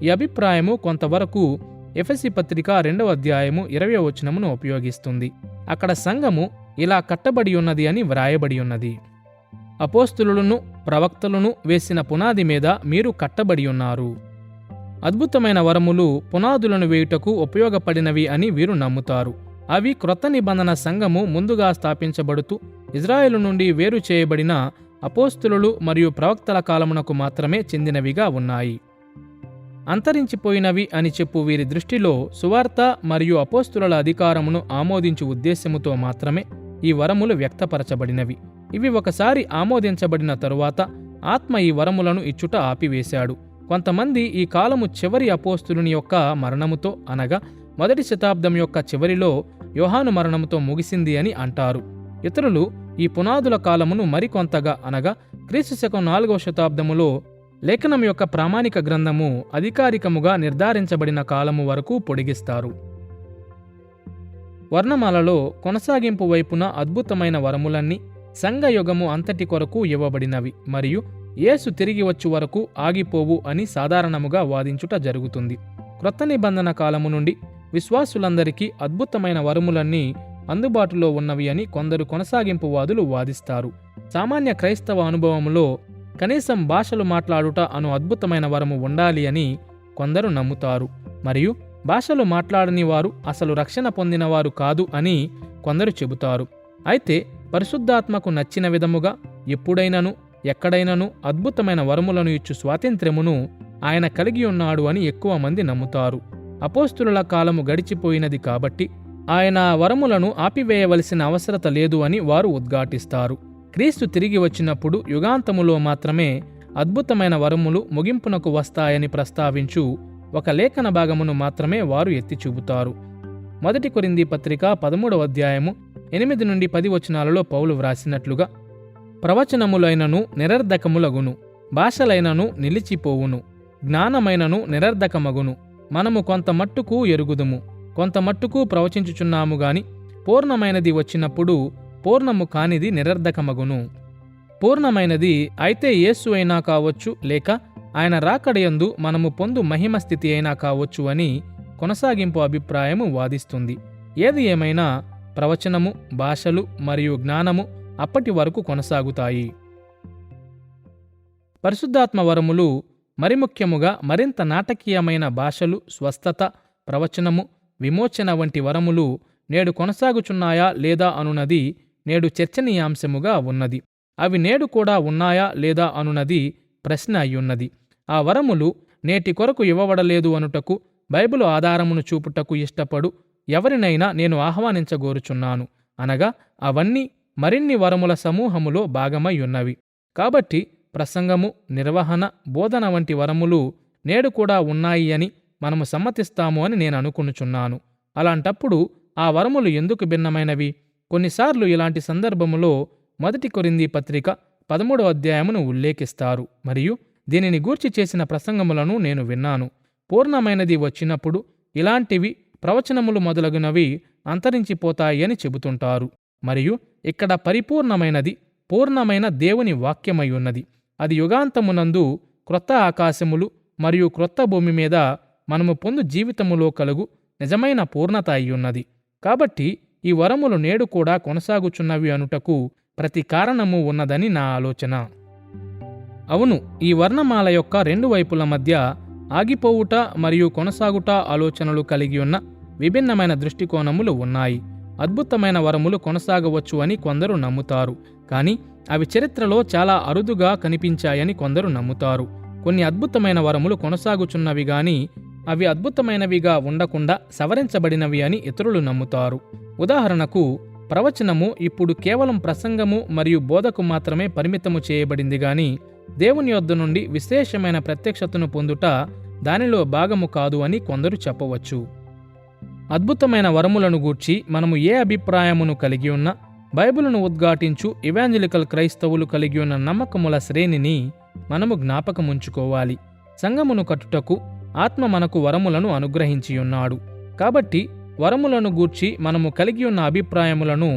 Speaker 1: ఈ అభిప్రాయము కొంతవరకు ఎఫెసీ పత్రిక 2వ అధ్యాయము 20వ వచనమును ఉపయోగిస్తుంది. అక్కడ సంఘము ఇలా కట్టబడి ఉన్నది అని వ్రాయబడి ఉన్నది. అపోస్తులులను ప్రవక్తలను వేసిన పునాది మీద మీరు కట్టబడి ఉన్నారు. అద్భుతమైన వరములు పునాదులను వేయుటకు ఉపయోగపడినవి అని వీరు నమ్ముతారు. అవి క్రొత్త నిబంధన సంఘము ముందుగా స్థాపించబడుతూ ఇజ్రాయేలు నుండి వేరు చేయబడిన అపోస్తులు మరియు ప్రవక్తల కాలమునకు మాత్రమే చెందినవిగా ఉన్నాయి. అంతరించిపోయినవి అని చెప్పు వీరి దృష్టిలో సువార్త మరియు అపోస్తుల అధికారమును ఆమోదించు ఉద్దేశ్యముతో మాత్రమే ఈ వరములు వ్యక్తపరచబడినవి. ఇవి ఒకసారి ఆమోదించబడిన తరువాత ఆత్మ ఈ వరములను ఇచ్చుట ఆపివేశాడు. కొంతమంది ఈ కాలము చివరి అపోస్తులుని యొక్క మరణముతో అనగా 1వ శతాబ్దం యొక్క చివరిలో యోహాను మరణముతో ముగిసింది అని అంటారు. ఇతరులు ఈ పునాదుల కాలమును మరికొంతగా అనగా క్రీస్తు శకం 4వ శతాబ్దములో లేఖనం యొక్క ప్రామాణిక గ్రంథము అధికారికముగా నిర్ధారించబడిన కాలము వరకు పొడిగిస్తారు. వర్ణమాలలో కొనసాగింపు వైపున అద్భుతమైన వరములన్నీ సంఘయుగము అంతటి కొరకు ఇవ్వబడినవి మరియు యేసు తిరిగి వచ్చు వరకు ఆగిపోవు అని సాధారణముగా వాదించుట జరుగుతుంది. క్రొత్త నిబంధన కాలము నుండి విశ్వాసులందరికీ అద్భుతమైన వరములన్నీ అందుబాటులో ఉన్నవి అని కొందరు కొనసాగింపువాదులు వాదిస్తారు. సామాన్య క్రైస్తవ అనుభవములో కనీసం భాషలు మాట్లాడుట అను అద్భుతమైన వరము ఉండాలి అని కొందరు నమ్ముతారు మరియు భాషలు మాట్లాడని వారు అసలు రక్షణ పొందినవారు కాదు అని కొందరు చెబుతారు. అయితే పరిశుద్ధాత్మకు నచ్చిన విధముగా ఎప్పుడైనను ఎక్కడైనను అద్భుతమైన వరములను ఇచ్చు స్వాతంత్ర్యమును ఆయన కలిగి ఉన్నాడు అని ఎక్కువ మంది నమ్ముతారు. అపోస్తులుల కాలము గడిచిపోయినది కాబట్టి ఆయన వరములను ఆపివేయవలసిన అవసరత లేదు అని వారు ఉద్ఘాటిస్తారు. క్రీస్తు తిరిగి వచ్చినప్పుడు యుగాంతములో మాత్రమే అద్భుతమైన వరములు ముగింపునకు వస్తాయని ప్రస్తావించు ఒక లేఖన భాగమును మాత్రమే వారు ఎత్తి చూపుతారు. 1 కొరింథీ పత్రిక 13వ అధ్యాయము 8 నుండి 10 వచనాలలో పౌలు వ్రాసినట్లుగా, ప్రవచనములైనను నిరర్ధకములగును, భాషలైనను నిలిచిపోవును, జ్ఞానమైనను నిరర్ధకమగును. మనము కొంత మట్టుకు ఎరుగుదుము, కొంత మట్టుకు ప్రవచించుచున్నాము గాని పూర్ణమైనది వచ్చినప్పుడు పూర్ణము కానిది నిరర్ధకమగును. పూర్ణమైనది అయితే యేసు అయినా కావచ్చు, లేక ఆయన రాకడయందు మనము పొందు మహిమ స్థితి అయినా కావచ్చు అని కొనసాగింపు అభిప్రాయము వాదిస్తుంది. ఏది ఏమైనా ప్రవచనము, భాషలు మరియు జ్ఞానము అప్పటి వరకు కొనసాగుతాయి. పరిశుద్ధాత్మ వరములు మరి ముఖ్యముగా మరింత నాటకీయమైన భాషలు, స్వస్థత, ప్రవచనము, విమోచన వంటి వరములు నేడు కొనసాగుచున్నాయా లేదా అనునది నేడు చర్చనీయాంశముగా ఉన్నది. అవి నేడు కూడా ఉన్నాయా లేదా అనునది ప్రశ్న అయ్యున్నది. ఆ వరములు నేటి కొరకు ఇవ్వబడలేదు అనుటకు బైబిలు ఆధారమును చూపుటకు ఇష్టపడు ఎవరినైనా నేను ఆహ్వానించగోరుచున్నాను. అనగా అవన్నీ మరిన్ని వరముల సమూహములో భాగమై ఉన్నవి. కాబట్టి ప్రసంగము, నిర్వహణ, బోధన వంటి వరములు నేడు కూడా ఉన్నాయి అని మనము సమ్మతిస్తాము అని నేను అనుకునుచున్నాను. అలాంటప్పుడు ఆ వరములు ఎందుకు భిన్నమైనవి? కొన్నిసార్లు ఇలాంటి సందర్భములో 1 కొరింథీ పత్రిక 13వ అధ్యాయమును ఉల్లేఖిస్తారు మరియు దీనిని గూర్చి చేసిన ప్రసంగములను నేను విన్నాను. పూర్ణమైనది వచ్చినప్పుడు ఇలాంటివి, ప్రవచనములు మొదలగునవి అంతరించిపోతాయి అని చెబుతుంటారు. మరియు ఇక్కడ పరిపూర్ణమైనది పూర్ణమైన దేవుని వాక్యమై ఉన్నది. అది యుగాంతమునందు క్రొత్త ఆకాశములు మరియు క్రొత్త భూమి మీద మనము పొందు జీవితములో కలుగు నిజమైన పూర్ణత అయ్యున్నది. కాబట్టి ఈ వరములు నేడు కూడా కొనసాగుచున్నవి అనుటకు ప్రతి కారణము ఉన్నదని నా ఆలోచన. అవును, ఈ వర్ణమాల యొక్క రెండు వైపుల మధ్య ఆగిపోవుట మరియు కొనసాగుట ఆలోచనలు కలిగి ఉన్న విభిన్నమైన దృష్టికోణములు ఉన్నాయి. అద్భుతమైన వరములు కొనసాగవచ్చు అని కొందరు నమ్ముతారు, కానీ అవి చరిత్రలో చాలా అరుదుగా కనిపించాయని కొందరు నమ్ముతారు. కొన్ని అద్భుతమైన వరములు కొనసాగుచున్నవి గాని అవి అద్భుతమైనవిగా ఉండకుండా సవరించబడినవి అని ఇతరులు నమ్ముతారు. ఉదాహరణకు, ప్రవచనము ఇప్పుడు కేవలం ప్రసంగము మరియు బోధకు మాత్రమే పరిమితము చేయబడింది గాని దేవుని యొద్ద నుండి విశేషమైన ప్రత్యక్షతను పొందుట దానిలో భాగము కాదు అని కొందరు చెప్పవచ్చు. అద్భుతమైన వరములను గూర్చి మనము ఏ అభిప్రాయమును కలిగి ఉన్నా బైబిలును ఉద్ఘాటించు ఇవాంజలికల్ క్రైస్తవులు కలిగి ఉన్న నమ్మకముల శ్రేణిని మనము జ్ఞాపకముంచుకోవాలి. సంఘమును కట్టుటకు ఆత్మ మనకు వరములను అనుగ్రహించియున్నాడు. కాబట్టి వరములను గూర్చి మనము కలిగి ఉన్న అభిప్రాయములను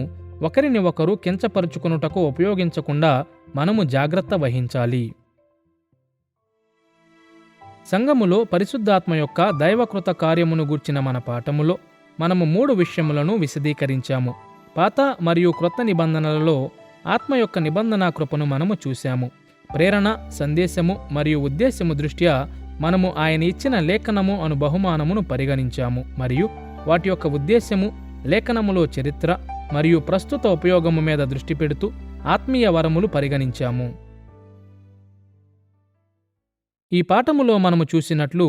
Speaker 1: ఒకరిని ఒకరు కించపరుచుకొనుటకు ఉపయోగించకుండా మనము జాగ్రత్త వహించాలి. సంఘములో పరిశుద్ధాత్మ యొక్క దైవకృత కార్యమును గూర్చిన మన పాఠములో మనము 3 విషయములను విశదీకరించాము. పాత మరియు క్రొత్త నిబంధనలలో ఆత్మ యొక్క నిబంధనా కృపను మనము చూశాము. ప్రేరణ, సందేశము మరియు ఉద్దేశ్యము దృష్ట్యా మనము ఆయన ఇచ్చిన లేఖనము అను బహుమానమును పరిగణించాము మరియు వాటి యొక్క ఉద్దేశ్యము, లేఖనములో చరిత్ర మరియు ప్రస్తుత ఉపయోగము మీద దృష్టి పెడుతూ ఆత్మీయ వరములు పరిగణించాము. ఈ పాఠములో మనము చూసినట్లు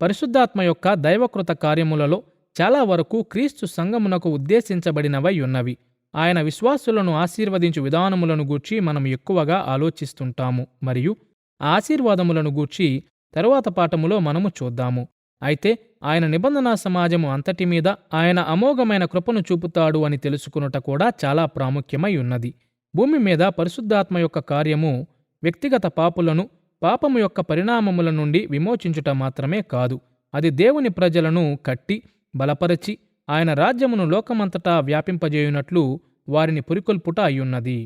Speaker 1: పరిశుద్ధాత్మ యొక్క దైవకృత కార్యములలో చాలా వరకు క్రీస్తు సంఘమునకు ఉద్దేశించబడినవై ఉన్నవి. ఆయన విశ్వాసులను ఆశీర్వదించు విధానములను గూర్చి మనం ఎక్కువగా ఆలోచిస్తుంటాము మరియు ఆ ఆశీర్వాదములను గూర్చి తరువాత పాఠములో మనము చూద్దాము. అయితే ఆయన నిబంధనా సమాజము అంతటి మీద ఆయన అమోఘమైన కృపను చూపుతాడు అని తెలుసుకునుట కూడా చాలా ప్రాముఖ్యమై ఉన్నది. భూమి మీద పరిశుద్ధాత్మ యొక్క కార్యము వ్యక్తిగత పాపులను పాపము యొక్క పరిణామముల నుండి విమోచించుట మాత్రమే కాదు, అది దేవుని ప్రజలను కట్టి బలపరచి ఆయన రాజ్యమును లోకమంతటా వ్యాపింపజేయునట్లు వారిని పురికొల్పుట అయ్యున్నది.